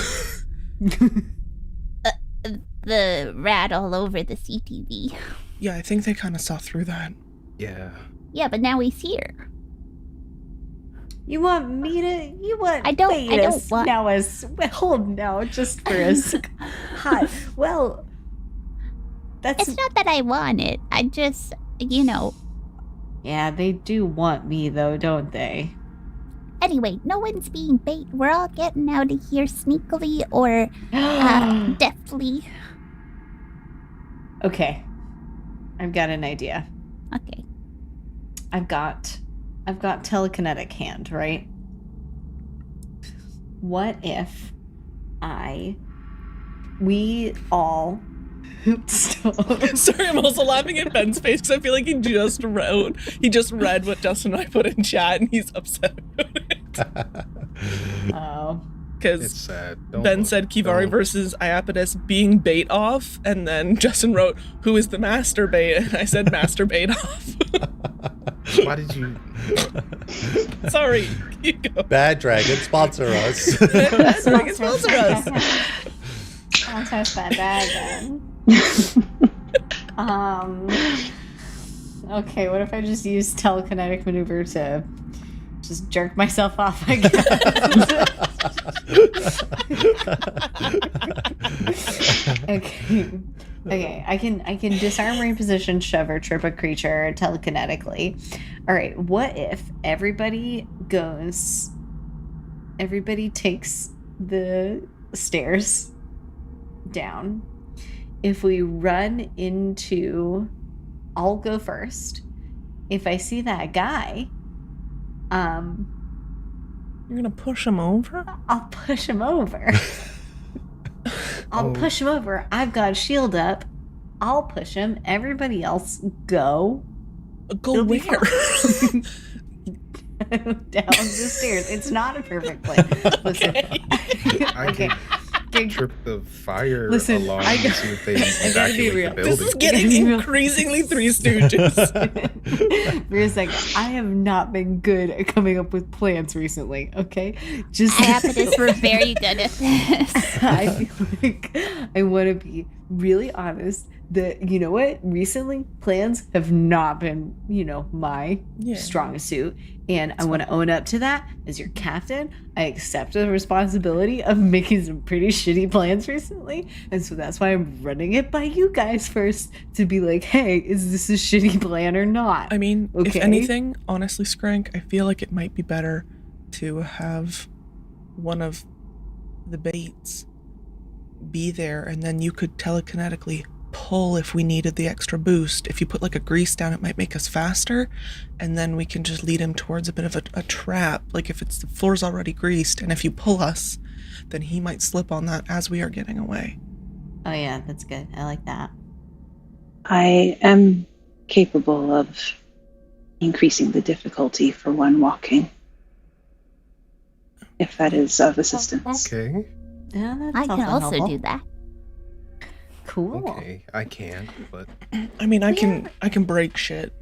The rat all over the CTV. Yeah, I think they kind of saw through that. Yeah. Yeah, but now he's here. You want me to? You want? I don't Betis want- now as well. No, just for us. Hot. Well, that's It's not that I want it. I just, yeah. They do want me though, don't they? Anyway, no one's being bait. We're all getting out of here sneakily or deftly. Okay, I've got an idea. Okay. I've got telekinetic hand, right? What if we all stop. Sorry, I'm also laughing at Ben's face because I feel like he just read what Justin and I put in chat and he's upset about it. Oh. It's Because sad. Ben said Kivari versus Iapetus being bait off, and then Justin wrote, "Who is the master bait?" And I said, "Master bait off." Why did you? Sorry, you go. Bad Dragon, sponsor us. Bad Dragon, sponsor us. Sponsor us by Dragon. Okay, what if I just use telekinetic maneuver to just jerk myself off, I guess? Okay, I can disarm, reposition, shove, or trip a creature telekinetically. All right, what if everybody takes the stairs down? If we run into, I'll go first. If I see that guy, You're gonna push him over? I'll push him over. I'll push him over. I've got a shield up. I'll push him. Everybody else go. Go It'll be where? Down the stairs. It's not a perfect plan. Listen. I Okay. can trip the fire Listen, alarm I and got- see if they I gotta be evacuate real. the This building. is getting increasingly Three Stooges. For a second, I have not been good at coming up with plans recently, okay? Just Iapetus, we're very good at this. I feel like I want to be really honest that, you know what? Recently, plans have not been, my strongest suit. And I want to own up to that. As your captain, I accept the responsibility of making some pretty shitty plans recently. And so that's why I'm running it by you guys first to be like, hey, is this a shitty plan or not? I mean, if Okay. anything, honestly, Skrank, I feel like it might be better to have one of the baits be there, and then you could telekinetically pull if we needed the extra boost. If you put like a grease down, it might make us faster, and then we can just lead him towards a bit of a trap. Like if the floor's already greased, and if you pull us, then he might slip on that as we are getting away. Oh, yeah, that's good. I like that. I am capable of increasing the difficulty for one walking, if that is of assistance. Okay, Yeah, that's I can also helpful. do that. Cool. okay, I can, but I mean, I can break shit.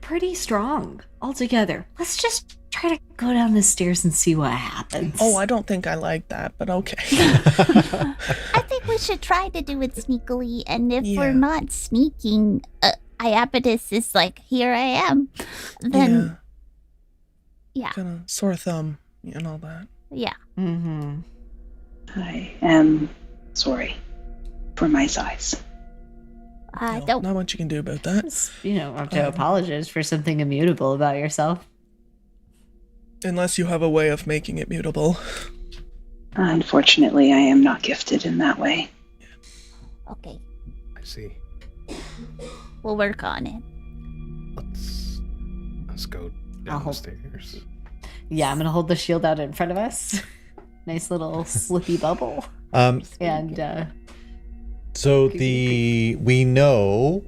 Pretty strong altogether. Let's just try to go down the stairs and see what happens. Oh, I don't think I like that, but okay. I think We should try to do it sneakily, and if Yeah. we're not sneaking, Iapetus is like, here I am. Then, yeah. Kind of sore thumb and all that. Yeah. Mm-hmm. I am sorry for my size. I No, don't. not much you can do about that. Have to apologize for something immutable about yourself. Unless you have a way of making it mutable. Unfortunately, I am not gifted in that way. Okay. I see. We'll work on it. Let's go I'll hold- downstairs. Yeah, I'm gonna hold the shield out in front of us. Nice little slippy bubble. And So we know,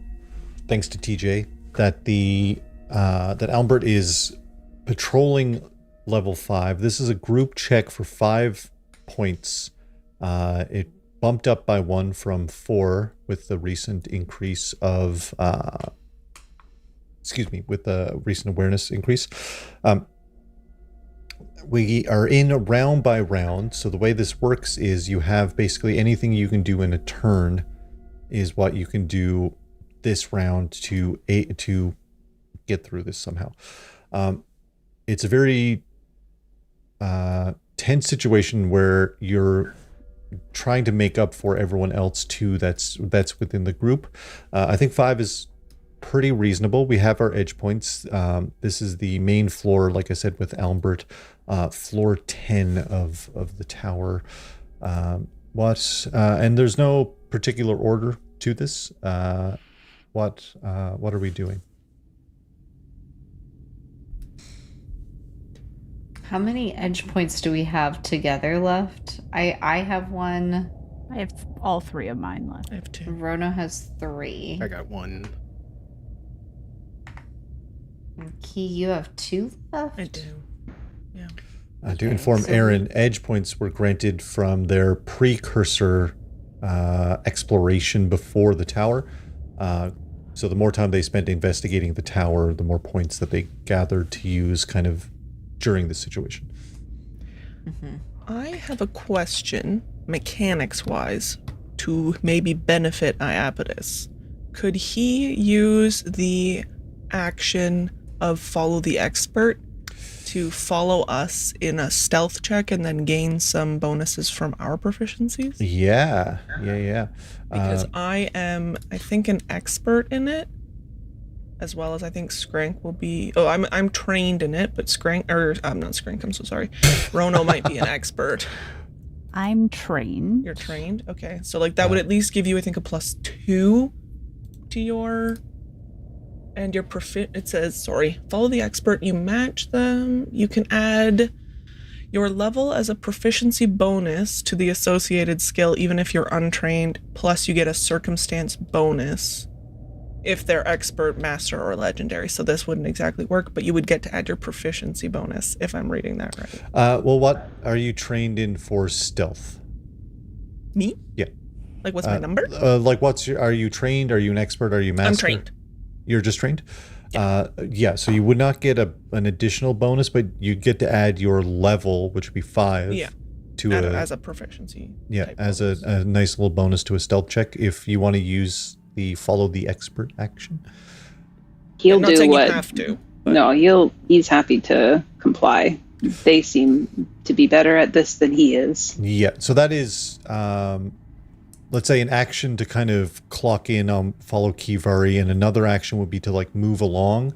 thanks to TJ, that that Albert is patrolling level 5. This is a group check for 5 points. It bumped up by 1 from 4 with the recent increase of with the recent awareness increase. We are in round by round. So the way this works is you have basically anything you can do in a turn is what you can do this round to get through this somehow. It's a very tense situation where you're trying to make up for everyone else too that's within the group. I think 5 is pretty reasonable. We have our edge points. This is the main floor, like I said, with Albert. Floor 10 of the tower. And there's no particular order to this. What are we doing? how many edge points do we have together left? I have 1. I have all 3 of mine left. I have 2. Rono has 3. I got 1. And Key, you have 2 left? I do. Yeah. To Okay, inform so Aaron, edge points were granted from their precursor exploration before the tower. So the more time they spent investigating the tower, the more points that they gathered to use kind of during the situation. Mm-hmm. I have a question, mechanics-wise, to maybe benefit Iapetus. Could he use the action of follow the expert to follow us in a stealth check and then gain some bonuses from our proficiencies? Yeah. Because I am, I think, an expert in it, as well as I think Skrank will be. Oh, I'm trained in it, but Skrank, or I'm not Skrank. I'm so sorry. Rono might be an expert. I'm trained. You're trained, okay. So like that would at least give you, I think, a +2 to your. And your it says, follow the expert. You match them. You can add your level as a proficiency bonus to the associated skill, even if you're untrained. Plus, you get a circumstance bonus if they're expert, master, or legendary. So this wouldn't exactly work, but you would get to add your proficiency bonus if I'm reading that right. Well, what are you trained in for stealth? Me? Yeah. Like, what's my number? Like, are you trained? Are you an expert? Are you master? I'm trained. You're just trained? Yeah. So you would not get an additional bonus, but you'd get to add your level, which would be 5. Yeah. To as a proficiency. Yeah, type as bonus. a nice little bonus to a stealth check if you want to use the follow the expert action. He'll I'm not do saying what. you have to. But No, he's happy to comply. They seem to be better at this than he is. Yeah, so that is, let's say, an action to kind of clock in on follow Kivari, and another action would be to like move along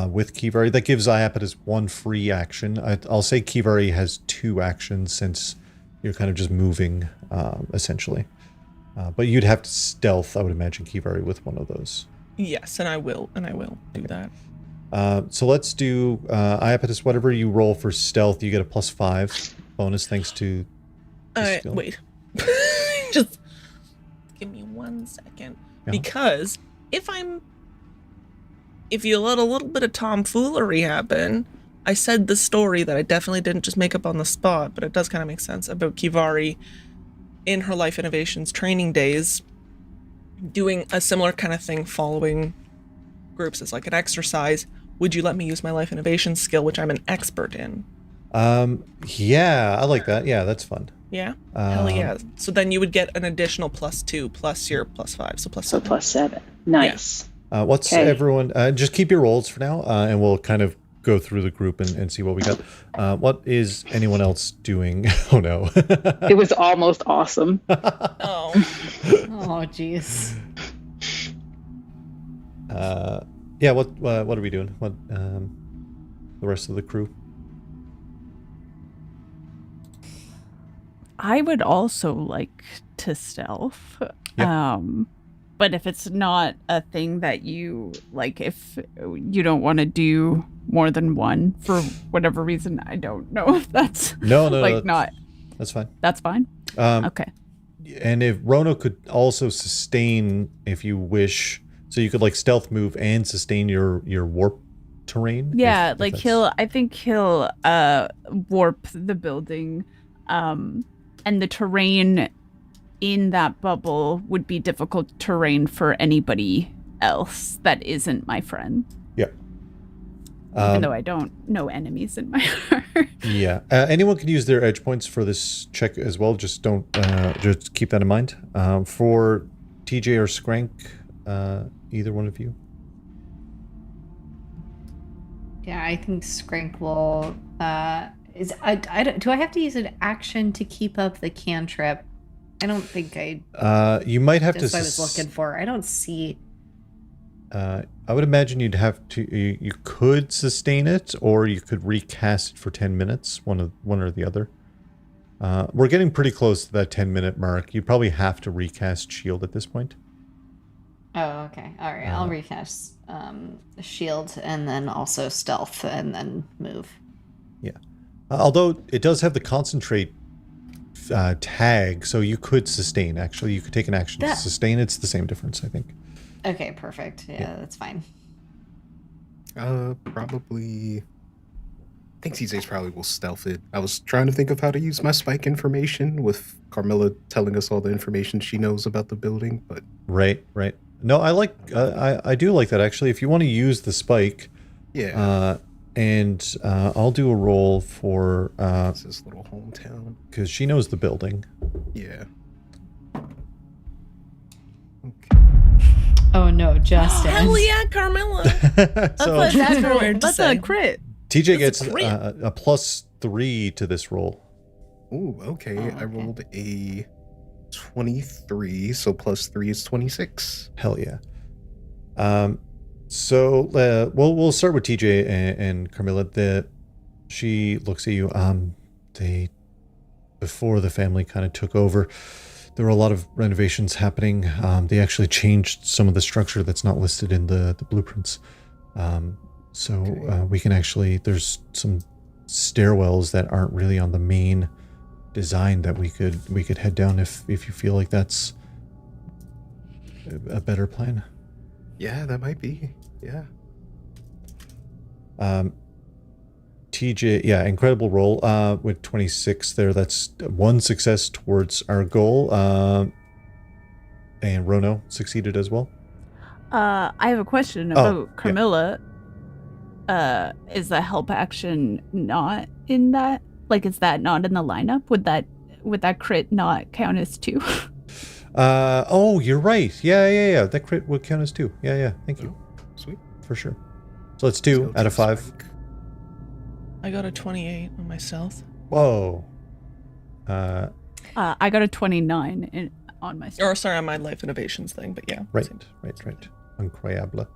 with Kivari. That gives Iapetus 1 free action. I'll say Kivari has 2 actions since you're kind of just moving, essentially. But you'd have to stealth, I would imagine, Kivari with one of those. Yes, and I will do that. So let's do Iapetus. Whatever you roll for stealth, you get a +5 bonus thanks to the skill. Wait. Just give me 1 second. Yeah. Because if you let a little bit of tomfoolery happen, I said the story that I definitely didn't just make up on the spot, but it does kind of make sense about Kivari in her Life Innovations training days, doing a similar kind of thing, following groups as like an exercise. Would you let me use my Life Innovations skill, which I'm an expert in? Yeah, I like that. Yeah, that's fun. Yeah. Hell yeah. So then you would get an additional +2 plus your +5, so +7. So +7. Nice. What's Okay. everyone? Just keep your rolls for now, and we'll kind of go through the group and see what we got. What is anyone else doing? Oh no. It was almost awesome. Oh. Oh, jeez. Yeah. What are we doing? What the rest of the crew? I would also like to stealth. Yeah. But if it's not a thing that you like, if you don't want to do more than one for whatever reason, I don't know if that's No, like not. That's fine. That's fine. Um, Okay. And if Rono could also sustain, if you wish, so you could like stealth move and sustain your warp terrain. Yeah, if like that's- I think he'll warp the building, and the terrain in that bubble would be difficult terrain for anybody else that isn't my friend. Yeah. Even though I don't know enemies in my heart. Yeah. Anyone can use their edge points for this check as well. Just don't. Just keep that in mind. For TJ or Skrank, either one of you. Yeah, I think Skrank will. Do I have to use an action to keep up the cantrip? I don't think I. You might have That's to. what I was looking for. I don't see. I would imagine you'd have to. You could sustain it, or you could recast it for 10 minutes. One or the other. We're getting pretty close to that 10-minute mark. You probably have to recast shield at this point. Oh, okay. All right. I'll recast shield and then also stealth and then move. Yeah. Although it does have the concentrate tag, so you could sustain. Actually, you could take an action to sustain. It's the same difference, I think. Okay, perfect. Yeah, that's fine. Probably. I think TJ's probably will stealth it. I was trying to think of how to use my spike information with Carmilla telling us all the information she knows about the building, but Right. No, I like. I do like that actually. If you want to use the spike, yeah, and I'll do a roll for it's this little hometown. because she knows the building. Yeah. Oh no, Justin. Hell yeah, Carmilla. So That's a crit. TJ gets a crit. a +3 to this roll. Ooh, okay. Oh, I okay. rolled a 23, so +3 is 26. Hell yeah. So we'll start with TJ and Carmilla. She looks at you. Before the family kind of took over, there were a lot of renovations happening. They actually changed some of the structure that's not listed in the blueprints. We can actually, there's some stairwells that aren't really on the main design that we could head down if you feel like that's a better plan. Yeah, that might be. Yeah. TJ, yeah, incredible roll with 26 there. That's one success towards our goal. And Rono succeeded as well. I have a question about Carmilla. Is the help action not in that? Like, is that not in the lineup? Would that crit not count as 2? Oh, you're right. Yeah. That crit would count as 2. Yeah. Thank you. Sweet. For sure. So it's 2 out of 5. I got a 28 on my stealth. Whoa. I got a 29 on my stealth. Or sorry, on my life innovations thing, but yeah. Right. same. Incroyable.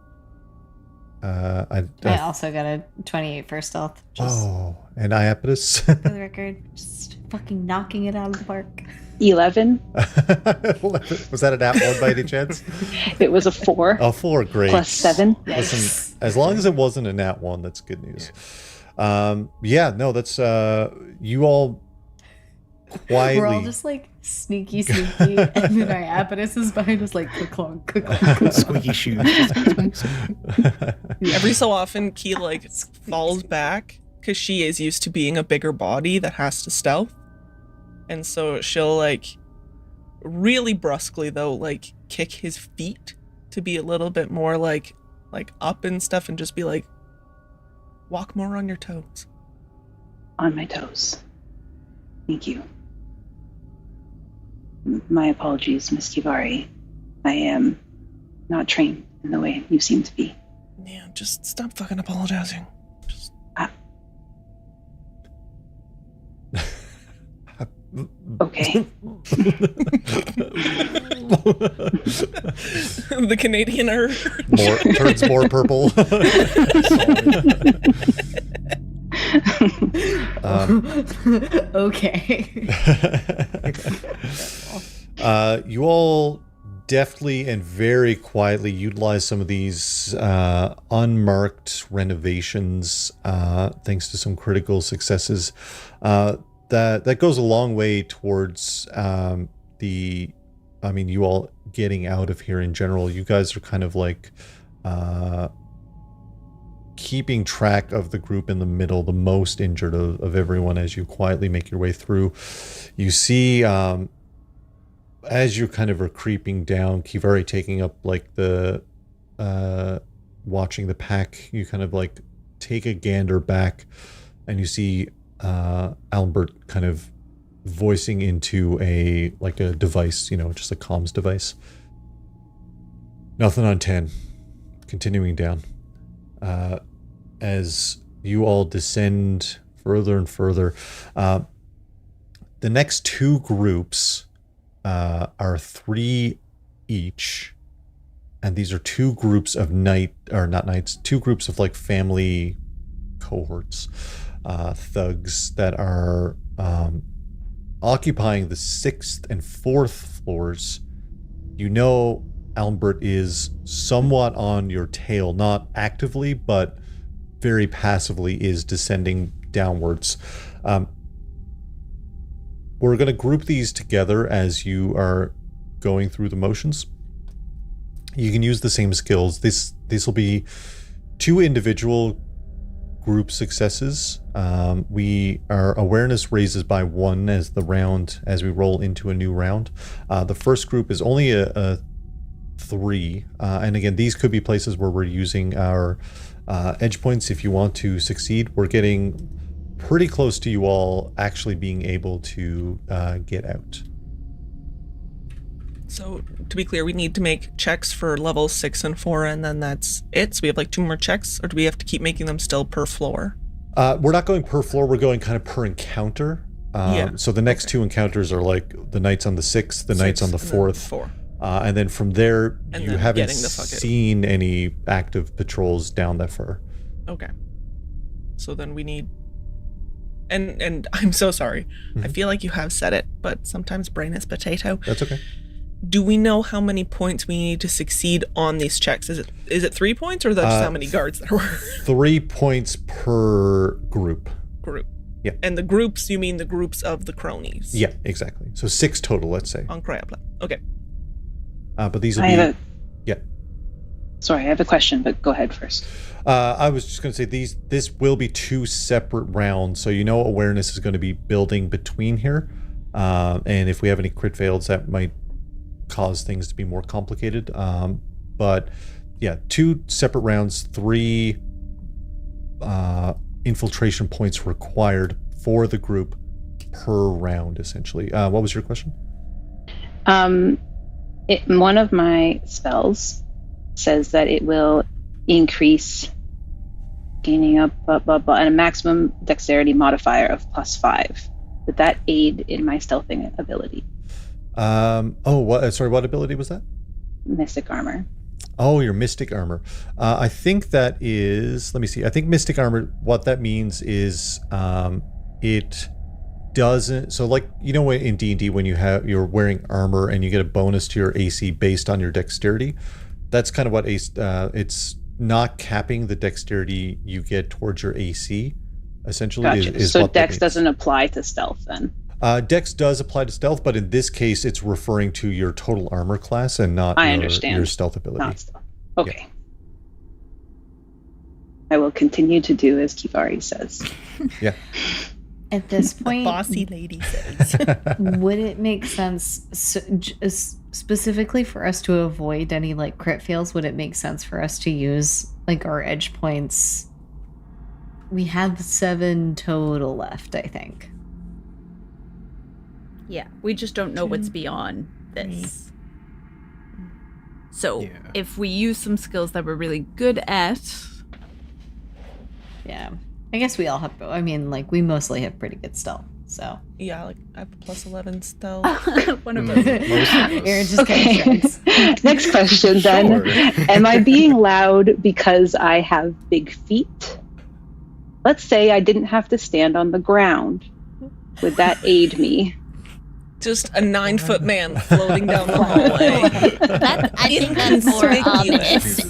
I also got a 28 for stealth. Just and Iapetus. for the record, just fucking knocking it out of the park. 11. Was that a nat 1 by any chance? It was a 4. Oh, 4, great. +7. Listen, as long as it wasn't a nat 1, that's good news. That's you all quietly. We're all just like sneaky, and then Iapetus is behind us like clunk, clunk. Squeaky shoes. Every so often, Key like falls back because she is used to being a bigger body that has to stealth, and so she'll like really brusquely though like kick his feet to be a little bit more like up and stuff, and just be like, walk more on your toes. On my toes. Thank you. My apologies, Miss Kivari. I am not trained in the way you seem to be. Yeah, just stop fucking apologizing. Just... Okay. The Canadian herb. Turns more purple. Okay. You all deftly and very quietly utilize some of these unmarked renovations, thanks to some critical successes. That goes a long way towards you all getting out of here in general. You guys are kind of like keeping track of the group in the middle, the most injured of everyone, as you quietly make your way through. You see, as you kind of are creeping down, Kivari taking up like the watching the pack, you kind of like take a gander back, and you see Albert kind of voicing into a device, just a comms device. Nothing on 10. Continuing down. As you all descend further and further, the next two groups are 3 each, and these are 2 groups of two groups of like family cohorts, thugs that are occupying the 6th and 4th floors. Albert is somewhat on your tail, not actively, but very passively is descending downwards. We're going to group these together as you are going through the motions. You can use the same skills. This will be 2 individual group successes. Our awareness raises by 1 as we roll into a new round. The first group is only a 3, and again, these could be places where we're using our edge points if you want to succeed. We're getting pretty close to you all actually being able to get out. So, to be clear, we need to make checks for levels 6 and 4, and then that's it? So we have like 2 more checks, or do we have to keep making them still per floor? We're not going per floor, we're going kind of per encounter. So the next 2 encounters are like the knights on the 6th, the knights on the 4th. And then from there, you haven't seen any active patrols down that far. Okay. So then we need... And I'm so sorry. Mm-hmm. I feel like you have said it, but sometimes brain is potato. That's okay. Do we know how many points we need to succeed on these checks? Is it 3 points, or that's just how many guards there were? 3 points per group. Yeah. And the groups, you mean the groups of the cronies? Yeah, exactly. So 6 total, let's say. On Cryoplan. Okay. But these will be... Yeah. Sorry, I have a question, but go ahead first. I was just going to say this will be 2 separate rounds, so awareness is going to be building between here. And if we have any crit fails, that might cause things to be more complicated. But yeah, 2 separate rounds, 3 infiltration points required for the group per round, essentially. What was your question? One of my spells says that it will increase gaining up and a maximum dexterity modifier of +5. Would that aid in my stealthing ability? What ability was that? Mystic armor. Oh, your mystic armor. I think that is, let me see. I think mystic armor, what that means is it doesn't, so like, in D&D when you're wearing armor and you get a bonus to your AC based on your dexterity, that's kind of what it's not capping the dexterity you get towards your AC, essentially. Gotcha. So dex doesn't apply to stealth then? Dex does apply to stealth, but in this case, it's referring to your total armor class and not your stealth ability. Not stealth. Okay. Yeah. I will continue to do as Kivari says. Yeah. At this point, bossy lady says. Would it make sense, specifically for us to avoid any like crit fails? Would it make sense for us to use like our edge points? We have 7 total left, I think. Yeah, we just don't know what's beyond this. So if we use some skills that we're really good at... Yeah. I guess we all have, I mean, like, we mostly have pretty good stealth, so. Yeah, like I have a +11 stealth. One of us. Aaron just Okay. kind of shrugs. Next question then. Am I being loud because I have big feet? Let's say I didn't have to stand on the ground. Would that aid me? Just a 9-foot man floating down the hallway. I think that's more ominous.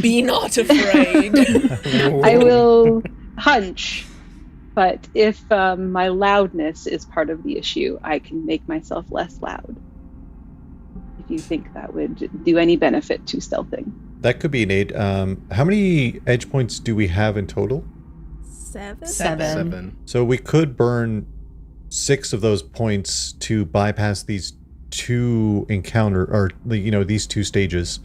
Be not afraid. I will hunch, but if my loudness is part of the issue, I can make myself less loud. If you think that would do any benefit to stealthing. That could be an aid. How many edge points do we have in total? 7? 7. So we could burn 6 of those points to bypass these 2 these 2 stages.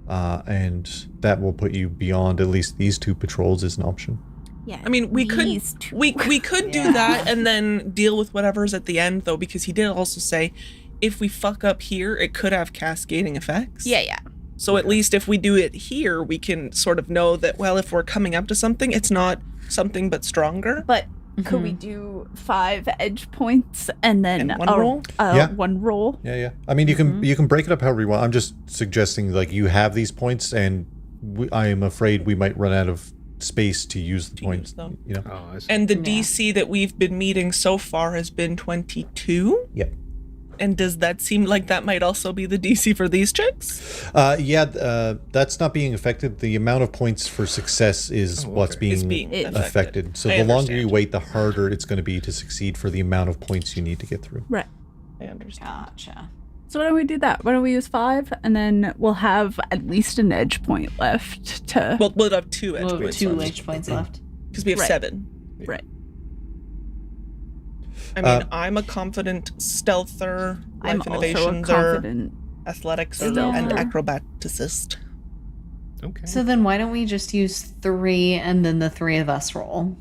And that will put you beyond at least these 2 patrols as an option. Yeah. I mean, we could we could do that and then deal with whatever's at the end, though, because he did also say if we fuck up here, it could have cascading effects. Yeah. So at least if we do it here, we can sort of know that, well, if we're coming up to something, it's not something but stronger. But could we do 5 edge points and then And one roll? one roll? Yeah. I mean, you can break it up however you want. I'm just suggesting like you have these points, and I am afraid we might run out of space to use the points. them. You know. Oh, I see. And the DC that we've been meeting so far has been 22. Yep. And does that seem like that might also be the DC for these chicks? That's not being affected. The amount of points for success is what's being affected. So I the longer you understand. wait, the harder it's going to be to succeed for the amount of points you need to get through. Right. I understand. Gotcha. So why don't we do that? Why don't we use 5 and then we'll have at least an edge point left to... Well, we'll have 2 edge We'll have points 2 left, edge points left. because we have Right. 7. Right. I mean, I'm a confident stealther, I'm life also a innovations confident... athletics stealther. and acrobaticist. Okay. So then why don't we just use 3 and then the 3 of us roll?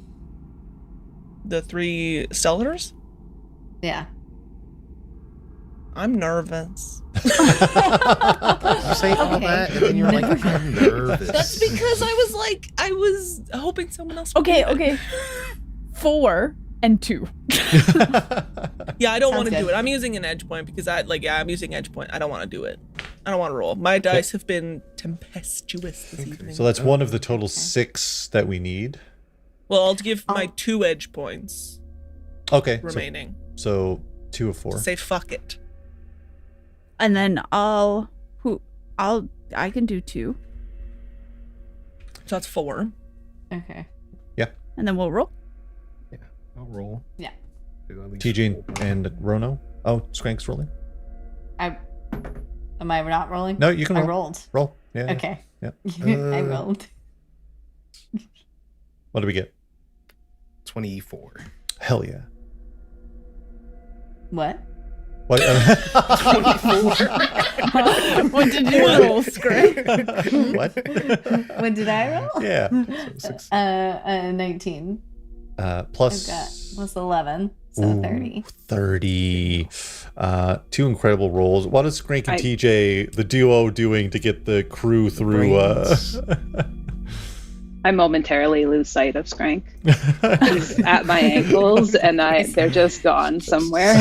The 3 stealthers? Yeah. I'm nervous. You say all that, and then you're like, I'm nervous. That's because I was hoping someone else would do it. Okay. 4 and 2. Yeah, I don't want to Sounds do good. it. I'm using an edge point because I'm using edge point. I don't want to do it. I don't want to roll. My dice have been tempestuous this evening. So that's one of the total 6 that we need. Well, I'll give my 2 edge points Okay. remaining. So 2 of 4. To say fuck it. And then I can do 2. So that's 4. Okay. And then we'll roll. I'll roll. Yeah. TJ and Rono. Oh, Skrank's rolling. Am I not rolling? No, you can roll. I rolled. Roll. Yeah. Okay. Yeah. I rolled. What do we get? 24. Hell yeah. What? What? 24. What did you roll, Skrank? What? What did I roll? Yeah. 19. Plus. I've got plus 11, so Ooh, 30. 30. 2 incredible rolls. What is Skrank and TJ, the duo, doing to get the crew through? I momentarily lose sight of Skrank. He's at my ankles, and they're just gone somewhere.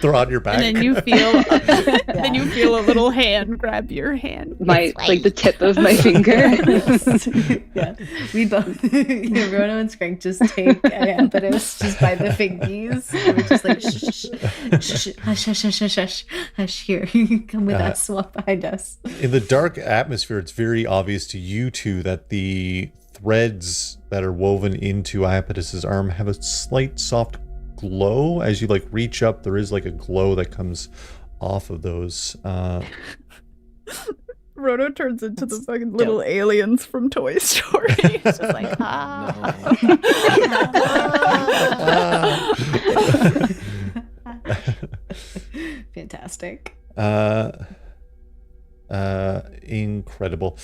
They're on your back. And then you feel then you feel a little hand grab your hand. Like the tip of my finger. Yeah, we both, Rono and Skrank just take impetus just by the fingies. We're just like, shh, hush, hush, hush, hush, hush, hush, here, come with us, walk behind us. In the dark atmosphere, it's very obvious to you two that the threads that are woven into Iapetus's arm have a slight soft glow. As you like reach up, there is like a glow that comes off of those. Roto turns into the fucking little aliens from Toy Story. He's just like, Fantastic. Incredible.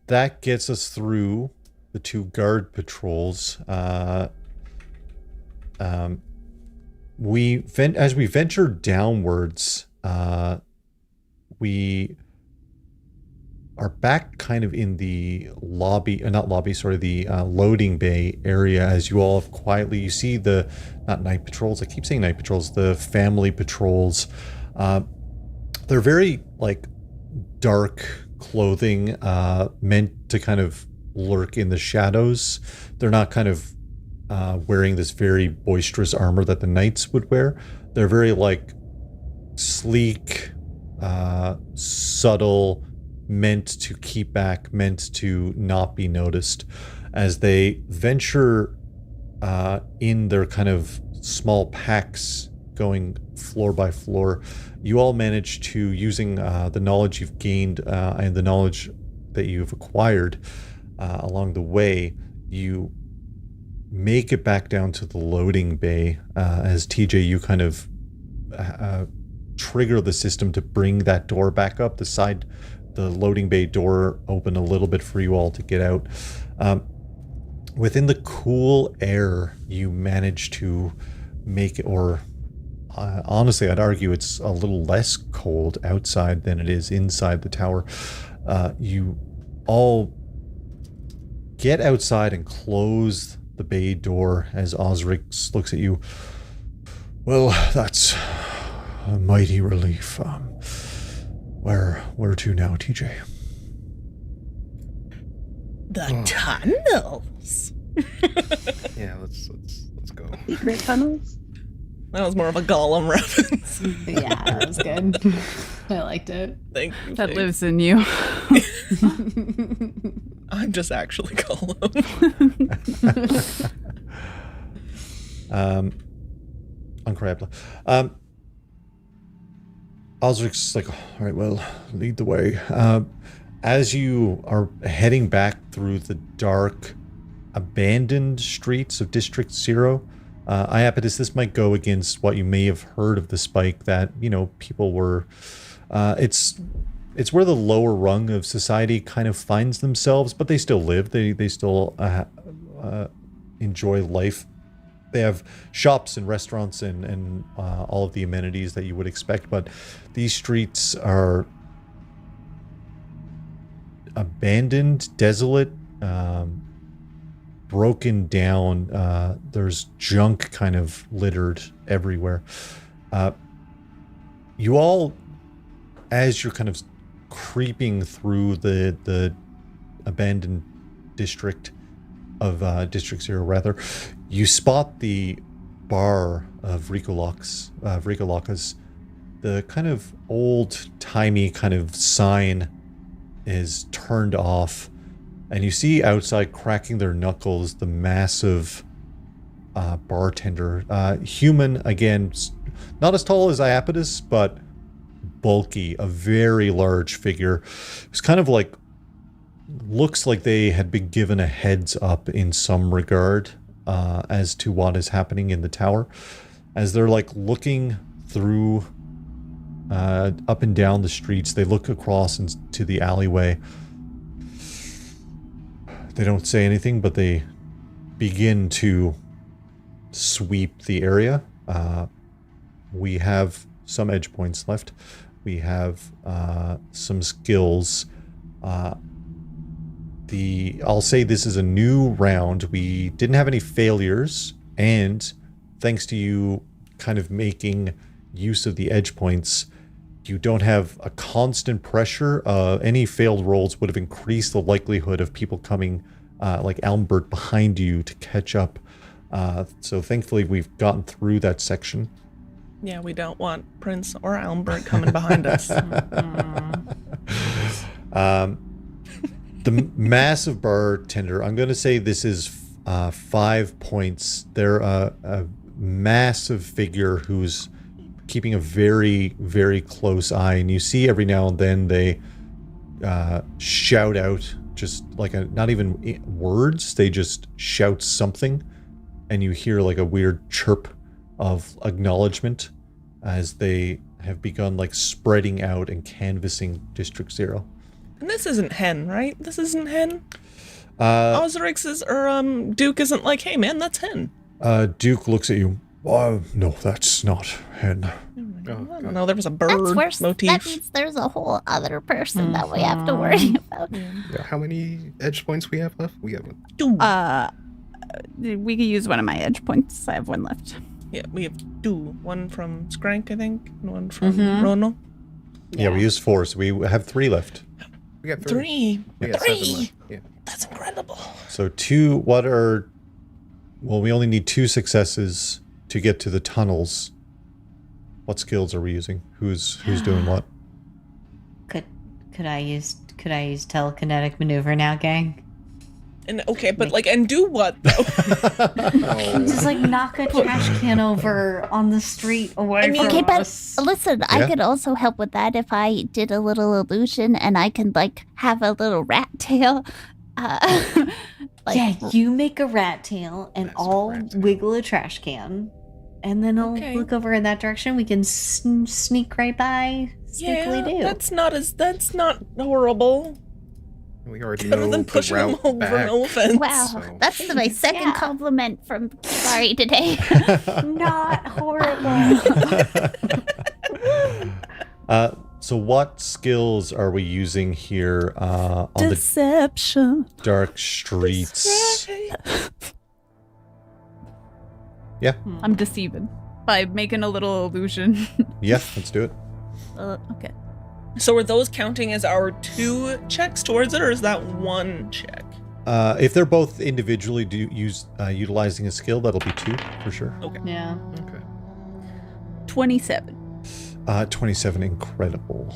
That gets us through the 2 guard patrols. as we venture downwards, we are back kind of in the loading bay area as you all have quietly, you see not night patrols, I keep saying night patrols, the family patrols. They're very dark clothing, meant to kind of lurk in the shadows. They're not kind of wearing this very boisterous armor that the knights would wear. They're very sleek, subtle, meant to keep back, meant to not be noticed. As they venture in their kind of small packs going floor by floor, you all manage to, using the knowledge you've gained and the knowledge that you've acquired along the way, you make it back down to the loading bay. As TJ, you kind of trigger the system to bring that door back up, the loading bay door open a little bit for you all to get out. Within the cool air, you manage to make it, or honestly, I'd argue it's a little less cold outside than it is inside the tower. You all get outside and close the bay door as Osrix looks at you. Well, that's a mighty relief. Where to now, TJ? The tunnels. Yeah, let's go. Secret tunnels? That was more of a Gollum reference. Yeah, that was good. I liked it. Thank you. That lives in you. I'm just actually Gollum. Uncrabla. Osric's like, all right, well, lead the way. As you are heading back through the dark, abandoned streets of District 0, Iapetus, this might go against what you may have heard of the spike that, people were... It's where the lower rung of society kind of finds themselves, but they still live. They still enjoy life. They have shops and restaurants and all of the amenities that you would expect, but these streets are abandoned, desolate, broken down. There's junk kind of littered everywhere. You all, as you're kind of creeping through the abandoned district of District 0, rather, you spot the bar of Rikolaka's. The kind of old-timey kind of sign is turned off, and you see outside cracking their knuckles the massive bartender. Human, again, not as tall as Iapetus, but bulky, a very large figure. It's kind of looks like they had been given a heads up in some regard as to what is happening in the tower. As they're looking through up and down the streets, they look across into the alleyway. They don't say anything, but they begin to sweep the area. We have some edge points left. We have some skills. I'll say this is a new round. We didn't have any failures, and thanks to you kind of making use of the edge points, you don't have a constant pressure. Any failed rolls would have increased the likelihood of people coming, like Albert, behind you to catch up. So thankfully we've gotten through that section. Yeah, we don't want Prince or Albert coming behind us. The massive bartender, I'm going to say this is 5 points. They're a massive figure who's keeping a very, very close eye. And you see every now and then they shout out, just not even words, they just shout something. And you hear a weird chirp of acknowledgement as they have begun spreading out and canvassing District 0. And this isn't Hen, right? This isn't Hen? Osrix's or Duke isn't hey man, that's Hen. Duke looks at you. No, that's not hen. I don't know. There was a bird That's worse. motif. That means there's a whole other person that we have to worry about. Yeah, how many edge points we have left? We have one. 2. We could use one of my edge points. I have one left. Yeah, we have 2. One from Skrank, I think, and one from Rono. Yeah, we used 4, so we have 3 left. We got 3. We got 7 left. Yeah. That's incredible. So 2, we only need 2 successes to get to the tunnels. What skills are we using? Who's doing what? Could I use telekinetic maneuver now, gang? And okay, but and do what though? Just knock a trash can over on the street away from Okay, but us. listen, I could also help with that if I did a little illusion and I can have a little rat tail. Yeah, you make a rat tail and I'll wiggle a trash can. And then I'll look over in that direction. We can sneak right by. Sneakily do. That's not horrible. We already Better know than the pushing them route over, back. no offense. Wow, So- that's my second compliment from Kivari today. Not horrible. So what skills are we using here on Deception. the dark streets? Yeah. I'm deceiving by making a little illusion. Yeah, let's do it. Okay. So are those counting as our 2 checks towards it, or is that 1 check? If they're both individually utilizing a skill, that'll be 2 for sure. Okay. Yeah. Okay. 27. 27, incredible.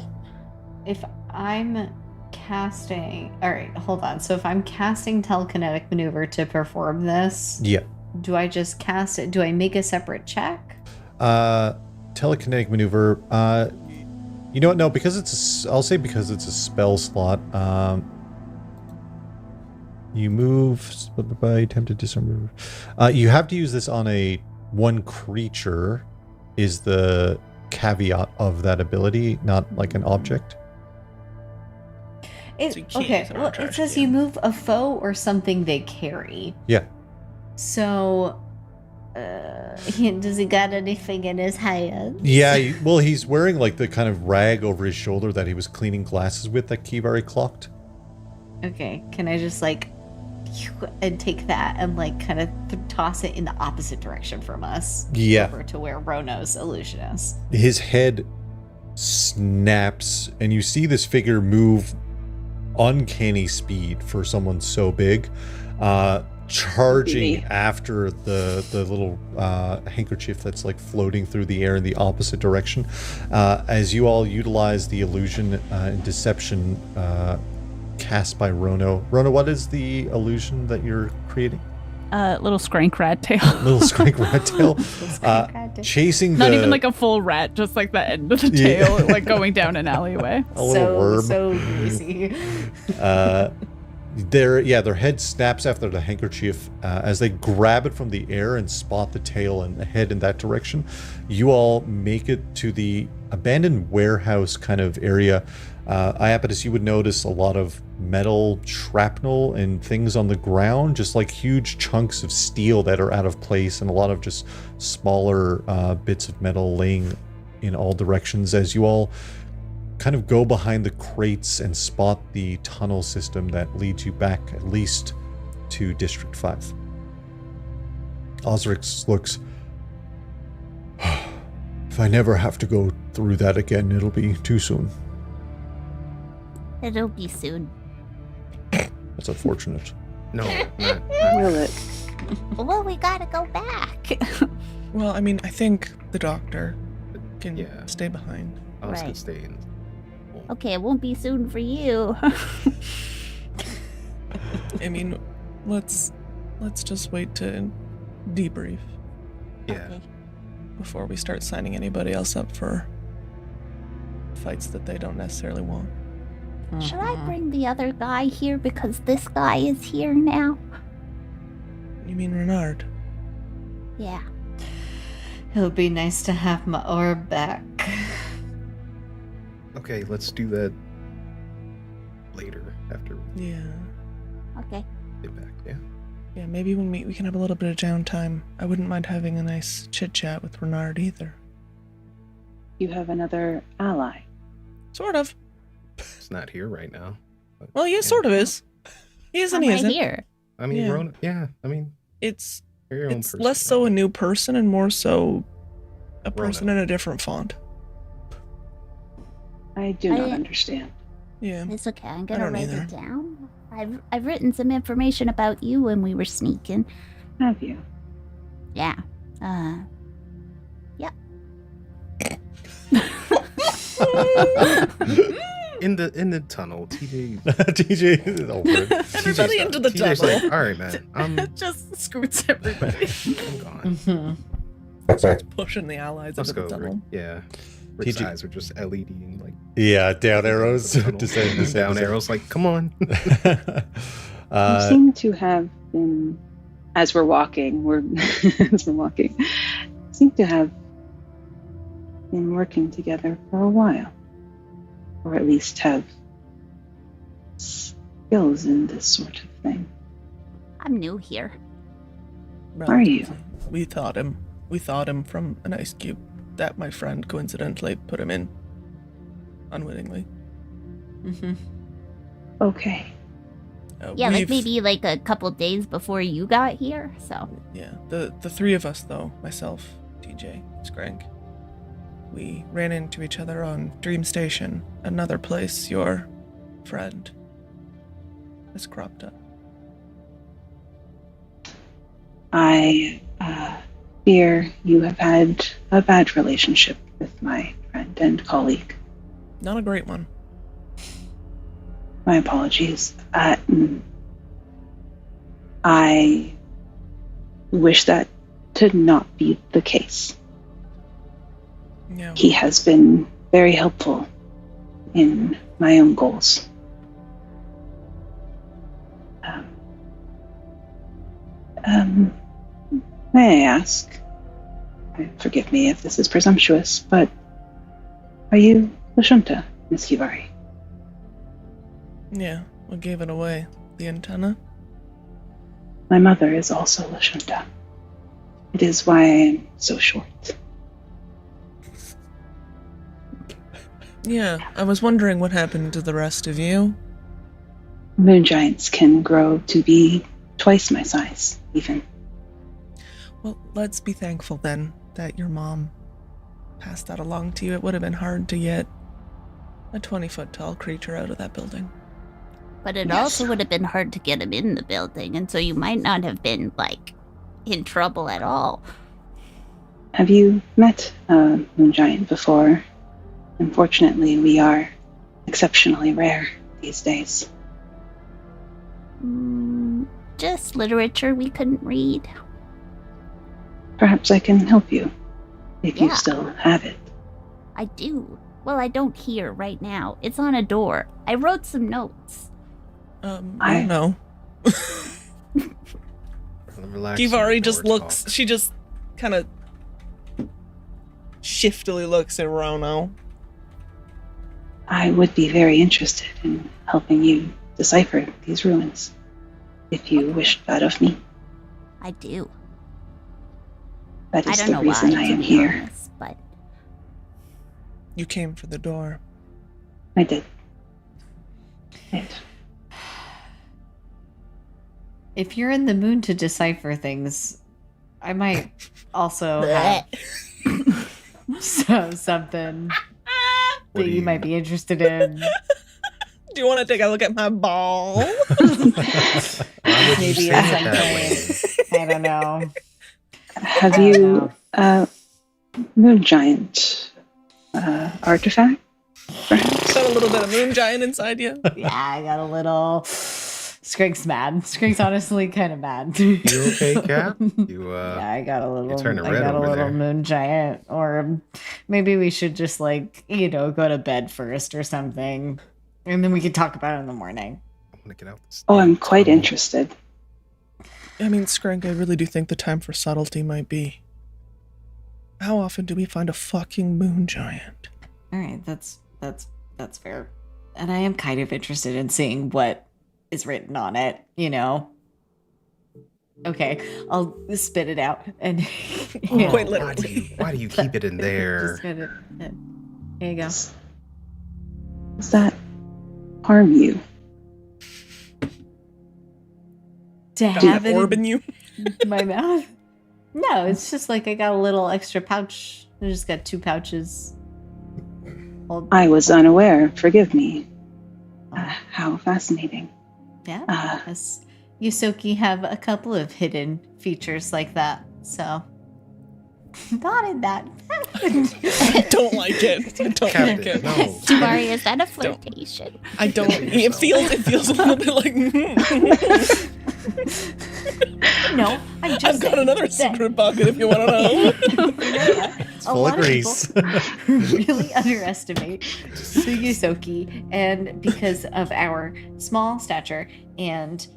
If I'm casting... All right, hold on. So if I'm casting telekinetic maneuver to perform this, Yeah. do I just cast it? Do I make a separate check? Telekinetic maneuver. You know what? No, because I'll say because it's a spell slot. You move by attempt to disarm. You have to use this on one creature. Is the caveat of that ability, not like an object? So you can't Okay, use it on a well, it trash says can. you move a foe or something they carry. Yeah. So, does he got anything in his hands? Yeah, well, he's wearing the kind of rag over his shoulder that he was cleaning glasses with that Kivari clocked. Okay, can I just and take that and kind of toss it in the opposite direction from us? Yeah. Over to where Rono's illusion is. His head snaps, and you see this figure move uncanny speed for someone so big, charging after the little handkerchief that's floating through the air in the opposite direction. As you all utilize the illusion and deception cast by Rono. Rono, what is the illusion that you're creating? Little skrank rat tail. Little Skrank rat tail. Chasing Not the... even a full rat, just the end of the Yeah. tail, going down an alleyway. A little worm. So greasy. Their head snaps after the handkerchief as they grab it from the air and spot the tail and head in that direction. You all make it to the abandoned warehouse kind of area. Iapetus, you would notice a lot of metal shrapnel and things on the ground, just huge chunks of steel that are out of place, and a lot of just smaller bits of metal laying in all directions as you all kind of go behind the crates and spot the tunnel system that leads you back at least to District 5. Osrix looks... If I never have to go through that again, it'll be too soon. It'll be soon. That's unfortunate. No, not. Will it? Well, we gotta go back. Well, I mean, I think the doctor can Yeah. stay behind. I was gonna Right. stay in. Okay, it won't be soon for you. I mean, let's just wait to debrief Yeah. Okay. before we start signing anybody else up for fights that they don't necessarily want. Should I bring the other guy here because this guy is here now? You mean Renard? Yeah. It'll be nice to have my orb back. Okay, let's do that later after we Yeah. Okay. get back. Yeah. Yeah, maybe when we can have a little bit of downtime. I wouldn't mind having a nice chit-chat with Renard either. You have another ally. Sort of. It's not here right now. But, Well, he sort of is. He is and I'm he right isn't. here. I mean, Yeah. Rona, yeah. I mean, It's you're your own it's person, less so a right? new person and more so a person Rona. in a different font. I do not I- understand. Yeah. It's okay. I'm I gonna don't write either. it down. I've written some information about you when we were sneaking. Have you? Yeah. In the tunnel, TJ. TJ is over it. Everybody into the TJ's tunnel. like, all right, man. I'm Just scoots everybody. gone. Mhm. Pushing the allies Let's into go. the Rick. tunnel. Yeah. Rick's TJ eyes are just LEDing like Yeah, down arrows. tunnel. Descend, descend, down descend. arrows. Like, come on. You seem to have been, as we're walking, seem to have been working together for a while. Or at least have skills in this sort of thing. I'm new here. Are you? Relatively. We thought him from an ice cube that my friend coincidentally put him in. Unwittingly. Mhm. Okay. Yeah, like We've- maybe like a couple days before you got here. So Yeah, the three of us though, myself, TJ, Skrank, we ran into each other on Dream Station, another place your friend has cropped up. I fear you have had a bad relationship with my friend and colleague. Not a great one. My apologies. I wish that to not be the case. Yeah. He has been very helpful in my own goals. May I ask, forgive me if this is presumptuous, but are you Lashunta, Miss Kivari? Yeah, what gave it away? The antenna? My mother is also Lashunta. It is why I am so short. Yeah, I was wondering what happened to the rest of you. Moon giants can grow to be twice my size, even. Well, let's be thankful then that your mom passed that along to you. It would have been hard to get a 20-foot tall creature out of that building. but it Yes. also would have been hard to get him in the building, and so you might not have been like in trouble at all. Have you met a moon giant before? Unfortunately, we are exceptionally rare these days. Just literature we couldn't read. Perhaps I can help you, if you Yeah. still have it. I do. Well, I don't here right now. It's on a door. I wrote some notes. I don't know. Relax. Kivari just door looks, talk. she just kind of shiftily looks at Rono. I would be very interested in helping you decipher these ruins, if you wished that of me. I do. That I is don't the know reason why, I to am be here. honest, but You came for the door. I did. And If you're in the mood to decipher things, I might also have something What that do you you- might be interested in. Do you want to take a look at my ball? Why would you Maybe say at it some that way? point. I don't know. have I don't you moon giant artifact? Perhaps. Got a little bit of moon giant inside you. Yeah, I got a little. Skrink's mad. Skrink's honestly kind of mad. You okay, Cap? You Yeah, I got a little. turning I red got a over little there. moon giant, or maybe we should just go to bed first or something, and then we could talk about it in the morning. I want to get out this. Oh, I'm quite tunnel. interested. I mean, Skrank, I really do think the time for subtlety might be. How often do we find a fucking moon giant? All right, that's fair, and I am kind of interested in seeing what is written on it. You know. Okay, I'll spit it out and Quite Why literally. do you keep it in there? Just gonna, there you go. Does that harm you? To Got have that it orb in in you. my mouth? No, it's just like I got a little extra pouch. I just got 2 pouches. I was unaware. Forgive me. How fascinating. Yeah, Uh, yes. Yusoki have a couple of hidden features like that, so not in that. I don't like it. I don't Captain, like it. no. Tumari, is that a flirtation? I don't. It feels a little bit like. No, I'm just I've got saying another that- secret pocket if you want to know. It's full of grease. really underestimate the Yusoki, and because of our small stature and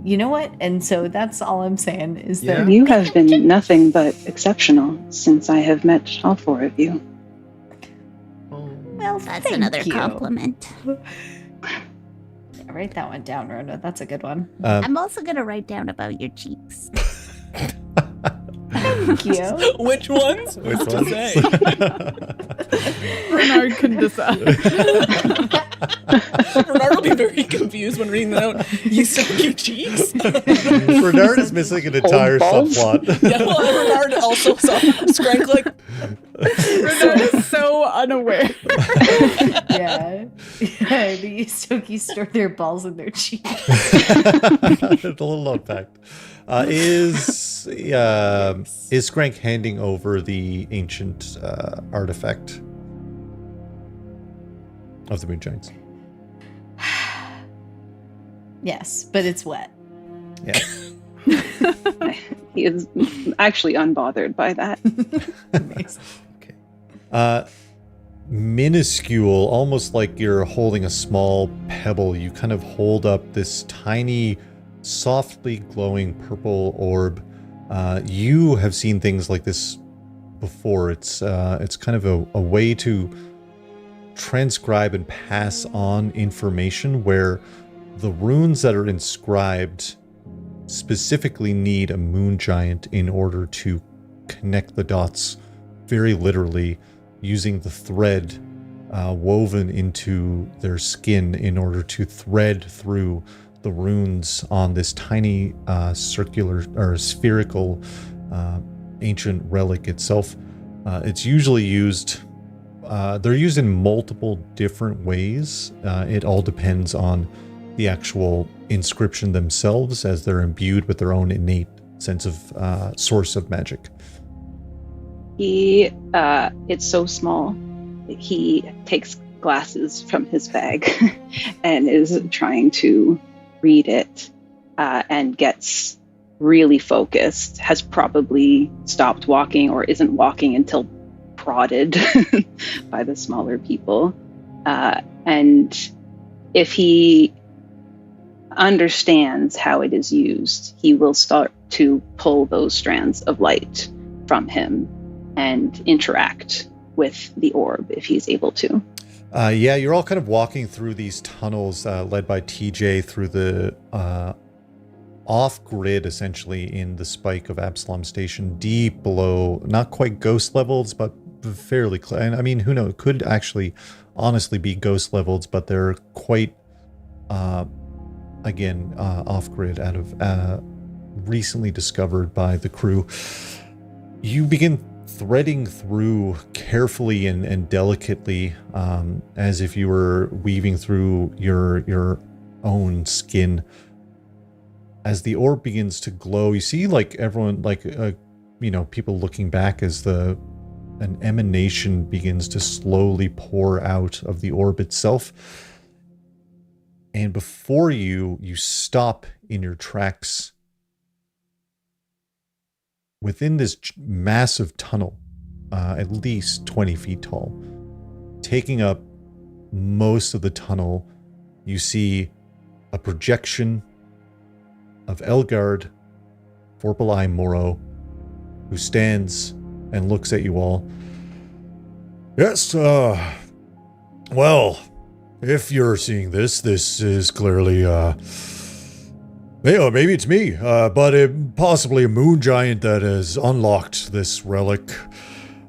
you know what? And so that's all I'm saying is Yeah. that You have been nothing but exceptional since I have met all 4 of you. well, That's thank another you. compliment. Yeah, write that one down, Rona. That's a good one. I'm also gonna write down about your cheeks. Thank you. Which ones? Which Who's to ones? say? Bernard can decide. Bernard will be very confused when reading that out. You said you cheeks? Bernard is missing an entire balls? subplot. Yeah, well, Bernard also saw Skrank like. Bernard is so unaware. Yeah. The Yusoki store their balls in their cheeks. A little unpacked. Is Skrank handing over the ancient artifact of the Moon Giants? Yes, but it's wet. Yeah. He is actually unbothered by that. Minuscule, almost like you're holding a small pebble. You kind of hold up this tiny, softly glowing purple orb. You have seen things like this before. It's kind of a way to transcribe and pass on information where the runes that are inscribed specifically need a moon giant in order to connect the dots, very literally using the thread woven into their skin in order to thread through the runes on this tiny circular or spherical ancient relic itself. It's usually used, they're used in multiple different ways. It all depends on the actual inscription themselves, as they're imbued with their own innate sense of source of magic. It's so small. He takes glasses from his bag and is trying to read it and gets really focused, has probably stopped walking or isn't walking until prodded by the smaller people. And if he understands how it is used, he will start to pull those strands of light from him and interact with the orb if he's able to. Yeah, you're all kind of walking through these tunnels led by TJ through the off-grid, essentially, in the spike of Absalom Station, deep below, not quite ghost levels, but fairly close. And I mean, who knows? It could actually honestly be ghost levels, but they're quite, again, off-grid, out of recently discovered by the crew. You begin threading through carefully and delicately, as if you were weaving through your own skin. As the orb begins to glow, you see like everyone, like people looking back as an emanation begins to slowly pour out of the orb itself. And before you stop in your tracks within this massive tunnel, at least 20 feet tall. Taking up most of the tunnel, you see a projection of Elgard Forpalai Moro, who stands and looks at you all. Yes, well, if you're seeing this is clearly Yeah, maybe it's me, but possibly a moon giant that has unlocked this relic.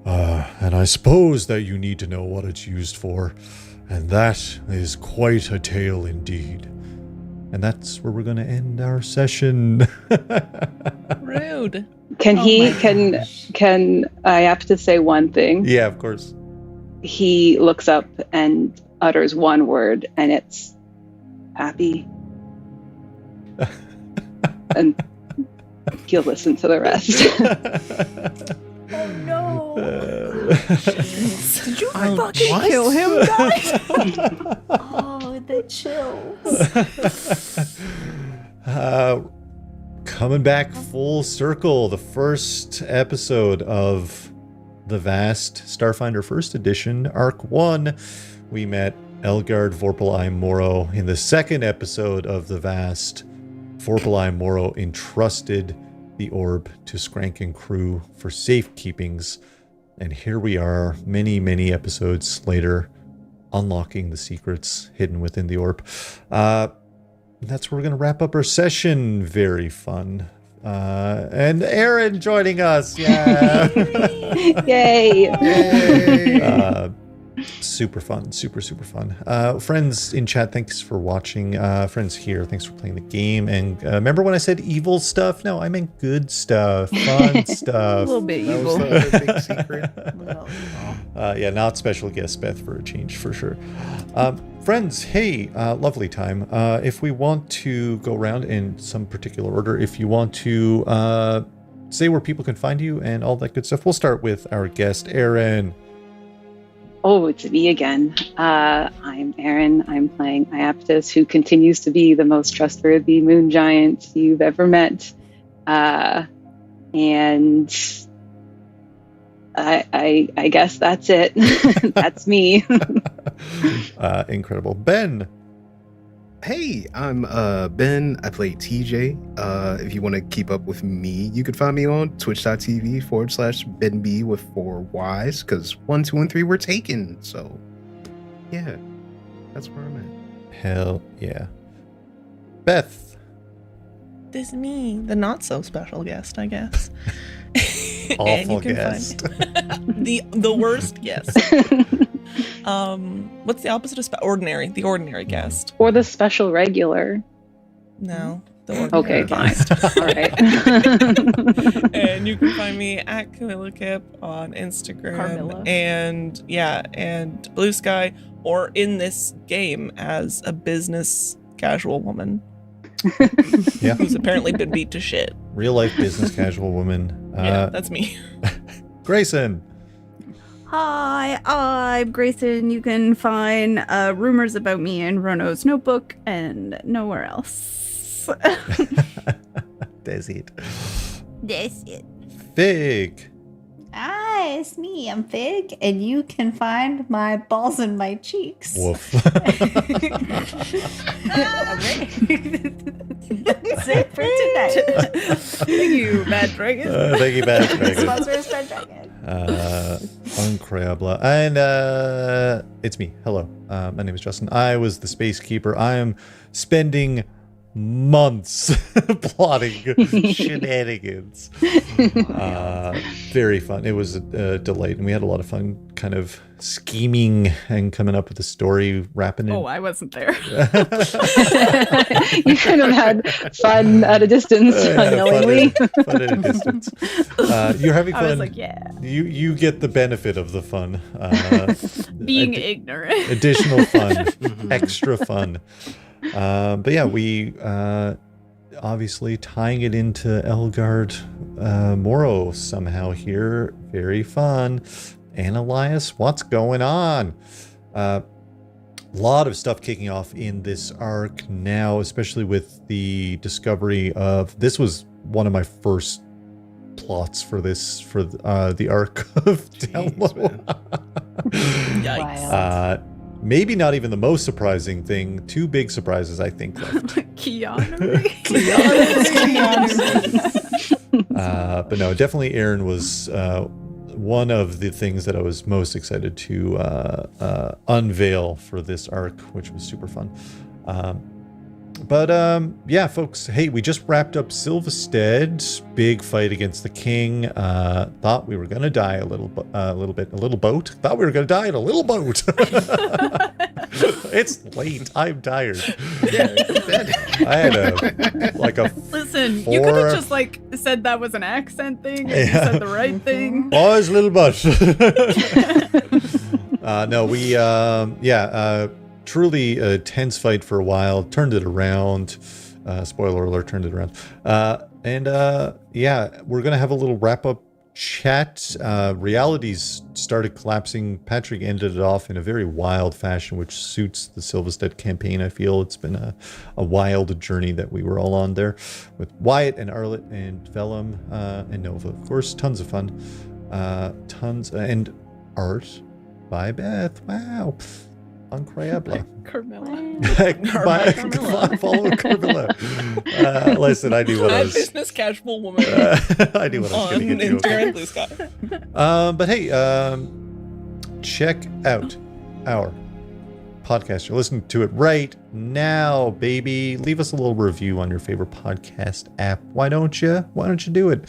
And I suppose that you need to know what it's used for. And that is quite a tale indeed. And that's where we're going to end our session. Rude. Can I have to say one thing? Yeah, of course. He looks up and utters one word, and it's happy. And he'll listen to the rest. Oh no! Did you fucking kill him, guys? Oh, the chills. Coming back full circle, the first episode of the vast Starfinder First Edition, Arc 1. We met Elgard Vorpal Moro. In the second episode of the vast, Vorpal Moro entrusted the orb to Skrank and crew for safekeepings. And here we are, many, many episodes later, unlocking the secrets hidden within the orb. That's where we're going to wrap up our session. Very fun. And Aaron joining us. Yeah. Yay. Yay. Super fun. Super fun. Friends in chat, thanks for watching. Friends here, thanks for playing the game. And remember when I said evil stuff? No, I meant good stuff. Fun stuff. A little bit That evil. was the big secret. Yeah, not special guest Beth for a change, for sure. Friends, hey, lovely time. If we want to go around in some particular order, if you want to say where people can find you and all that good stuff, we'll start with our guest, Aaron. Oh, it's me again. I'm Aaron. I'm playing Iaptus, who continues to be the most trustworthy moon giant you've ever met. And I guess that's it. That's me. Incredible. Ben. Hey, I'm Ben. I play TJ. If you want to keep up with me, you can find me on twitch.tv/BenB with 4 Ys, because 1, 2, and 3 were taken. So, yeah, that's where I'm at. Hell yeah. Beth. This is me, the not so special guest, I guess. And Awful you can guest. find the worst guest. What's the opposite of ordinary? The ordinary guest. Or the special regular. No, the ordinary Okay, fine. guest. All right. And you can find me at Camilla Kip on Instagram Carmilla. and Blue Sky, or in this game as a business casual woman. Yeah. Who's apparently been beat to shit. Real life business casual woman. Yeah, that's me. Grayson. Hi, I'm Grayson. You can find rumors about me in Rono's notebook and nowhere else. That's it. That's it. Fig. Hi, it's me. I'm Fig, and you can find my balls in my cheeks. Woof. That's it for tonight. Thank you, Bad Dragon. Thank you, Bad Dragon. Sponsor is Bad Dragon. Incredible. And it's me. Hello. My name is Justin. I was the Space Keeper. I am spending months plotting shenanigans. Very fun. It was a delight, and we had a lot of fun kind of scheming and coming up with a story, wrapping it. Oh, I wasn't there. You could have had fun at a distance, unknowingly. Fun at a distance. You're having fun. I was like, yeah. You get the benefit of the fun. Being ignorant. Additional fun, extra fun. But yeah, we obviously tying it into Elgard Moro somehow here. Very fun. And Elias, what's going on? Lot of stuff kicking off in this arc now, especially with the discovery of, this was one of my first plots for this, for the arc of Telmo. Yikes. Maybe not even the most surprising thing. 2 big surprises, I think, left. Keanu. But no, definitely Aaron was one of the things that I was most excited to unveil for this arc, which was super fun. Yeah, folks. Hey, we just wrapped up Silvistead. Big fight against the king. Thought we were gonna die a little boat. Thought we were gonna die in a little boat. It's late. I'm tired. Yeah, I had a Listen, you could have just like said that was an accent thing. And you said the right thing. Boys, little boat. No, we truly a tense fight for a while. Turned it around. Spoiler alert, turned it around. We're gonna have a little wrap up chat. Realities started collapsing. Patrick ended it off in a very wild fashion, which suits the Silvistead campaign. I feel it's been a wild journey that we were all on there with Wyatt and Arlet and Vellum and Nova. Of course, tons of fun. Tons and art by Beth. Wow. Incredible. Carmilla. Follow Carmilla. Listen, I knew what I was. Business casual woman. I knew what I was going to get you. Darren Blue Sky. But hey, check out our podcast. You're listening to it right now, baby. Leave us a little review on your favorite podcast app. Why don't you? Why don't you do it?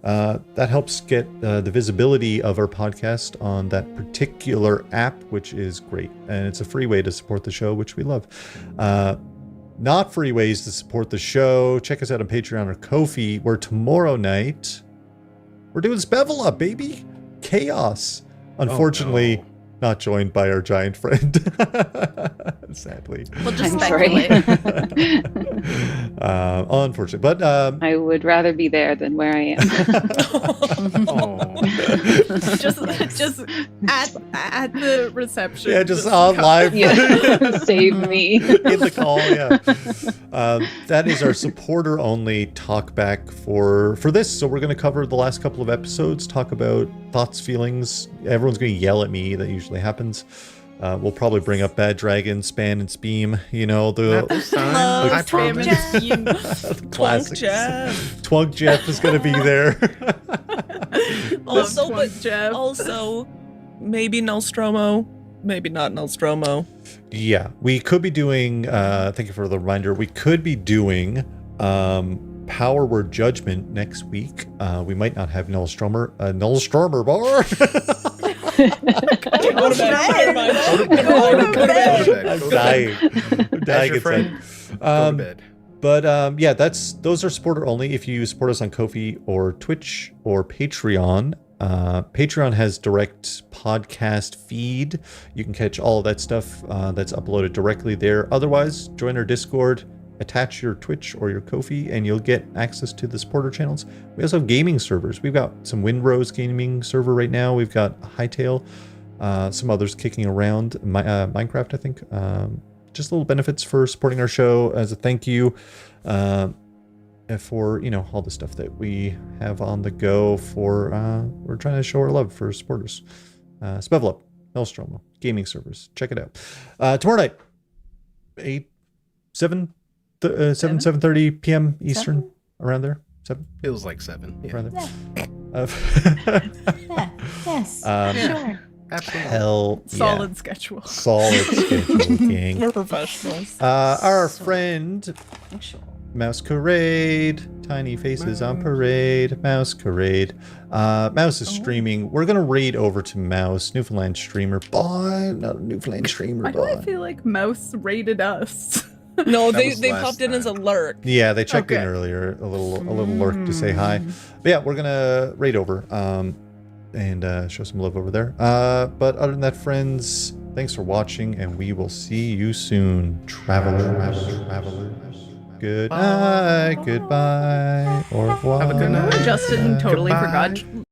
That helps get the visibility of our podcast on that particular app, which is great. And it's a free way to support the show, which we love. Not free ways to support the show. Check us out on Patreon or Ko-fi, where tomorrow night we're doing Spevela, baby. Chaos. Unfortunately, not joined by our giant friend. Sadly. We'll just I'm speculate. Unfortunately. But I would rather be there than where I am. just at the reception. yeah, just on live. Yeah. Save me. In the call, yeah. That is our supporter only talk back for this. So we're going to cover the last couple of episodes, talk about thoughts, feelings. Everyone's going to yell at me. That usually happens. We'll probably bring up Bad Dragon, Span and Speam. You know, the classic. Twunk Jeff is going to be there. Also, maybe Nostromo, maybe not Nostromo. Yeah, we could be doing, thank you for the reminder, we could be doing Power Word Judgment next week. We might not have Null Stromer bar. Go to bed. I'm dying. I'm dying inside. Go to bed. But those are supporter only. If you support us on Ko-fi or Twitch or Patreon, Patreon has direct podcast feed. You can catch all of that stuff that's uploaded directly there. Otherwise, join our Discord, attach your Twitch or your Ko-fi, and you'll get access to the supporter channels. We also have gaming servers. We've got some Windrose gaming server right now. We've got Hightail, some others kicking around. Minecraft, I think. Just little benefits for supporting our show as a thank you for, all the stuff that we have on the go for, we're trying to show our love for supporters. Spevela, Maelstrom, gaming servers. Check it out. Tomorrow night, 7:30 p.m. Eastern, around there. 7? Feels like 7. Yeah. Around there. Yes. Absolutely. Hell Solid schedule. Solid schedule, gang. We're professionals. Our friend Masquerade, Tiny Faces on Parade, Masquerade. Mouse is streaming. We're gonna raid over to Mouse, Newfoundland streamer. Boy, not a Newfoundland streamer. Why do I feel like Mouse raided us? No, That they was last popped in as a time. lurk. Yeah, they checked in Okay. earlier, a little lurk to say hi. But yeah, we're gonna raid over and show some love over there. But other than that, friends, thanks for watching, and we will see you soon, travelers. Good night, goodbye, au revoir. Have a good night. Justin totally Goodbye. forgot